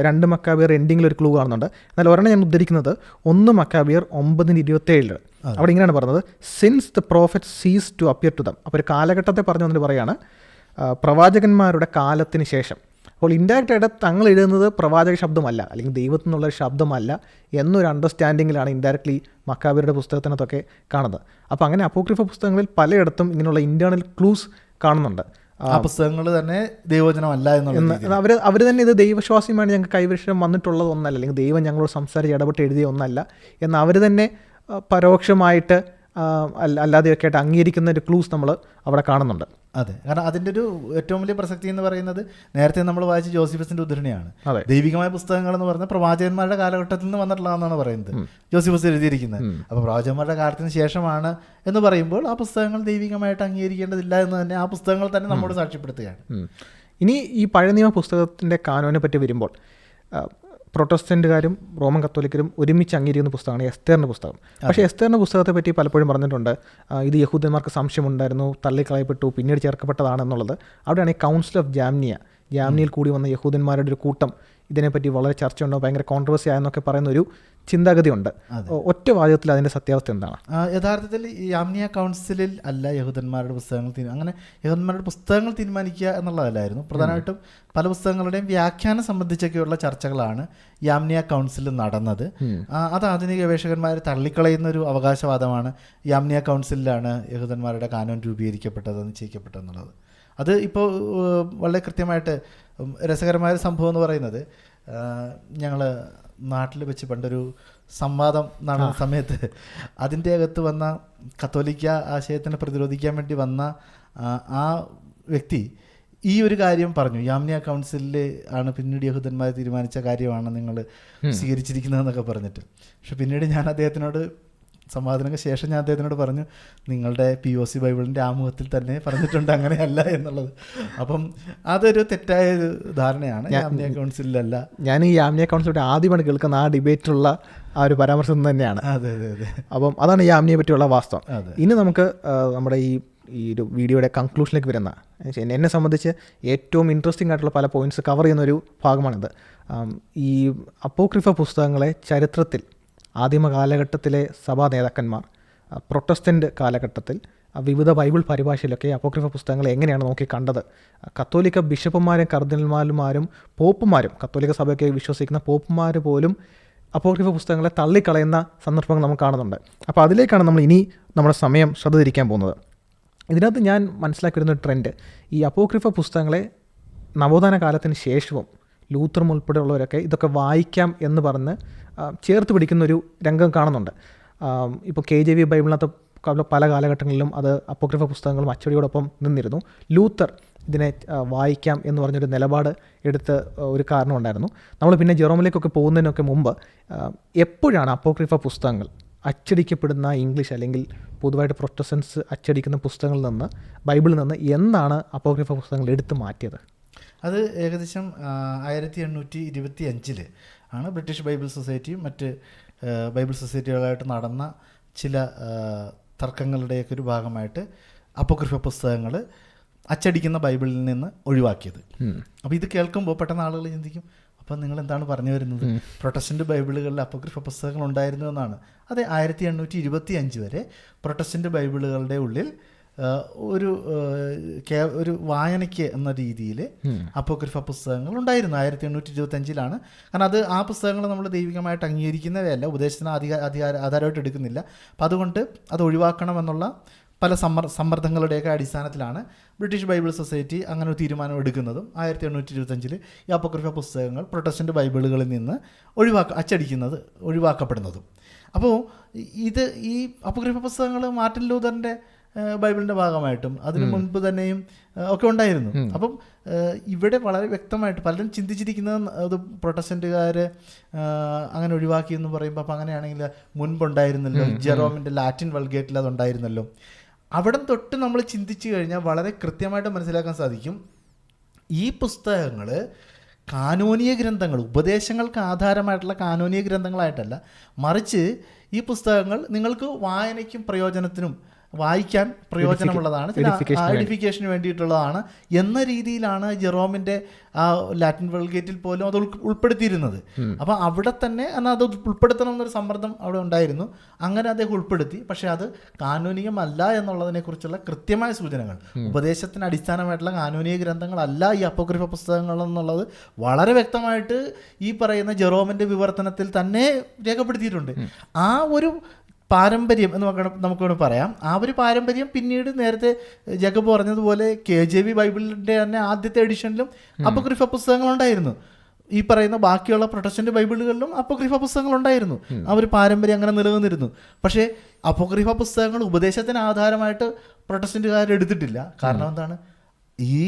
2 മക്കാബിയർ എൻഡിങ്ങിൽ ഒരു ക്ലൂ കാണുന്നുണ്ട്. എന്നാൽ ഒരെണ്ണം ഞാൻ ഉദ്ധരിക്കുന്നത് 1 മക്കാബിയർ 9:27. അവിടെ ഇങ്ങനെയാണ് പറഞ്ഞത്, since the prophet cease to appear to them. അപ്പോൾ ഒരു കാലഘട്ടത്തെ പറഞ്ഞു വന്നിട്ട് പറയാണ് പ്രവാചകന്മാരുടെ കാലത്തിന് ശേഷം. അപ്പോൾ ഇൻഡയറക്റ്റായിട്ട് തങ്ങൾ എഴുതുന്നത് പ്രവാചക ശബ്ദമല്ല അല്ലെങ്കിൽ ദൈവത്തിൽ നിന്നുള്ളൊരു ശബ്ദമല്ല എന്നൊരു അണ്ടർസ്റ്റാൻഡിങ്ങിലാണ് ഇൻഡയറക്ട്ലി മക്കാബിയരുടെ പുസ്തകത്തിനകത്തൊക്കെ കാണുന്നത്. അപ്പോൾ അങ്ങനെ അപ്പോക്രിഫ പുസ്തകങ്ങളിൽ പലയിടത്തും ഇങ്ങനെയുള്ള ഇൻറ്റേർണൽ ക്ലൂസ് കാണുന്നുണ്ട്. ആ പുസ്തകങ്ങൾ തന്നെ ദൈവവചനമല്ല എന്ന് അവർ തന്നെ ഇത് ദൈവവിശ്വാസിയുമായി ഞങ്ങൾക്ക് കൈവശം വന്നിട്ടുള്ളത് ഒന്നല്ല, അല്ലെങ്കിൽ ദൈവം ഞങ്ങളോട് സംസാരിച്ച് ഇടപെട്ട് എഴുതിയ ഒന്നല്ല എന്ന് അവർ തന്നെ പരോക്ഷമായിട്ട് അല്ലാതെയൊക്കെ ആയിട്ട് അംഗീകരിക്കുന്ന ഒരു ക്ലൂസ് നമ്മൾ അവിടെ കാണുന്നുണ്ട്. അതെ, കാരണം അതിൻ്റെ ഒരു ഏറ്റവും വലിയ പ്രസക്തി എന്ന് പറയുന്നത് നേരത്തെ നമ്മൾ വായിച്ച ജോസിഫസിന്റെ ഉദ്ധരണിയാണ്. ദൈവികമായ പുസ്തകങ്ങൾ എന്ന് പറഞ്ഞാൽ പ്രവാചകന്മാരുടെ കാലഘട്ടത്തിൽ നിന്ന് വന്നിട്ടുള്ളതെന്നാണ് പറയുന്നത് ജോസിഫസ് എഴുതിയിരിക്കുന്നത്. അപ്പോൾ പ്രവാചകന്മാരുടെ കാലത്തിന് ശേഷമാണ് എന്ന് പറയുമ്പോൾ ആ പുസ്തകങ്ങൾ ദൈവികമായിട്ട് അംഗീകരിക്കേണ്ടതില്ല എന്ന് തന്നെ ആ പുസ്തകങ്ങൾ തന്നെ നമ്മോട് സാക്ഷ്യപ്പെടുത്തുകയാണ്. ഇനി ഈ പഴയ നിയമ പുസ്തകത്തിൻ്റെ കാനോനെ പറ്റി വരുമ്പോൾ പ്രൊട്ടസ്റ്റന്റുകാരും റോമൻ കത്തോലിക്കരും ഒരുമിച്ച് അംഗീകരിക്കുന്ന പുസ്തകമാണ് എസ്തേറിൻ്റെ പുസ്തകം. പക്ഷേ എസ്തേറിൻ്റെ പുസ്തകത്തെ പറ്റി പലപ്പോഴും പറഞ്ഞിട്ടുണ്ട് ഇത് യഹൂദന്മാർക്ക് സംശയമുണ്ടായിരുന്നു, തള്ളിക്കളയപ്പെട്ടു, പിന്നീട് ചേർക്കപ്പെട്ടതാണെന്നുള്ളത്. അവിടെയാണ് ഈ കൗൺസിൽ ഓഫ് ജാമ്നിയിൽ കൂടി വന്ന യഹൂദന്മാരുടെ ഒരു കൂട്ടം ഇതിനെപ്പറ്റി വളരെ ചർച്ചയുണ്ടോ, ഭയങ്കര കോൺട്രവേഴ്സി ആയെന്നൊക്കെ പറയുന്ന ഒരു ചിന്താഗതിയുണ്ട്. ഒറ്റ വാചകത്തിൽ അതിൻ്റെ സത്യാവസ്ഥ എന്താണ്? യഥാർത്ഥത്തിൽ ഈ യാമ്നിയ കൗൺസിലിൽ അല്ല യഹൂദന്മാരുടെ പുസ്തകങ്ങൾ അങ്ങനെ യഹൂദന്മാരുടെ പുസ്തകങ്ങൾ തീരുമാനിക്കുക എന്നുള്ളതല്ലായിരുന്നു. പ്രധാനമായിട്ടും പല പുസ്തകങ്ങളുടെയും വ്യാഖ്യാനം സംബന്ധിച്ചൊക്കെയുള്ള ചർച്ചകളാണ് യാമ്നിയ കൗൺസിലിൽ നടന്നത്. അത് ആധുനിക ഗവേഷകന്മാർ തള്ളിക്കളയുന്ന ഒരു അവകാശവാദമാണ്. യാമ്നിയ കൗൺസിലിലാണ് യഹൂദന്മാരുടെ കാനോൻ രൂപീകരിക്കപ്പെട്ടത്, നിശ്ചയിക്കപ്പെട്ടതെന്നുള്ളത്. അത് ഇപ്പോൾ വളരെ കൃത്യമായിട്ട് രസകരമായൊരു സംഭവം എന്ന് പറയുന്നത്, ഞങ്ങൾ നാട്ടിൽ വെച്ച് പണ്ടൊരു സംവാദം നടന്ന സമയത്ത് അതിൻ്റെ അകത്ത് വന്ന കത്തോലിക്ക ആശയത്തിനെ പ്രതിരോധിക്കാൻ വേണ്ടി വന്ന ആ വ്യക്തി ഈ ഒരു കാര്യം പറഞ്ഞു. യാമ്നിയ കൗൺസിലിൽ ആണ് പിന്നീട് യഹൂദന്മാർ തീരുമാനിച്ച കാര്യമാണ് നിങ്ങൾ സ്വീകരിച്ചിരിക്കുന്നതെന്നൊക്കെ പറഞ്ഞിട്ട്. പക്ഷെ പിന്നീട് ഞാൻ അദ്ദേഹത്തിനോട് സംവാദനങ്ങൾക്ക് ശേഷം ഞാൻ അദ്ദേഹത്തിനോട് പറഞ്ഞു, നിങ്ങളുടെ POC ബൈബിളിൻ്റെ ആമുഖത്തിൽ തന്നെ പറഞ്ഞിട്ടുണ്ട് അങ്ങനെയല്ല എന്നുള്ളത്. അപ്പം അതൊരു തെറ്റായ ധാരണയാണ്. യാമ്നിയ കൗൺസിലല്ല. ഞാൻ ഈ യാമ്നിയ കൗൺസിലിൻ്റെ ആദ്യമാണ് കേൾക്കുന്ന ആ ഡിബേറ്റിലുള്ള ആ ഒരു പരാമർശം തന്നെയാണ്. അതെ അതെ അതെ. അപ്പം അതാണ് യാമ്നിയെ പറ്റിയുള്ള വാസ്തവം. ഇനി നമുക്ക് നമ്മുടെ ഈ ഒരു വീഡിയോയുടെ കൺക്ലൂഷനിലേക്ക് വരുന്ന, എന്നെ സംബന്ധിച്ച് ഏറ്റവും ഇൻട്രസ്റ്റിംഗ് ആയിട്ടുള്ള പല പോയിൻറ്റ്സ് കവർ ചെയ്യുന്നൊരു ഭാഗമാണിത്. ഈ അപ്പോക്രിഫ പുസ്തകങ്ങളെ ചരിത്രത്തിൽ ആദിമ കാലഘട്ടത്തിലെ സഭാ നേതാക്കന്മാർ പ്രൊട്ടസ്റ്റൻ്റ് കാലഘട്ടത്തിൽ വിവിധ ബൈബിൾ പരിഭാഷയിലൊക്കെ അപ്പോക്രിഫ പുസ്തകങ്ങളെ എങ്ങനെയാണ് നോക്കി കണ്ടത്. കത്തോലിക്ക ബിഷപ്പുമാരും കർദിനൽമാരും പോപ്പുമാരും കത്തോലിക്ക സഭയൊക്കെ വിശ്വസിക്കുന്ന പോപ്പുമാർ പോലും അപ്പോക്രിഫ പുസ്തകങ്ങളെ തള്ളിക്കളയുന്ന സന്ദർഭങ്ങൾ നമ്മൾ കാണുന്നുണ്ട്. അപ്പോൾ അതിലേക്കാണ് നമ്മൾ ഇനി നമ്മുടെ സമയം ശ്രദ്ധ തിരിക്കാൻ പോകുന്നത്. ഇതിനകത്ത് ഞാൻ മനസ്സിലാക്കി വരുന്ന ട്രെൻഡ്, ഈ അപ്പോക്രിഫ പുസ്തകങ്ങളെ നവോത്ഥാന കാലത്തിന് ശേഷവും ലൂത്തറും ഉൾപ്പെടെയുള്ളവരൊക്കെ ഇതൊക്കെ വായിക്കാം എന്ന് പറഞ്ഞ് ചേർത്ത് പിടിക്കുന്നൊരു രംഗം കാണുന്നുണ്ട്. ഇപ്പോൾ KJV ബൈബിളിനകത്ത് പല കാലഘട്ടങ്ങളിലും അത് അപ്പോക്രിഫ പുസ്തകങ്ങളും അച്ചടിയോടൊപ്പം നിന്നിരുന്നു. ലൂത്തർ ഇതിനെ വായിക്കാം എന്ന് പറഞ്ഞൊരു നിലപാട് എടുത്ത ഒരു കാരണമുണ്ടായിരുന്നു. നമ്മൾ പിന്നെ ജെറോമിലേക്കൊക്കെ പോകുന്നതിനൊക്കെ മുമ്പ് എപ്പോഴാണ് അപ്പോക്രിഫ പുസ്തകങ്ങൾ അച്ചടിക്കപ്പെടുന്ന ഇംഗ്ലീഷ് അല്ലെങ്കിൽ പൊതുവായിട്ട് പ്രൊട്ടസ്റ്റൻസ് അച്ചടിക്കുന്ന പുസ്തകങ്ങളിൽ നിന്ന്, ബൈബിളിൽ നിന്ന് എന്നാണ് അപ്പോക്രിഫ പുസ്തകങ്ങൾ എടുത്തു മാറ്റിയത്? അത് ഏകദേശം 1825 ആണ് ബ്രിട്ടീഷ് ബൈബിൾ സൊസൈറ്റിയും മറ്റ് ബൈബിൾ സൊസൈറ്റികളായിട്ട് നടന്ന ചില തർക്കങ്ങളുടെയൊക്കെ ഒരു ഭാഗമായിട്ട് അപ്പോക്രിഫ പുസ്തകങ്ങൾ അച്ചടിക്കുന്ന ബൈബിളിൽ നിന്ന് ഒഴിവാക്കിയത്. അപ്പോൾ ഇത് കേൾക്കുമ്പോൾ പെട്ടെന്ന് ആളുകൾ ചിന്തിക്കും, അപ്പം നിങ്ങൾ എന്താണ് പറഞ്ഞു വരുന്നത്? പ്രൊട്ടസ്റ്റന്റ് ബൈബിളുകളിൽ അപ്പോക്രിഫ പുസ്തകങ്ങൾ ഉണ്ടായിരുന്നു എന്നാണ്. അതെ, 1825 വരെ പ്രൊട്ടസ്റ്റന്റ് ബൈബിളുകളുടെ ഉള്ളിൽ ഒരു വായനയ്ക്ക് എന്ന രീതിയിൽ അപ്പോക്രിഫ പുസ്തകങ്ങൾ ഉണ്ടായിരുന്നു. 1825 കാരണം അത് ആ പുസ്തകങ്ങൾ നമ്മൾ ദൈവികമായിട്ട് അംഗീകരിക്കുന്നവയല്ല, ഉപദേശത്തിന് ആധാരമായിട്ട് എടുക്കുന്നില്ല. അപ്പം അതുകൊണ്ട് അത് ഒഴിവാക്കണമെന്നുള്ള പല സമ്മർദ്ദങ്ങളുടെയൊക്കെ അടിസ്ഥാനത്തിലാണ് ബ്രിട്ടീഷ് ബൈബിൾ സൊസൈറ്റി അങ്ങനെ ഒരു തീരുമാനം എടുക്കുന്നതും 1825 ഈ അപ്പോക്രിഫ പുസ്തകങ്ങൾ പ്രൊട്ടസ്റ്റന്റ് ബൈബിളുകളിൽ നിന്ന് ഒഴിവാക്കപ്പെടുന്നതും. അപ്പോൾ ഈ അപ്പോക്രിഫ പുസ്തകങ്ങൾ മാർട്ടിൻ ലൂതറിൻ്റെ ബൈബിളിൻ്റെ ഭാഗമായിട്ടും അതിനു മുൻപ് തന്നെയും ഒക്കെ ഉണ്ടായിരുന്നു. അപ്പം ഇവിടെ വളരെ വ്യക്തമായിട്ട് പലരും ചിന്തിച്ചിരിക്കുന്നത് അത് പ്രൊട്ടസ്റ്റന്റുകാർ അങ്ങനെ ഒഴിവാക്കി എന്ന് പറയുമ്പോൾ അപ്പം അങ്ങനെയാണെങ്കിൽ മുൻപുണ്ടായിരുന്നല്ലോ, ജെറോമിൻ്റെ ലാറ്റിൻ വൾഗേറ്റിൽ അതുണ്ടായിരുന്നല്ലോ. അവിടെ തൊട്ട് നമ്മൾ ചിന്തിച്ചു കഴിഞ്ഞാൽ വളരെ കൃത്യമായിട്ട് മനസ്സിലാക്കാൻ സാധിക്കും, ഈ പുസ്തകങ്ങൾ കാനോനിക ഗ്രന്ഥങ്ങൾ, ഉപദേശങ്ങൾക്ക് ആധാരമായിട്ടുള്ള കാനോനിക ഗ്രന്ഥങ്ങളായിട്ടല്ല, മറിച്ച് ഈ പുസ്തകങ്ങൾ നിങ്ങൾക്ക് വായനയ്ക്കും പ്രയോജനത്തിനും വായിക്കാൻ പ്രയോജനമുള്ളതാണ്, ഐഡന്റിഫിക്കേഷന് വേണ്ടിയിട്ടുള്ളതാണ് എന്ന രീതിയിലാണ് ജെറോമിൻ്റെ ആ ലാറ്റിൻ വൾഗേറ്റിൽ പോലും അത് ഉൾപ്പെടുത്തിയിരുന്നത്. അപ്പം അവിടെ തന്നെ എന്നാൽ അത് ഉൾപ്പെടുത്തണം എന്നൊരു സമ്മർദ്ദം അവിടെ ഉണ്ടായിരുന്നു. അങ്ങനെ അദ്ദേഹം ഉൾപ്പെടുത്തി. പക്ഷേ അത് കാനോനികമല്ല എന്നുള്ളതിനെക്കുറിച്ചുള്ള കൃത്യമായ സൂചനകൾ, ഉപദേശത്തിന് അടിസ്ഥാനമായിട്ടുള്ള കാനോനിക ഗ്രന്ഥങ്ങളല്ല ഈ അപ്പോക്രിഫ പുസ്തകങ്ങൾ എന്നുള്ളത് വളരെ വ്യക്തമായിട്ട് ഈ പറയുന്ന ജെറോമിൻ്റെ വിവർത്തനത്തിൽ തന്നെ രേഖപ്പെടുത്തിയിട്ടുണ്ട്. ആ ഒരു പാരമ്പര്യം എന്ന് നമുക്ക് പറയാം. ആ ഒരു പാരമ്പര്യം പിന്നീട് നേരത്തെ ജേക്കബ് പറഞ്ഞതുപോലെ KJV ബൈബിളിൻ്റെ തന്നെ ആദ്യത്തെ എഡിഷനിലും അപ്പോക്രിഫ പുസ്തകങ്ങളുണ്ടായിരുന്നു. ഈ പറയുന്ന ബാക്കിയുള്ള പ്രൊട്ടസ്റ്റന്റ് ബൈബിളുകളിലും അപ്പോക്രിഫ പുസ്തകങ്ങളുണ്ടായിരുന്നു. ആ ഒരു പാരമ്പര്യം അങ്ങനെ നിലനിന്നിരുന്നു. പക്ഷേ അപ്പോക്രിഫ പുസ്തകങ്ങൾ ഉപദേശത്തിന് ആധാരമായിട്ട് പ്രൊട്ടസ്റ്റന്റുകാർ എടുത്തിട്ടില്ല. കാരണം എന്താണ്? ഈ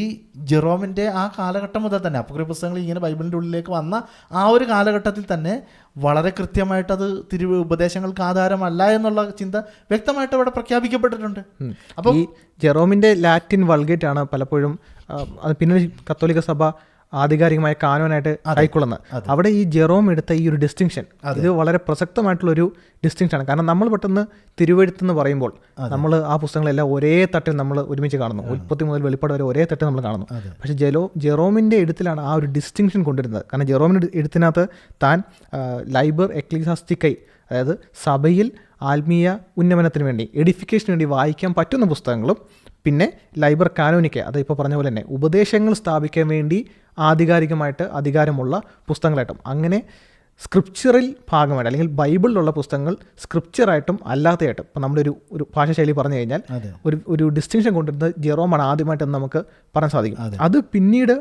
ജെറോമിൻ്റെ ആ കാലഘട്ടം മുതൽ തന്നെ അപ്പോക്രിഫ പുസ്തകങ്ങൾ ഇങ്ങനെ ബൈബിളിൻ്റെ ഉള്ളിലേക്ക് വന്ന ആ ഒരു കാലഘട്ടത്തിൽ തന്നെ വളരെ കൃത്യമായിട്ടത് ഉപദേശങ്ങൾക്ക് ആധാരമല്ല എന്നുള്ള ചിന്ത വ്യക്തമായിട്ട് അവിടെ പ്രഖ്യാപിക്കപ്പെട്ടിട്ടുണ്ട്. അപ്പോൾ ഈ ജെറോമിൻ്റെ ലാറ്റിൻ വൾഗേറ്റ് ആണ് പലപ്പോഴും അത് പിന്നീട് കത്തോലിക്ക സഭ ആധികാരികമായ കാനോനായിട്ട് കൈക്കൊള്ളുന്നത്. അവിടെ ഈ ജെറോം എടുത്ത ഈ ഒരു ഡിസ്റ്റിങ്ഷൻ ഇത് വളരെ പ്രസക്തമായിട്ടുള്ളൊരു ഡിസ്റ്റിങ്ഷനാണ്. കാരണം നമ്മൾ പെട്ടെന്ന് തിരുവെഴുത്തെന്ന് പറയുമ്പോൾ നമ്മൾ ആ പുസ്തകങ്ങളെല്ലാം ഒരേ തട്ടിൽ നമ്മൾ ഒരുമിച്ച് കാണുന്നു. ഉൽപ്പത്തി മുതൽ വെളിപ്പാട് വരെ ഒരേ തട്ടിൽ നമ്മൾ കാണുന്നു. പക്ഷേ ജെറോമിൻ്റെ എഴുത്തിലാണ് ആ ഒരു ഡിസ്റ്റിങ്ഷൻ കൊണ്ടുവരുന്നത്. കാരണം ജെറോമിൻ്റെ എഴുത്തിനകത്ത് താൻ ലൈബർ എക്ലീസിയാസ്റ്റിക്കൈ, അതായത് സഭയിൽ ആത്മീയ ഉന്നമനത്തിന് വേണ്ടി എഡിഫിക്കേഷന് വേണ്ടി വായിക്കാൻ പറ്റുന്ന പുസ്തകങ്ങളും പിന്നെ ലൈബർ കാനോനിക്ക, അത് ഇപ്പോൾ പറഞ്ഞ പോലെ തന്നെ ഉപദേശങ്ങൾ സ്ഥാപിക്കാൻ വേണ്ടി ആധികാരികമായിട്ട് അധികാരമുള്ള പുസ്തകങ്ങളായിട്ടും അങ്ങനെ സ്ക്രിപ്ചറിൽ ഭാഗമായിട്ട് അല്ലെങ്കിൽ ബൈബിളിലുള്ള പുസ്തകങ്ങൾ സ്ക്രിപ്ചറായിട്ടും അല്ലാത്തതായിട്ടും ഇപ്പം നമ്മുടെ ഒരു ഭാഷാശൈലി പറഞ്ഞു കഴിഞ്ഞാൽ ഒരു ഡിസ്റ്റിങ്ഷൻ കൊണ്ടുവരുന്നത് ജെറോമാണ് ആദ്യമായിട്ടെന്ന് നമുക്ക് പറയാൻ സാധിക്കും. അത് പിന്നീട്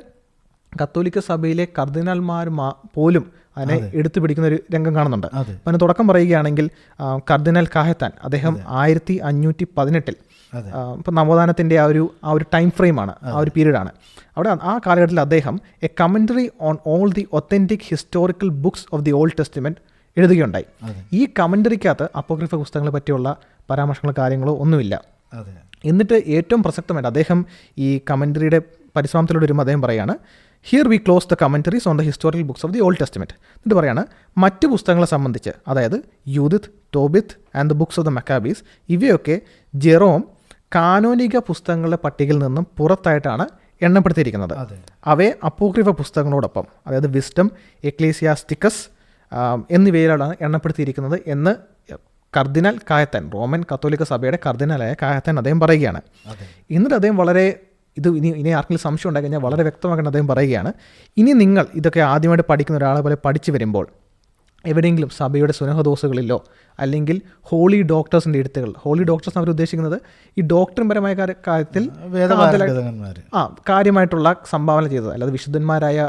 കത്തോലിക്ക സഭയിലെ കർദിനാൾമാർ പോലും അതിനെ എടുത്തു പിടിക്കുന്ന ഒരു രംഗം കാണുന്നുണ്ട്. അപ്പം അതിന് തുടക്കം പറയുകയാണെങ്കിൽ കർദിനാൾ കാഹത്താൻ, അദ്ദേഹം 1518 ഇപ്പം നവോത്ഥാനത്തിൻ്റെ ആ ഒരു ടൈം ഫ്രെയിമാണ്, ആ ഒരു പീരീഡാണ്. അവിടെ ആ കാലഘട്ടത്തിൽ അദ്ദേഹം a commentary on all the authentic historical books of the Old Testament എഴുതുകയുണ്ടായി. ഈ കമൻ്ററിക്കകത്ത് അപ്പോക്രിഫ പുസ്തകങ്ങളെ പറ്റിയുള്ള പരാമർശങ്ങളോ കാര്യങ്ങളോ ഒന്നുമില്ല. എന്നിട്ട് ഏറ്റവും പ്രസക്തമായിട്ട് അദ്ദേഹം ഈ കമൻ്ററിയുടെ പരിശ്രമത്തിലൂടെ വരുമ്പോൾ അദ്ദേഹം പറയുകയാണ്, here we close the commentaries on the historical books of the Old Testament. എന്നിട്ട് പറയാണ്, മറ്റ് പുസ്തകങ്ങളെ സംബന്ധിച്ച്, അതായത് Judith, Tobit and the books of the Maccabees, ഇവയൊക്കെ ജെറോം കാനോനിക പുസ്തകങ്ങളുടെ പട്ടികയിൽ നിന്നും പുറത്തായിട്ടാണ് എണ്ണപ്പെടുത്തിയിരിക്കുന്നത്. അവയെ അപ്പോക്രിഫ പുസ്തകങ്ങളോടൊപ്പം, അതായത് വിസ്ഡം, എക്ലീസിയാസ്റ്റിക്കസ് എന്നിവയിലാണ് എണ്ണപ്പെടുത്തിയിരിക്കുന്നത് എന്ന് കർദിനാൾ കാഹത്താൻ, റോമൻ കത്തോലിക്ക സഭയുടെ കർദിനാലായ കാഹത്താൻ അദ്ദേഹം പറയുകയാണ്. എന്നിട്ട് അദ്ദേഹം വളരെ ഇനി ആർക്കെങ്കിലും സംശയം ഉണ്ടായി കഴിഞ്ഞാൽ വളരെ വ്യക്തമാക്കേണ്ട അദ്ദേഹം പറയുകയാണ്, ഇനി നിങ്ങൾ ഇതൊക്കെ ആദ്യമായിട്ട് പഠിക്കുന്ന ഒരാളെ പോലെ പഠിച്ചു വരുമ്പോൾ എവിടെയെങ്കിലും സഭയുടെ സുനഹദോസുകളിലോ അല്ലെങ്കിൽ ഹോളി ഡോക്ടേഴ്സിൻ്റെ എഴുത്തുകൾ, ഹോളി ഡോക്ടേഴ്സ് അവർ ഉദ്ദേശിക്കുന്നത് ഈ ഡോക്ടറിൻപരമായ കാര്യത്തിൽ കാര്യമായിട്ടുള്ള സംഭാവന ചെയ്തത്, അല്ലാതെ വിശുദ്ധന്മാരായ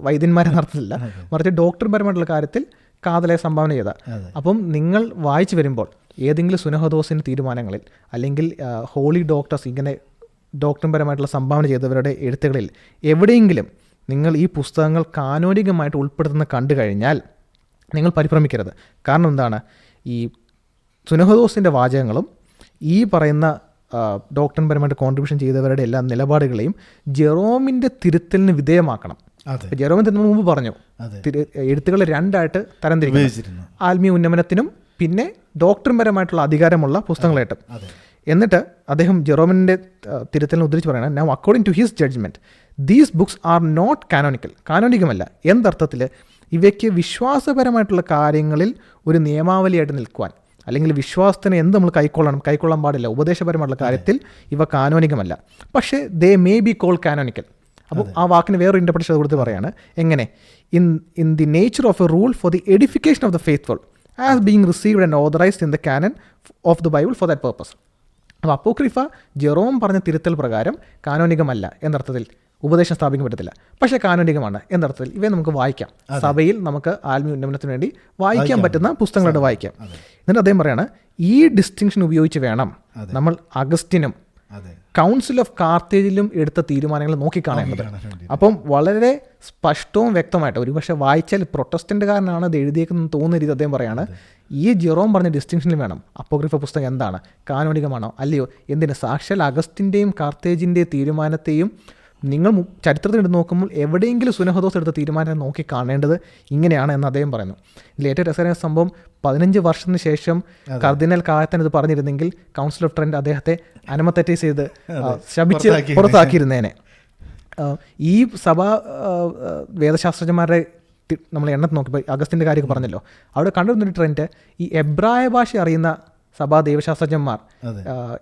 വൈദ്യന്മാരെ നടത്തില്ല, മറിച്ച് ഡോക്ടർപരമായിട്ടുള്ള കാര്യത്തിൽ കാതലായ സംഭാവന ചെയ്ത. അപ്പം നിങ്ങൾ വായിച്ചു വരുമ്പോൾ ഏതെങ്കിലും സുനഹദോസിൻ്റെ തീരുമാനങ്ങളിൽ അല്ലെങ്കിൽ ഹോളി ഡോക്ടേഴ്സ് ഇങ്ങനെ ഡോക്ടർപരമായിട്ടുള്ള സംഭാവന ചെയ്തവരുടെ എഴുത്തുകളിൽ എവിടെയെങ്കിലും നിങ്ങൾ ഈ പുസ്തകങ്ങൾ കാനോനികമായിട്ട് ഉൾപ്പെടുത്തുന്ന കണ്ടു കഴിഞ്ഞാൽ നിങ്ങൾ പരിഭ്രമിക്കരുത്. കാരണം എന്താണ്, ഈ സുനഹദോസിൻ്റെ വാചകങ്ങളും ഈ പറയുന്ന ഡോക്ടർപരമായിട്ട് കോൺട്രിബ്യൂഷൻ ചെയ്തവരുടെ എല്ലാ നിലപാടുകളെയും ജെറോമിൻ്റെ തിരുത്തലിന് വിധേയമാക്കണം. ജെറോമിൻ തിരുത്തലിന് മുമ്പ് പറഞ്ഞു എഴുത്തുകൾ രണ്ടായിട്ട് തരംതിരിക്കുന്നു, ആത്മീയ ഉന്നമനത്തിനും പിന്നെ ഡോക്ടർപരമായിട്ടുള്ള അധികാരമുള്ള പുസ്തകങ്ങളായിട്ടും. എന്നിട്ട് അദ്ദേഹം ജെറോമിൻ്റെ തിരുത്തലിനെ ഉദ്ധരിച്ച് പറയണം, now according to his judgement these books are not canonical. കാനോനികമല്ല എന്തർത്ഥത്തിൽ? ഇവയ്ക്ക് വിശ്വാസപരമായിട്ടുള്ള കാര്യങ്ങളിൽ ഒരു നിയമാവലിയായിട്ട് നിൽക്കുവാൻ, അല്ലെങ്കിൽ വിശ്വാസത്തിന് എന്ത് നമ്മൾ കൈക്കൊള്ളാൻ പാടില്ല, ഉപദേശപരമായിട്ടുള്ള കാര്യത്തിൽ ഇവ കാനോനികമല്ല. പക്ഷേ they may be call canonical. അപ്പോൾ ആ വാക്കിന് വേറൊരു ഇൻ്റർപ്രിട്ടേഷൻ കൊടുത്ത് പറയാണ്. എങ്ങനെ? In the nature of a rule for the edification of the faithful as being received and authorized in the canon of the Bible for that purpose. അപ്പോൾ apocrypha Jerome പറഞ്ഞ തിരുത്തൽ പ്രകാരം കാനോനികമല്ല എന്നർത്ഥത്തിൽ ഉപദേശം സ്ഥാപിക്കാൻ പറ്റത്തില്ല. പക്ഷേ കാനോനികമാണ് എന്നർത്ഥത്തിൽ ഇവയെ നമുക്ക് വായിക്കാം. സഭയിൽ നമുക്ക് ആത്മീയ ഉന്നമനത്തിന് വേണ്ടി വായിക്കാൻ പറ്റുന്ന പുസ്തകങ്ങളായിട്ട് വായിക്കാം. എന്നിട്ട് അദ്ദേഹം പറയാണ്, ഈ ഡിസ്റ്റിങ്ഷൻ ഉപയോഗിച്ച് വേണം നമ്മൾ അഗസ്റ്റിനും കൗൺസിൽ ഓഫ് കാർത്തേജിലും എടുത്ത തീരുമാനങ്ങൾ നോക്കിക്കാണേണ്ടത്. അപ്പം വളരെ സ്പഷ്ടവും വ്യക്തമായിട്ട്, ഒരുപക്ഷെ വായിച്ചാൽ പ്രൊട്ടസ്റ്റൻ്റുകാരനാണ് ഇത് എഴുതിയേക്കെന്ന് തോന്നുന്ന രീതി അദ്ദേഹം പറയാണ്, ഈ ജെറോം പറഞ്ഞ ഡിസ്റ്റിങ്ഷനിൽ വേണം അപ്പോക്രിഫ പുസ്തകം എന്താണ്, കാനോനികമാണോ അല്ലയോ, എന്തിന് സാക്ഷാൽ അഗസ്റ്റിൻ്റെയും കാർത്തേജിൻ്റെയും തീരുമാനത്തെയും നിങ്ങൾ ചരിത്രത്തിൽ എടുത്ത് നോക്കുമ്പോൾ എവിടെയെങ്കിലും സുനഹദോസ് എടുത്ത തീരുമാനം നോക്കി കാണേണ്ടത് ഇങ്ങനെയാണ് എന്ന് അദ്ദേഹം പറയുന്നു. ഇതിൽ ഏറ്റവും രസകരമായ സംഭവം, 15 വർഷത്തിന് ശേഷം കർദിനൽ കായത്തൻ ഇത് പറഞ്ഞിരുന്നെങ്കിൽ കൗൺസിൽ ഓഫ് ട്രെൻഡ് അദ്ദേഹത്തെ അനമത്തറ്റൈസ് ചെയ്ത് ശപിച്ച് പുറത്താക്കിയിരുന്നേനെ. ഈ സഭാ വേദശാസ്ത്രജ്ഞന്മാരുടെ നമ്മൾ എണ്ണത്തിൽ നോക്കിയപ്പോൾ അഗസ്റ്റിൻ്റെ കാര്യമൊക്കെ പറഞ്ഞല്ലോ, അവിടെ കണ്ടുവരുന്നൊരു ട്രെൻഡ്, ഈ എബ്രായ ഭാഷ അറിയുന്ന സഭാ ദൈവശാസ്ത്രജ്ഞന്മാർ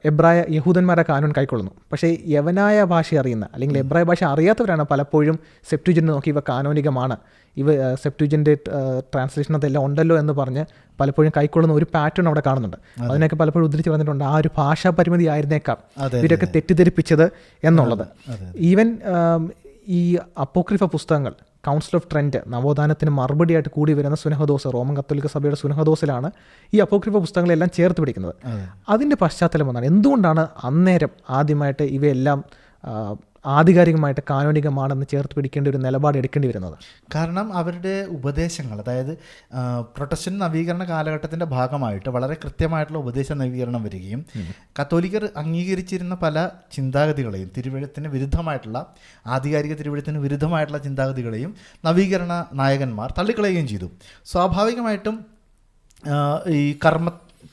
എബ്രായ യഹൂദന്മാരെ കാനോൻ കൈക്കൊള്ളുന്നു. പക്ഷേ യവനായ ഭാഷ അറിയുന്ന അല്ലെങ്കിൽ എബ്രായ ഭാഷ അറിയാത്തവരാണ് പലപ്പോഴും സെപ്റ്റുജൻ്റ് നോക്കി ഇവ കാനോനികമാണ്, ഇവ സെപ്റ്റുജൻ്റ് ട്രാൻസ്ലേഷൻ അതെല്ലാം ഉണ്ടല്ലോ എന്ന് പറഞ്ഞ് പലപ്പോഴും കൈക്കൊള്ളുന്ന ഒരു പാറ്റേൺ അവിടെ കാണുന്നുണ്ട്. അതിനൊക്കെ പലപ്പോഴും ഉദ്ധരിച്ച് പറഞ്ഞിട്ടുണ്ട്, ആ ഒരു ഭാഷാ പരിമിതി ആയിരുന്നേക്കാം ഇവരൊക്കെ തെറ്റിദ്ധരിപ്പിച്ചത് എന്നുള്ളത്. ഈവൻ ഈ അപ്പോക്രിഫ പുസ്തകങ്ങൾ കൗൺസിൽ ഓഫ് ട്രെൻഡ് നവോത്ഥാനത്തിന് മറുപടിയായിട്ട് കൂടി വരുന്ന സുനഹദോസ്, റോമൻ കത്തോലിക്ക സഭയുടെ സുനഹദോസിലാണ് ഈ അപ്പോക്രിഫ പുസ്തകങ്ങളെല്ലാം ചേർത്ത് പിടിക്കുന്നത്. അതിൻ്റെ പശ്ചാത്തലം ഒന്നാണ്, എന്തുകൊണ്ടാണ് അന്നേരം ആദ്യമായിട്ട് ഇവയെല്ലാം ആധികാരികമായിട്ട് കാനോനികമാണെന്ന് ചേർത്ത് പിടിക്കേണ്ട ഒരു നിലപാട് എടുക്കേണ്ടി വരുന്നത്? കാരണം അവരുടെ ഉപദേശങ്ങൾ, അതായത് പ്രൊട്ടസ്റ്റന്റ് നവീകരണ കാലഘട്ടത്തിൻ്റെ ഭാഗമായിട്ട് വളരെ കൃത്യമായിട്ടുള്ള ഉപദേശ നവീകരണം വരികയും കത്തോലിക്കർ അംഗീകരിച്ചിരുന്ന പല ചിന്താഗതികളെയും, തിരുവെഴുത്തിന് വിരുദ്ധമായിട്ടുള്ള, ആധികാരിക തിരുവെഴുത്തിന് വിരുദ്ധമായിട്ടുള്ള ചിന്താഗതികളെയും നവീകരണ നായകന്മാർ തള്ളിക്കളയുകയും ചെയ്തു. സ്വാഭാവികമായിട്ടും ഈ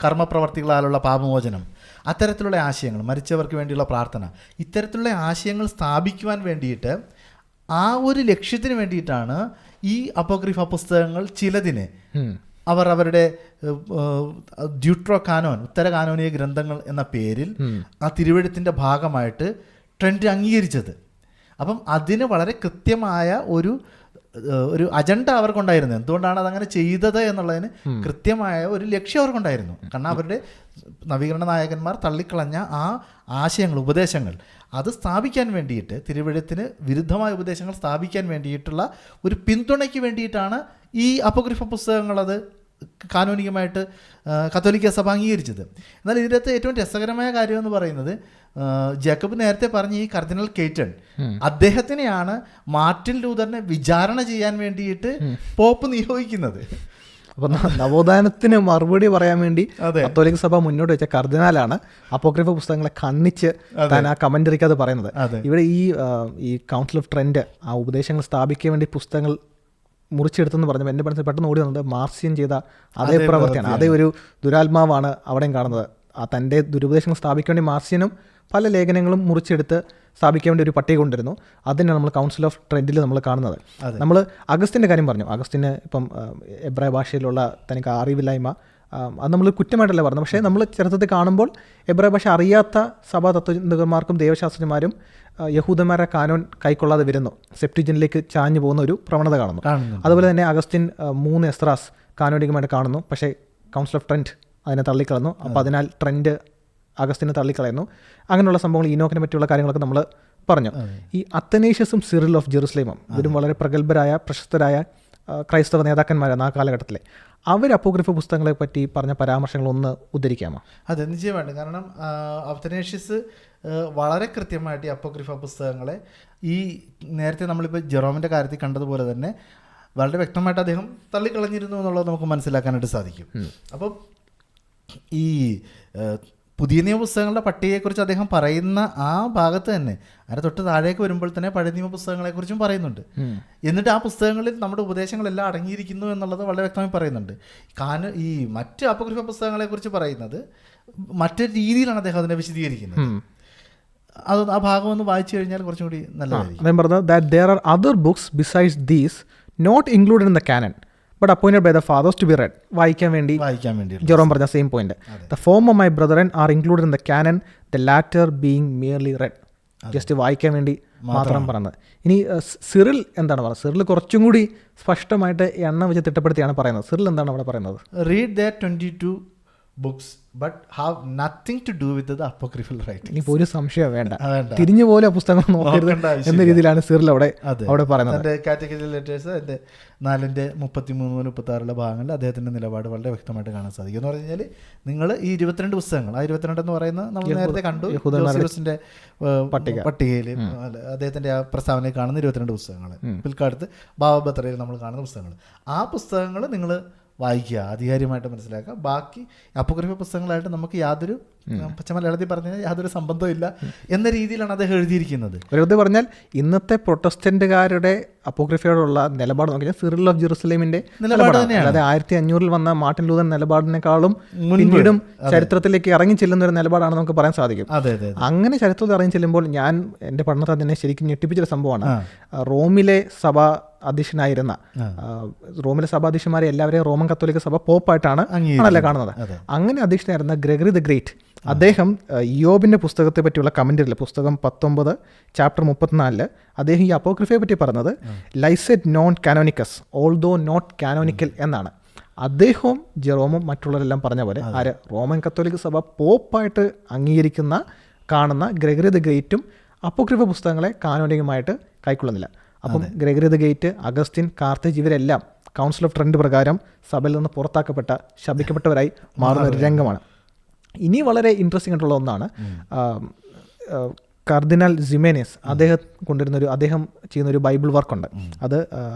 കർമ്മപ്രവർത്തികളാലുള്ള പാപമോചനം, അത്തരത്തിലുള്ള ആശയങ്ങൾ, മരിച്ചവർക്ക് വേണ്ടിയുള്ള പ്രാർത്ഥന, ഇത്തരത്തിലുള്ള ആശയങ്ങൾ സ്ഥാപിക്കുവാൻ വേണ്ടിയിട്ട്, ആ ഒരു ലക്ഷ്യത്തിന് വേണ്ടിയിട്ടാണ് ഈ അപ്പോക്രിഫ പുസ്തകങ്ങൾ ചിലതിന് അവർ അവരുടെ ഡ്യൂട്രോ കാനോൻ, ഉത്തര കാനോനിക ഗ്രന്ഥങ്ങൾ എന്ന പേരിൽ ആ തിരുവെഴുത്തിൻ്റെ ഭാഗമായിട്ട് ട്രെൻഡ് അംഗീകരിച്ചത്. അപ്പം അതിന് വളരെ കൃത്യമായ ഒരു അജണ്ട അവർക്കുണ്ടായിരുന്നു. എന്തുകൊണ്ടാണ് അതങ്ങനെ ചെയ്തത് എന്നുള്ളതിന് കൃത്യമായ ഒരു ലക്ഷ്യം അവർക്കുണ്ടായിരുന്നു. കാരണം അവരുടെ നവീകരണ നായകന്മാർ തള്ളിക്കളഞ്ഞ ആ ആശയങ്ങൾ, ഉപദേശങ്ങൾ, അത് സ്ഥാപിക്കാൻ വേണ്ടിയിട്ട്, തിരുവെഴുത്തിന് വിരുദ്ധമായ ഉപദേശങ്ങൾ സ്ഥാപിക്കാൻ വേണ്ടിയിട്ടുള്ള ഒരു പിന്തുണയ്ക്ക് വേണ്ടിയിട്ടാണ് ഈ അപ്പോക്രിഫ പുസ്തകങ്ങൾ അത് കാനോനികമായിട്ട് കത്തോലിക്ക സഭ അംഗീകരിച്ചത്. എന്നാൽ ഇതിനകത്ത് ഏറ്റവും രസകരമായ കാര്യം എന്ന് പറയുന്നത്, ജേക്കബ് നേരത്തെ പറഞ്ഞ ഈ കർദിനൽ കെയ്റ്റൺ, അദ്ദേഹത്തിനെയാണ് മാർട്ടിൻ ലൂതറിനെ വിചാരണ ചെയ്യാൻ വേണ്ടിയിട്ട് പോപ്പ് നിയോഗിക്കുന്നത്. അപ്പം നവോത്ഥാനത്തിന് മറുപടി പറയാൻ വേണ്ടി കത്തോലിക്ക സഭ മുന്നോട്ട് വെച്ച കർദിനാലാണ് അപ്പോക്രിഫ പുസ്തകങ്ങളെ ഖണ്ഡിച്ച് താൻ ആ കമന്ററിക്ക് അത് പറയുന്നത്. ഇവിടെ ഈ കൗൺസിൽ ഓഫ് ട്രെൻഡ് ആ ഉപദേശങ്ങൾ സ്ഥാപിക്കാൻ വേണ്ടി പുസ്തകങ്ങൾ മുറിച്ചെടുത്തെന്ന് പറഞ്ഞപ്പോൾ എൻ്റെ മനസ്സിൽ പെട്ടെന്ന് ഓടി വന്നത് മാർസിയൻ ചെയ്ത അതേ പ്രവൃത്തിയാണ്. അതേ ഒരു ദുരാത്മാവാണ് അവിടെയും കാണുന്നത്. തൻ്റെ ദുരുപദേശങ്ങൾ സ്ഥാപിക്കാൻ വേണ്ടി മാർസിയനും പല ലേഖനങ്ങളും മുറിച്ചെടുത്ത് സ്ഥാപിക്കാൻ വേണ്ടി ഒരു പട്ടിക കൊണ്ടിരുന്നു. അതിനാണ് നമ്മൾ കൗൺസിൽ ഓഫ് ട്രെൻഡിൽ നമ്മൾ കാണുന്നത്. നമ്മൾ അഗസ്റ്റിൻ്റെ കാര്യം പറഞ്ഞു. അഗസ്റ്റിന് ഇപ്പം എബ്രായ ഭാഷയിലുള്ള തനിക്ക് അറിവില്ലായ്മ, അത് നമ്മൾ കുറ്റമായിട്ടല്ല പറഞ്ഞത്. പക്ഷേ നമ്മൾ ചരിത്രത്തിൽ കാണുമ്പോൾ എബ്രായ ഭാഷ അറിയാത്ത സഭാ തത്വചിന്തകന്മാർക്കും ദൈവശാസ്ത്രജ്ഞന്മാരും യഹൂദന്മാരെ കാനോൻ കൈക്കൊള്ളാതെ വരുന്നു, സെപ്റ്റുജനിലേക്ക് ചാഞ്ഞു പോകുന്ന ഒരു പ്രവണത കാണുന്നു. അതുപോലെ തന്നെ അഗസ്റ്റിൻ 3 എസ്ത്രാസ് കാനോനികമായിട്ട് കാണുന്നു. പക്ഷേ കൗൺസിൽ ഓഫ് ട്രെൻഡ് അതിനെ തള്ളിക്കളഞ്ഞു. അപ്പോൾ അതിനാൽ ട്രെൻഡ് അഗസ്റ്റിനെ തള്ളിക്കളയുന്നു. അങ്ങനെയുള്ള സംഭവങ്ങൾ, ഈനോക്കിനെ പറ്റിയുള്ള കാര്യങ്ങളൊക്കെ നമ്മൾ പറഞ്ഞു. ഈ അത്തനേഷ്യസും സിറിൽ ഓഫ് ജെറുസലേമും ഇവരും വളരെ പ്രഗത്ഭരായ പ്രശസ്തരായ ക്രൈസ്തവ നേതാക്കന്മാരാണ് ആ കാലഘട്ടത്തിലെ. അവർ അപ്പോക്രിഫ പുസ്തകങ്ങളെ പറ്റി പറഞ്ഞ പരാമർശങ്ങളൊന്ന് ഉദ്ധരിക്കാമോ? അതെ, നിശ്ചയമായിട്ട്. കാരണം അത്തനേഷ്യസ് വളരെ കൃത്യമായിട്ട് ഈ അപ്പോക്രിഫ പുസ്തകങ്ങളെ, ഈ നേരത്തെ നമ്മളിപ്പോൾ ജെറോമിൻ്റെ കാര്യത്തിൽ കണ്ടതുപോലെ തന്നെ വളരെ വ്യക്തമായിട്ട് അദ്ദേഹം തള്ളിക്കളഞ്ഞിരുന്നു എന്നുള്ളത് നമുക്ക് മനസ്സിലാക്കാനായിട്ട് സാധിക്കും. അപ്പം ഈ പുതിയ നിയമ പുസ്തകങ്ങളുടെ പട്ടികയെക്കുറിച്ച് അദ്ദേഹം പറയുന്ന ആ ഭാഗത്ത് തന്നെ അതിന് തൊട്ട് താഴേക്ക് വരുമ്പോൾ തന്നെ പഴയ നിയമ പുസ്തകങ്ങളെക്കുറിച്ചും പറയുന്നുണ്ട്. എന്നിട്ട് ആ പുസ്തകങ്ങളിൽ നമ്മുടെ ഉപദേശങ്ങളെല്ലാം അടങ്ങിയിരിക്കുന്നു എന്നുള്ളത് വളരെ വ്യക്തമായി പറയുന്നുണ്ട്. ഈ മറ്റ് അപ്പോക്രിഫ പുസ്തകങ്ങളെക്കുറിച്ച് പറയുന്നത് മറ്റൊരു രീതിയിലാണ് അദ്ദേഹം അതിനെ വിശദീകരിക്കുന്നത്. അത് ആ ഭാഗം ഒന്ന് വായിച്ചു കഴിഞ്ഞാൽ കുറച്ചും കൂടി നല്ലതായിരിക്കും. അദ്ദേഹം പറഞ്ഞത് that there are other books besides these not included in the canon but appointed by the fathers to be read. വായിക്കാൻ വേണ്ടി ജെറോം പറഞ്ഞ same point. The form of my brethren are included in the canon, the latter being merely read. Just വായിക്കാൻ വേണ്ടി മാത്രം പറയുന്നത്. ഇനി Cyril എന്താണ് പറയുന്നത്? സിറിൽ കുറച്ചും കൂടി സ്പഷ്ടമായിട്ട് എണ്ണം വെച്ച് തിട്ടപ്പെടുത്തിയാണ് പറയുന്നത്. സിറിൽ എന്താണ് അവിടെ പറയുന്നത്? Read the 22 books but have nothing to do with the apocryphal writings. ഇനിയിപ്പോൾ ഒരു സംശയം വേണ്ട, തിരിഞ്ഞു പോലെ പുസ്തകം നോക്കരുത് എന്ന രീതിയിലാണ് സിറിൽ അവിടെ പറയുന്നത്. എൻ്റെ കാറ്റഗറി ലെറ്റേഴ്സ് എൻ്റെ 4-33-36 ഭാഗങ്ങളിൽ അദ്ദേഹത്തിൻ്റെ നിലപാട് വളരെ വ്യക്തമായിട്ട് കാണാൻ സാധിക്കും. എന്ന് പറഞ്ഞു കഴിഞ്ഞാൽ നിങ്ങൾ ഈ 22 പുസ്തകങ്ങൾ, ആ 22 എന്ന് പറയുന്നത് നമ്മൾ നേരത്തെ കണ്ടു ജോസിഫസിൻ്റെ പട്ടികയിൽ അദ്ദേഹത്തിൻ്റെ ആ പ്രസ്താവനയിൽ കാണുന്ന 22 പുസ്തകങ്ങൾ, പിൽക്കാലത്ത് ബാബത്രയിൽ നമ്മൾ കാണുന്ന പുസ്തകങ്ങൾ, ആ പുസ്തകങ്ങൾ നിങ്ങൾ വായിക്കുക, ആധികാരികമായിട്ട് മനസ്സിലാക്കുക. ബാക്കി അപ്പോക്രിഫ പുസ്തകങ്ങളായിട്ട് നമുക്ക് യാതൊരു പച്ചമലയാളത്തിൽ പറഞ്ഞാൽ യാതൊരു സംബന്ധവും ഇല്ല എന്ന രീതിയിലാണ് അദ്ദേഹം എഴുതിയിരിക്കുന്നത്. വെറുതെ പറഞ്ഞാൽ ഇന്നത്തെ പ്രൊട്ടസ്റ്റന്റുകാരുടെ അപ്പോക്രിഫയോടുള്ള നിലപാട് നോക്കിയാൽ സിറിൽ ഓഫ് ജെറുസലേമിന്റെ നിലപാട് തന്നെയാണ്. അതായത് 1500 വന്ന മാർട്ടിൻ ലൂതർ നിലപാടിനേക്കാളും പിന്നീടും ചരിത്രത്തിലേക്ക് ഇറങ്ങി ചെല്ലുന്ന ഒരു നിലപാടാണ് നമുക്ക് പറയാൻ സാധിക്കും. അങ്ങനെ ചരിത്രത്തിൽ ഇറങ്ങി ചെല്ലുമ്പോൾ ഞാൻ എൻ്റെ പഠനത്തിൽ തന്നെ ശരിക്കും ഞെട്ടിപ്പിച്ചൊരു സംഭവമാണ്. റോമിലെ സഭ അധ്യക്ഷനായിരുന്ന, റോമിലെ സഭാധ്യക്ഷന്മാരെ എല്ലാവരെയും റോമൻ കത്തോലിക്ക സഭ പോപ്പായിട്ടാണ് ആണല്ലേ കാണുന്നത്. അങ്ങനെ അധ്യക്ഷനായിരുന്ന ഗ്രെഗറി ദ ഗ്രേറ്റ്, അദ്ദേഹം യോബിൻ്റെ പുസ്തകത്തെ പറ്റിയുള്ള കമൻറ്റിൽ പുസ്തകം 19 ചാപ്റ്റർ 34 അദ്ദേഹം ഈ അപ്പോക്രിഫയെ പറ്റി പറഞ്ഞത് ലൈസെറ്റ് നോൺ കാനോനിക്കസ് ഓൾദോ നോട്ട് കാനോനിക്കൽ എന്നാണ്. അദ്ദേഹവും ജെറോമും മറ്റുള്ളവരെല്ലാം പറഞ്ഞ പോലെ റോമൻ കത്തോലിക്ക സഭ പോപ്പായിട്ട് അംഗീകരിക്കുന്ന കാണുന്ന ഗ്രെഗറി ദ ഗ്രേറ്റും അപ്പോക്രിഫ പുസ്തകങ്ങളെ കാനോനികമായിട്ട് കൈക്കൊള്ളുന്നില്ല. അപ്പം Gregory the great, Augustine, Carthage ഇവരെല്ലാം കൗൺസിൽ ഓഫ് ട്രെൻഡ് പ്രകാരം സഭയിൽ നിന്ന് പുറത്താക്കപ്പെട്ട, ശപിക്കപ്പെട്ടവരായി മാറുന്ന ഒരു രംഗമാണ്. ഇനി വളരെ ഇൻട്രസ്റ്റിംഗ് ആയിട്ടുള്ള ഒന്നാണ് കർദിനാൾ സിമേനസ് അദ്ദേഹം ചെയ്യുന്നൊരു ബൈബിൾ വർക്കുണ്ട്. അത്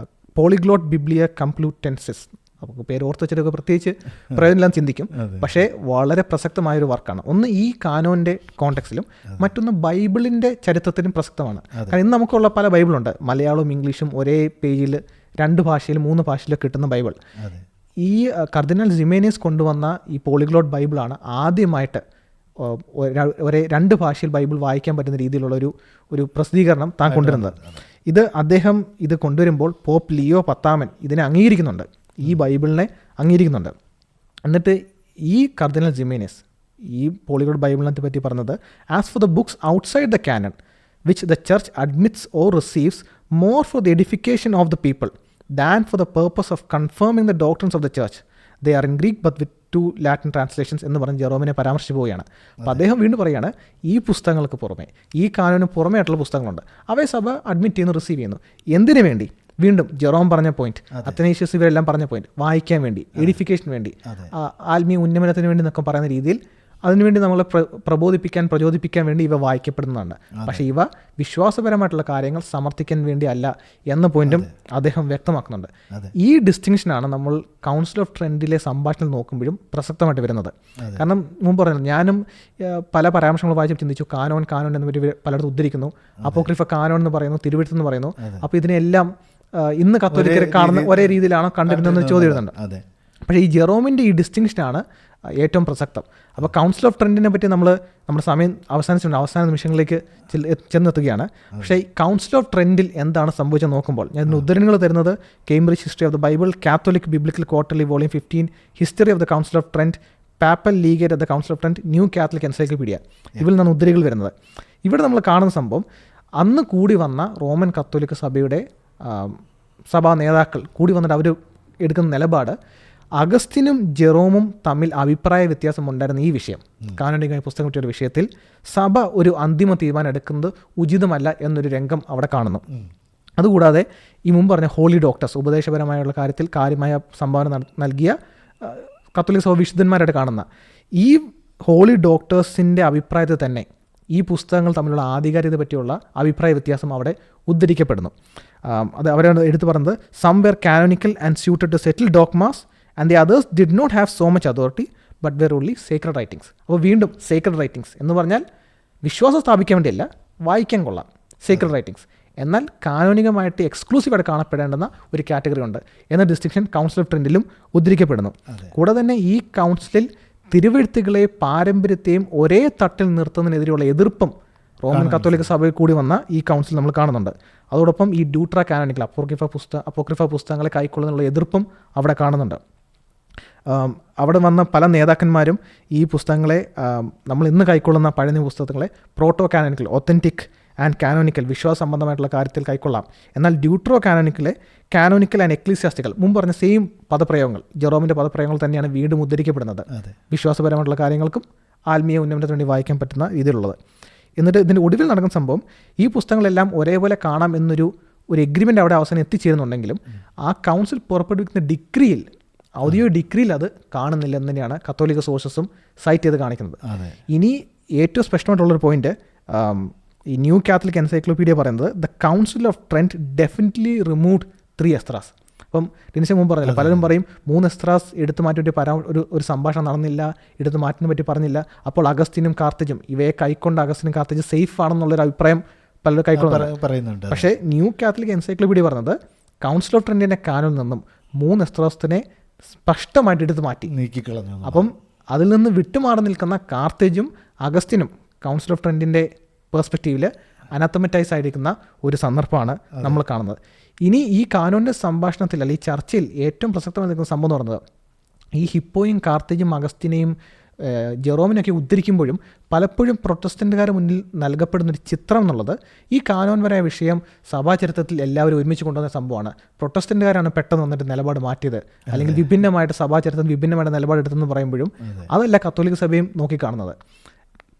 പോളിഗ്ലോട്ട് ബിബ്ലിയ കംപ്ലൂറ്റൻസിസ്. അപ്പോൾ പേര് ഓർത്ത് വെച്ചിട്ടൊക്കെ പ്രത്യേകിച്ച് പ്രയോജനം ചിന്തിക്കും, പക്ഷേ വളരെ പ്രസക്തമായൊരു വർക്കാണ്. ഒന്ന് ഈ കാനോൻ്റെ കോണ്ടെക്സ്റ്റിലും മറ്റൊന്ന് ബൈബിളിൻ്റെ ചരിത്രത്തിനും പ്രസക്തമാണ്. കാരണം ഇന്ന് നമുക്കുള്ള പല ബൈബിളുണ്ട്, മലയാളവും ഇംഗ്ലീഷും ഒരേ പേജിൽ 2 ഭാഷയിലും 3 ഭാഷയിലും കിട്ടുന്ന ബൈബിൾ. ഈ കർദിനാൾ സിമേനസ് കൊണ്ടുവന്ന ഈ പോളിഗ്ലോട്ട് ബൈബിളാണ് ആദ്യമായിട്ട് 2 ഭാഷയിൽ ബൈബിൾ വായിക്കാൻ പറ്റുന്ന രീതിയിലുള്ള ഒരു പ്രസിദ്ധീകരണം താൻ കൊണ്ടുവരുന്നത്. അദ്ദേഹം ഇത് കൊണ്ടുവരുമ്പോൾ പോപ്പ് ലിയോ 10 ഇതിനെ അംഗീകരിക്കുന്നുണ്ട്, ഈ ബൈബിളിനെ അംഗീകരിക്കുന്നുണ്ട്. എന്നിട്ട് ഈ കർദിനാൾ സിമേനസ് ഈ പോളിഗ്ലോട്ട് ബൈബിളിനെ പറ്റി പറഞ്ഞത് as for the books outside the Canon which the church admits or receives more for the edification of the people than for the purpose of confirming the doctrines of the church. They are in Greek but with 2 Latin translations എന്ന് പറഞ്ഞ് ജെറോമിനെ പരാമർശിച്ചു പോവുകയാണ്. അപ്പോൾ അദ്ദേഹം വീണ്ടും പറയുകയാണ്, ഈ പുസ്തകങ്ങൾക്ക് പുറമെ, ഈ കാനോന് പുറമേ ആയിട്ടുള്ള പുസ്തകങ്ങളുണ്ട്, അവയെ സഭ അഡ്മിറ്റ് ചെയ്യുന്നു, റിസീവ് ചെയ്യുന്നു. എന്തിനു വേണ്ടി? വീണ്ടും ജെറോം പറഞ്ഞ പോയിന്റ്, അത്തനേഷ്യസ് ഇവരെല്ലാം പറഞ്ഞ പോയിന്റ്, വായിക്കാൻ വേണ്ടി, എഡിഫിക്കേഷന് വേണ്ടി, ആത്മീയ ഉന്നമനത്തിന് വേണ്ടി എന്നൊക്കെ പറയുന്ന രീതിയിൽ അതിനുവേണ്ടി നമ്മളെ പ്രചോദിപ്പിക്കാൻ വേണ്ടി ഇവ വായിക്കപ്പെടുന്നതാണ്. പക്ഷേ ഇവ വിശ്വാസപരമായിട്ടുള്ള കാര്യങ്ങൾ സമർത്ഥിക്കാൻ വേണ്ടി അല്ല എന്ന പോയിന്റും അദ്ദേഹം വ്യക്തമാക്കുന്നുണ്ട്. ഈ ഡിസ്റ്റിങ്ഷനാണ് നമ്മൾ കൗൺസിൽ ഓഫ് ട്രെൻഡിലെ സംഭാഷണത്തിൽ നോക്കുമ്പോഴും പ്രസക്തമായിട്ട് വരുന്നത്. കാരണം മുമ്പ് പറഞ്ഞത്, ഞാനും പല പരാമർശങ്ങൾ വായിച്ച് ചിന്തിച്ചു, കാനോൻ എന്നിവർ പലയിടത്തും ഉദ്ധരിക്കുന്നു, അപ്പോക്രിഫ കാനോൻ എന്ന് പറയുന്നു, തിരുവെഴുത്തെന്ന് പറയുന്നു. അപ്പോൾ ഇതിനെല്ലാം ഇന്ന് കത്തോലിക്കരെ കാണുന്ന ഒരേ രീതിയിലാണോ കണ്ടിരുന്നതെന്ന് ചോദ്യം എഴുതുന്നുണ്ട്. പക്ഷേ ഈ ജെറോമിൻ്റെ ഈ ഡിസ്റ്റിങ്ഷനാണ് ഏറ്റവും പ്രസക്തം. അപ്പോൾ കൗൺസിൽ ഓഫ് ട്രെൻഡിനെ പറ്റി നമ്മുടെ സമയം അവസാന നിമിഷങ്ങളിലേക്ക് ചെന്നെത്തുകയാണ്. പക്ഷേ ഈ കൗൺസിൽ ഓഫ് ട്രെൻഡിൽ എന്താണ് സംഭവിച്ചത് നോക്കുമ്പോൾ ഞാൻ ഇതിന് ഉദ്ധരണികൾ തരുന്നത് Cambridge history of the Bible, Catholic biblical quarterly volume 15, history of the council of Trent, papal legate of the council of Trent, new Catholic encyclopedia. ഇതിൽ നിന്നാണ് ഉദ്ധരണികൾ വരുന്നത്. ഇവിടെ നമ്മൾ കാണുന്ന സംഭവം, അന്ന് കൂടി വന്ന റോമൻ കത്തോലിക്ക സഭയുടെ സഭാ നേതാക്കൾ കൂടി വന്നിട്ട് അവർ എടുക്കുന്ന നിലപാട്, അഗസ്റ്റിനും ജെറോമും തമ്മിൽ അഭിപ്രായ വ്യത്യാസം ഉണ്ടായിരുന്ന ഈ വിഷയം, കാനോനികമായ പുസ്തകം കിട്ടിയ ഒരു വിഷയത്തിൽ സഭ ഒരു അന്തിമ തീരുമാനം എടുക്കുന്നത് ഉചിതമല്ല എന്നൊരു രംഗം അവിടെ കാണുന്നു. അതുകൂടാതെ ഈ മുമ്പ് പറഞ്ഞ ഹോളി ഡോക്ടേഴ്സ്, ഉപദേശപരമായുള്ള കാര്യത്തിൽ കാര്യമായ സംഭാവന നൽകിയ കത്തോലിക്ക സഭ വിശുദ്ധന്മാരായിട്ട് കാണുന്ന ഈ ഹോളി ഡോക്ടേഴ്സിൻ്റെ അഭിപ്രായത്തിൽ തന്നെ ഈ പുസ്തകങ്ങൾ തമ്മിലുള്ള ആധികാരികത പറ്റിയുള്ള അഭിപ്രായ വ്യത്യാസം അവിടെ ഉദ്ധരിക്കപ്പെടുന്നു. അത് അവരാണ് എടുത്തു പറഞ്ഞത്, some were canonical and suited to settle dogmas and the others did not have so much authority but were only sacred writings. അപ്പോൾ വീണ്ടും സേക്രഡ് റൈറ്റിങ്സ് എന്ന് പറഞ്ഞാൽ വിശ്വാസം സ്ഥാപിക്കാൻ വേണ്ടിയല്ല, വായിക്കാൻ കൊള്ളാം സേക്രഡ് റൈറ്റിങ്സ്. എന്നാൽ കാനോനികമായിട്ട് എക്സ്ക്ലൂസീവായിട്ട് കാണപ്പെടേണ്ടുന്ന ഒരു കാറ്റഗറി ഉണ്ട് എന്ന ഡിസ്റ്റിങ്ഷൻ കൗൺസിൽ ഓഫ് ട്രെൻഡിലും ഉദ്ധരിക്കപ്പെടുന്നു. കൂടെ തന്നെ ഈ കൗൺസിലിൽ തിരുവെഴുത്തുകളെ പാരമ്പര്യത്തെയും ഒരേ തട്ടിൽ നിർത്തുന്നതിനെതിരെയുള്ള എതിർപ്പും റോമൻ കത്തോലിക്ക സഭയിൽ കൂടി വന്ന ഈ കൗൺസിൽ നമ്മൾ കാണുന്നുണ്ട്. അതോടൊപ്പം ഈ ഡ്യൂട്രാ കാനോനിക്കൽ അപ്പോക്രിഫ പുസ്തകങ്ങളെ കൈക്കൊള്ളുന്നുള്ള എതിർപ്പും അവിടെ കാണുന്നുണ്ട്. അവിടെ വന്ന പല നേതാക്കന്മാരും ഈ പുസ്തകങ്ങളെ, നമ്മൾ ഇന്ന് കൈക്കൊള്ളുന്ന പഴയ നിയമ പുസ്തകങ്ങളെ proto canonical, authentic and canonical, വിശ്വാസ സംബന്ധമായിട്ടുള്ള കാര്യത്തിൽ കൈക്കൊള്ളാം. എന്നാൽ ഡ്യൂട്രോ കാനോനിക്കലെ കാനോനിക്കൽ ആൻഡ് എക്ലീസിയാസ്റ്റിക്കൽ, മുമ്പ് പറഞ്ഞ സെയിം പദപ്രയോഗങ്ങൾ, ജെറോമിൻ്റെ പദപ്രയോഗങ്ങൾ തന്നെയാണ് വീണ്ടും ഉദ്ധരിക്കപ്പെടുന്നത്. വിശ്വാസപരമായിട്ടുള്ള കാര്യങ്ങൾക്കും ആത്മീയ ഉന്നമനത്തിന് വേണ്ടി വായിക്കാൻ പറ്റുന്ന രീതിയിലുള്ളത്. എന്നിട്ട് ഇതിൻ്റെ ഒടുവിൽ നടക്കുന്ന സംഭവം, ഈ പുസ്തകങ്ങളെല്ലാം ഒരേപോലെ കാണാം എന്നൊരു എഗ്രിമെൻ്റ് അവിടെ അവസാനം എത്തിച്ചേരുന്നുണ്ടെങ്കിലും ആ കൗൺസിൽ പുറപ്പെടുവിക്കുന്ന ഡിഗ്രിയിൽ, ഔദ്യോഗിക ഡിഗ്രിയിൽ അത് കാണുന്നില്ല എന്ന് തന്നെയാണ് കത്തോലിക്ക സോഴ്സസും സൈറ്റ് ചെയ്ത് കാണിക്കുന്നത്. ഇനി ഏറ്റവും സ്പഷ്ടമായിട്ടുള്ളൊരു പോയിന്റ്, ഈ ന്യൂ കാത്തലിക് എൻസൈക്ലോപീഡിയ പറയുന്നത് the council of Trent definitely removed 3 എസ്ത്രാസ്. അപ്പം ഡിനിഷ മുമ്പ് പറഞ്ഞില്ല, പലരും പറയും 3 എസ്ത്രാസ് എടുത്തു മാറ്റി ഒരു സംഭാഷണം നടന്നില്ല, എടുത്തു മാറ്റിനെ പറ്റി പറഞ്ഞില്ല, അപ്പോൾ അഗസ്റ്റിനും കാർത്തേജും ഇവയെ കൈക്കൊണ്ട് അഗസ്റ്റിനും കാർത്തേജ് സേഫ് ആണെന്നുള്ളൊരു അഭിപ്രായം പലരും കൈക്കൊള്ളുന്നുണ്ട്. പക്ഷേ ന്യൂ കാത്തലിക് എൻസൈക്ലോപീഡിയ പറഞ്ഞത് കൗൺസിൽ ഓഫ് ട്രെൻറ്റിൻ്റെ കാനോനിൽ നിന്നും 3 എസ്ത്രാസിനെ സ്പഷ്ടമായിട്ട് എടുത്ത് മാറ്റി നീക്കിക്കളഞ്ഞു. അപ്പം അതിൽ നിന്ന് വിട്ടുമാറി നിൽക്കുന്ന കാർത്തേജും അഗസ്റ്റിനും കൗൺസിൽ ഓഫ് ട്രെൻറ്റിൻ്റെ പേഴ്സ്പെക്റ്റീവിൽ അനാത്തമറ്റൈസ് ആയിരിക്കുന്ന ഒരു സന്ദർഭമാണ് നമ്മൾ കാണുന്നത്. ഇനി ഈ കാനോൻ്റെ സംഭാഷണത്തിൽ, അല്ലെങ്കിൽ ഈ ചർച്ചയിൽ ഏറ്റവും പ്രസക്തമായി നിൽക്കുന്ന സംഭവം എന്ന് പറയുന്നത്, ഈ ഹിപ്പോയും കാർത്തേജും അഗസ്റ്റിനെയും ജെറോമിനൊക്കെ ഉദ്ധരിക്കുമ്പോഴും പലപ്പോഴും പ്രൊട്ടസ്റ്റൻ്റുകാരുടെ മുന്നിൽ നൽകപ്പെടുന്നൊരു ചിത്രം എന്നുള്ളത്, ഈ കാനോൻപരമായ വിഷയം സഭാചരിത്രത്തിൽ എല്ലാവരും ഒരുമിച്ച് കൊണ്ടുവന്ന സംഭവമാണ്, പ്രൊട്ടസ്റ്റൻ്റുകാരാണ് പെട്ടെന്ന് വന്നിട്ട് നിലപാട് മാറ്റിയത്, അല്ലെങ്കിൽ വിഭിന്നമായിട്ട് സഭാചരിത്രത്തിൽ വിഭിന്നമായിട്ട് നിലപാടെടുത്തെന്ന് പറയുമ്പോഴും അതല്ല കത്തോലിക്ക സഭയും നോക്കിക്കാണുന്നത്.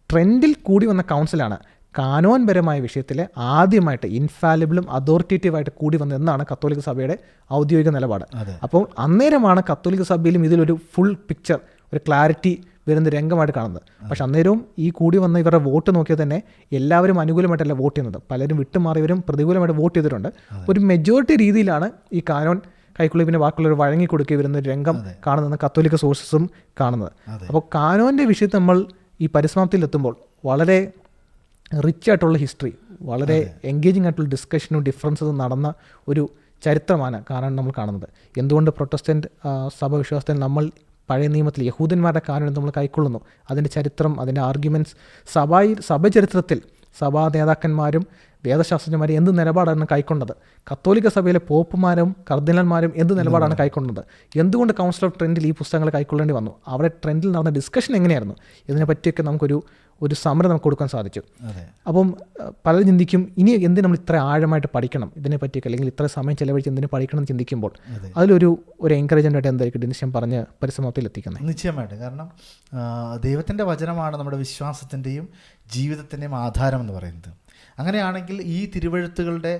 ട്രെൻഡിൽ കൂടി വന്ന കൗൺസിലാണ് കാനോൻപരമായ വിഷയത്തിൽ ആദ്യമായിട്ട് ഇൻഫാലിബിളും അതോറിറ്റേറ്റീവായിട്ട് കൂടി വന്നതെന്നാണ് കത്തോലിക്ക സഭയുടെ ഔദ്യോഗിക നിലപാട്. അപ്പോൾ അന്നേരമാണ് കത്തോലിക്ക സഭയിലും ഇതിലൊരു ഫുൾ പിക്ചർ, ഒരു ക്ലാരിറ്റി വരുന്ന രംഗമായിട്ട് കാണുന്നത്. പക്ഷെ അന്നേരവും ഈ കൂടി വന്ന ഇവരുടെ വോട്ട് നോക്കിയാൽ തന്നെ എല്ലാവരും അനുകൂലമായിട്ടല്ല വോട്ട് ചെയ്യുന്നത്, പലരും വിട്ടുമാറിയവരും പ്രതികൂലമായിട്ട് വോട്ട് ചെയ്തിട്ടുണ്ട്. ഒരു മെജോറിറ്റി രീതിയിലാണ് ഈ കാനോൻ കൈക്കുള്ളിപ്പിന് വാക്കുള്ളവർ വഴങ്ങിക്കൊടുക്കുക വരുന്ന ഒരു രംഗം കാണുന്നത് കത്തോലിക്ക സോഴ്സസും കാണുന്നത്. അപ്പോൾ കാനോൻ്റെ വിഷയത്തിൽ നമ്മൾ ഈ പരിസമാപ്തിയിലെത്തുമ്പോൾ വളരെ റിച്ച് ആയിട്ടുള്ള ഹിസ്റ്ററി, വളരെ എൻഗേജിങ് ആയിട്ടുള്ള ഡിസ്കഷനും ഡിഫറൻസസും നടന്ന ഒരു ചരിത്രമാണ് കാനോൻ നമ്മൾ കാണുന്നത്. എന്തുകൊണ്ട് പ്രൊട്ടസ്റ്റൻ്റ് സഭ വിശ്വാസത്തിൽ നമ്മൾ പഴയ നിയമത്തിൽ യഹൂദന്മാരുടെ കാനോൻ നമ്മൾ കൈക്കൊള്ളുന്നു, അതിൻ്റെ ചരിത്രം, അതിൻ്റെ ആർഗ്യുമെൻറ്റ്സ്, സഭ ചരിത്രത്തിൽ സഭാ നേതാക്കന്മാരും വേദശാസ്ത്രജ്ഞന്മാരും എന്ത് നിലപാടാണ് കൈക്കൊണ്ടത്, കത്തോലിക്ക സഭയിലെ പോപ്പുമാരും കർദിനാൾമാരും എന്ത് നിലപാടാണ് കൈക്കൊണ്ടത്, എന്തുകൊണ്ട് കൗൺസിൽ ഓഫ് ട്രെൻഡിൽ ഈ പുസ്തകങ്ങൾ കൈക്കൊള്ളേണ്ടി വന്നു, അവിടെ ട്രെൻഡിൽ നടന്ന ഡിസ്കഷൻ എങ്ങനെയായിരുന്നു, ഇതിനെപ്പറ്റിയൊക്കെ നമുക്കൊരു സമരം നമുക്ക് കൊടുക്കാൻ സാധിച്ചു. അപ്പം പലരും ചിന്തിക്കും, ഇനി എന്തിന് നമ്മൾ ഇത്ര ആഴമായിട്ട് പഠിക്കണം ഇതിനെപ്പറ്റിയൊക്കെ, അല്ലെങ്കിൽ ഇത്ര സമയം ചിലവഴിച്ച് എന്തിനു പഠിക്കണം എന്ന് ചിന്തിക്കുമ്പോൾ അതിലൊരു എൻകറേജ്മെൻ്റ് ആയിട്ട് എന്തായിരിക്കും ഡിനിഷൻ പറഞ്ഞ് പരിസമാപ്തിയിൽ എത്തിക്കുന്നത്? നിശ്ചയമായിട്ട്. കാരണം ദൈവത്തിൻ്റെ വചനമാണ് നമ്മുടെ വിശ്വാസത്തിൻ്റെയും ജീവിതത്തിൻ്റെയും ആധാരം എന്ന് പറയുന്നത്. അങ്ങനെയാണെങ്കിൽ ഈ തിരുവെഴുത്തുകളുടെ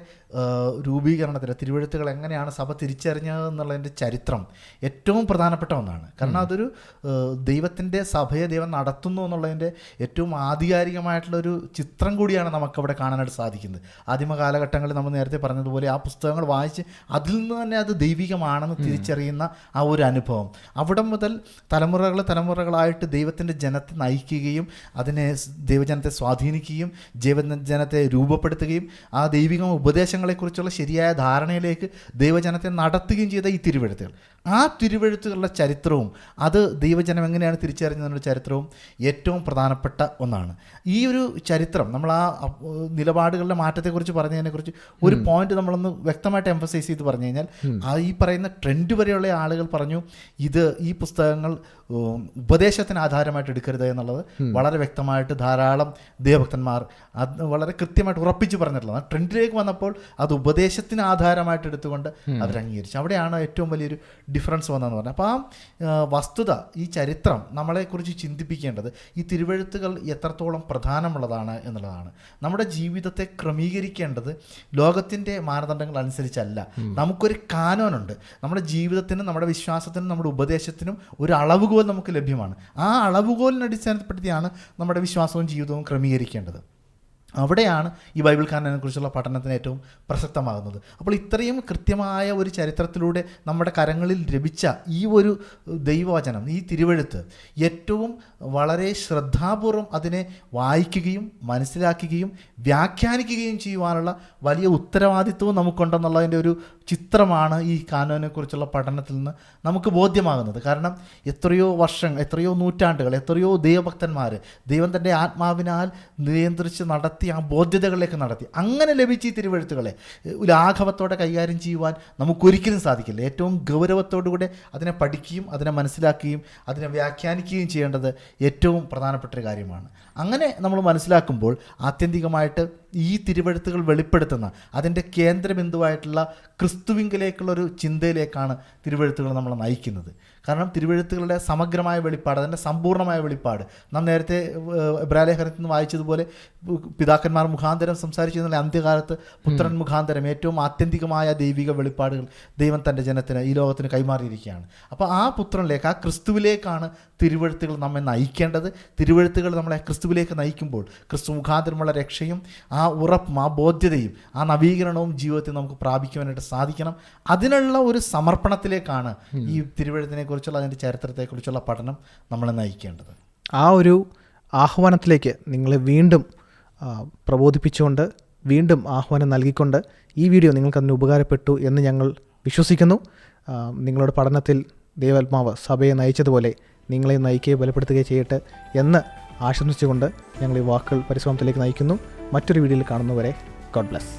രൂപീകരണത്തിൽ തിരുവെഴുത്തുകൾ എങ്ങനെയാണ് സഭ തിരിച്ചറിഞ്ഞതെന്നുള്ളതിൻ്റെ ചരിത്രം ഏറ്റവും പ്രധാനപ്പെട്ട ഒന്നാണ്. കാരണം അതൊരു ദൈവത്തിൻ്റെ സഭയെ ദൈവം നടത്തുന്നു എന്നുള്ളതിൻ്റെ ഏറ്റവും ആധികാരികമായിട്ടുള്ളൊരു ചിത്രം കൂടിയാണ് നമുക്കവിടെ കാണാനായിട്ട് സാധിക്കുന്നത്. ആദിമ കാലഘട്ടങ്ങളിൽ നമ്മൾ നേരത്തെ പറഞ്ഞതുപോലെ ആ പുസ്തകങ്ങൾ വായിച്ച് അതിൽ നിന്ന് തന്നെ അത് ദൈവികമാണെന്ന് തിരിച്ചറിയുന്ന ആ ഒരു അനുഭവം, അവിടെ മുതൽ തലമുറകളായിട്ട് ദൈവത്തിൻ്റെ ജനത്തെ നയിക്കുകയും അതിനെ ദൈവജനത്തെ സ്വാധീനിക്കുകയും ദൈവജനത്തെ രൂപപ്പെടുത്തുകയും ആ ദൈവിക ഉപദേശങ്ങളെക്കുറിച്ചുള്ള ശരിയായ ധാരണയിലേക്ക് ദൈവജനത്തെ നടത്തുകയും ചെയ്ത ഈ തിരുവെഴുത്തുകൾ, ആ തിരുവെഴുത്തുകളുടെ ചരിത്രവും അത് ദൈവജനം എങ്ങനെയാണ് തിരിച്ചറിഞ്ഞതിനുള്ള ചരിത്രവും ഏറ്റവും പ്രധാനപ്പെട്ട ഒന്നാണ്. ഈ ഒരു ചരിത്രം നമ്മൾ ആ നിലപാടുകളുടെ മാറ്റത്തെക്കുറിച്ച് പറഞ്ഞതിനെക്കുറിച്ച് ഒരു പോയിന്റ് നമ്മളൊന്ന് വ്യക്തമായിട്ട് എംഫസൈസ് ചെയ്ത് പറഞ്ഞു കഴിഞ്ഞാൽ, ആ ഈ പറയുന്ന ട്രെൻഡ് വരെയുള്ള ആളുകൾ പറഞ്ഞു ഈ പുസ്തകങ്ങൾ ഉപദേശത്തിന് ആധാരമായിട്ട് എടുക്കരുത് എന്നുള്ളത് വളരെ വ്യക്തമായിട്ട് ധാരാളം ദൈവഭക്തന്മാർ അത് വളരെ കൃത്യമായിട്ട് ഉറപ്പിച്ച് പറഞ്ഞിട്ടുള്ളത്. ട്രെൻഡിലേക്ക് വന്നപ്പോൾ അത് ഉപദേശത്തിന് ആധാരമായിട്ട് എടുത്തുകൊണ്ട് അവർ അംഗീകരിച്ചു. അവിടെയാണ് ഏറ്റവും വലിയൊരു ഡിഫറൻസ് വന്നതെന്ന് പറഞ്ഞാൽ. അപ്പോൾ ആ വസ്തുത, ഈ ചരിത്രം നമ്മളെക്കുറിച്ച് ചിന്തിപ്പിക്കേണ്ടത് ഈ തിരുവെഴുത്തുകൾ എത്രത്തോളം പ്രധാനമുള്ളതാണ് എന്നുള്ളതാണ്. നമ്മുടെ ജീവിതത്തെ ക്രമീകരിക്കേണ്ടത് ലോകത്തിൻ്റെ മാനദണ്ഡങ്ങൾ അനുസരിച്ചല്ല. നമുക്കൊരു കാനോനുണ്ട്. നമ്മുടെ ജീവിതത്തിനും നമ്മുടെ വിശ്വാസത്തിനും നമ്മുടെ ഉപദേശത്തിനും ഒരു അളവുകോൽ നമുക്ക് ലഭ്യമാണ്. ആ അളവുകോലിനെ അടിസ്ഥാനപ്പെടുത്തിയാണ് നമ്മുടെ വിശ്വാസവും ജീവിതവും ക്രമീകരിക്കേണ്ടത്. അവിടെയാണ് ഈ ബൈബിൾ കാനോനെ കുറിച്ചുള്ള പഠനത്തിന് ഏറ്റവും പ്രസക്തമാകുന്നത്. അപ്പോൾ ഇത്രയും കൃത്യമായ ഒരു ചരിത്രത്തിലൂടെ നമ്മുടെ കരങ്ങളിൽ ലഭിച്ച ഈ ഒരു ദൈവവചനം, ഈ തിരുവെഴുത്ത് ഏറ്റവും വളരെ ശ്രദ്ധാപൂർവം അതിനെ വായിക്കുകയും മനസ്സിലാക്കുകയും വ്യാഖ്യാനിക്കുകയും ചെയ്യുവാനുള്ള വലിയ ഉത്തരവാദിത്വവും നമുക്കുണ്ടെന്നുള്ളതിൻ്റെ ഒരു ചിത്രമാണ് ഈ കാനോനെക്കുറിച്ചുള്ള പഠനത്തിൽ നിന്ന് നമുക്ക് ബോധ്യമാകുന്നത്. കാരണം എത്രയോ വർഷങ്ങൾ, എത്രയോ നൂറ്റാണ്ടുകൾ, എത്രയോ ദൈവഭക്തന്മാർ ദൈവം തൻ്റെ ആത്മാവിനാൽ നിയന്ത്രിച്ച് നടത്തിയ നടത്തി, ആ ബോധ്യതകളിലേക്ക് നടത്തി. അങ്ങനെ ലഭിച്ച ഈ തിരുവെഴുത്തുകളെ ലാഘവത്തോടെ കൈകാര്യം ചെയ്യുവാൻ നമുക്കൊരിക്കലും സാധിക്കില്ല. ഏറ്റവും ഗൗരവത്തോടുകൂടെ അതിനെ പഠിക്കുകയും അതിനെ മനസ്സിലാക്കുകയും അതിനെ വ്യാഖ്യാനിക്കുകയും ചെയ്യേണ്ടത് ഏറ്റവും പ്രധാനപ്പെട്ട ഒരു കാര്യമാണ്. അങ്ങനെ നമ്മൾ മനസ്സിലാക്കുമ്പോൾ ആത്യന്തികമായിട്ട് ഈ തിരുവെഴുത്തുകൾ വെളിപ്പെടുത്തുന്ന അതിൻ്റെ കേന്ദ്രബിന്ദുവായിട്ടുള്ള ക്രിസ്തുവിങ്കിലേക്കുള്ളൊരു ചിന്തയിലേക്കാണ് തിരുവെഴുത്തുകൾ നമ്മളെ നയിക്കുന്നത്. കാരണം തിരുവെഴുത്തുകളുടെ സമഗ്രമായ വെളിപ്പാട്, അതിൻ്റെ സമ്പൂർണ്ണമായ വെളിപ്പാട് നാം നേരത്തെ എബ്രായലേഖനത്തിൽ നിന്ന് വായിച്ചതുപോലെ പിതാക്കന്മാർ മുഖാന്തരം സംസാരിച്ചിരുന്ന അന്ത്യകാലത്ത് പുത്രൻ മുഖാന്തരം ഏറ്റവും ആത്യന്തികമായ ദൈവിക വെളിപ്പാടുകൾ ദൈവം തൻ്റെ ജനത്തിന്, ഈ ലോകത്തിന് കൈമാറിയിരിക്കുകയാണ്. അപ്പോൾ ആ പുത്രനിലേക്ക്, ആ ക്രിസ്തുവിലേക്കാണ് തിരുവെഴുത്തുകൾ നമ്മെ നയിക്കേണ്ടത്. തിരുവെഴുത്തുകൾ നമ്മളെ ക്രിസ്തുവിലേക്ക് നയിക്കുമ്പോൾ ക്രിസ്തു മുഖാന്തരമുള്ള രക്ഷയും ആ ഉറപ്പും ആ ബോധ്യതയും ആ നവീകരണവും ജീവിതത്തിൽ നമുക്ക് പ്രാപിക്കുവാനായിട്ട് സാധിക്കണം. അതിനുള്ള ഒരു സമർപ്പണത്തിലേക്കാണ് ഈ തിരുവെഴുത്തിനെ കുറിച്ചുള്ള, അതിൻ്റെ ചരിത്രത്തെക്കുറിച്ചുള്ള പഠനം നമ്മളെ നയിക്കേണ്ടത്. ആ ഒരു ആഹ്വാനത്തിലേക്ക് നിങ്ങളെ വീണ്ടും പ്രബോധിപ്പിച്ചുകൊണ്ട്, വീണ്ടും ആഹ്വാനം നൽകിക്കൊണ്ട് ഈ വീഡിയോ നിങ്ങൾക്കതിന് ഉപകാരപ്പെട്ടു എന്ന് ഞങ്ങൾ വിശ്വസിക്കുന്നു. നിങ്ങളുടെ പഠനത്തിൽ ദൈവാത്മാവ് സഭയെ നയിച്ചതുപോലെ നിങ്ങളെ നയിക്കുകയും ബലപ്പെടുത്തുകയും ചെയ്യട്ടെ എന്ന് ആശംസിച്ചുകൊണ്ട് ഞങ്ങൾ ഈ വാക്കുകൾ പരിശ്രമത്തിലേക്ക് നയിക്കുന്നു. മറ്റൊരു വീഡിയോയിൽ കാണുന്നവരെ ഗോഡ് ബ്ലെസ്.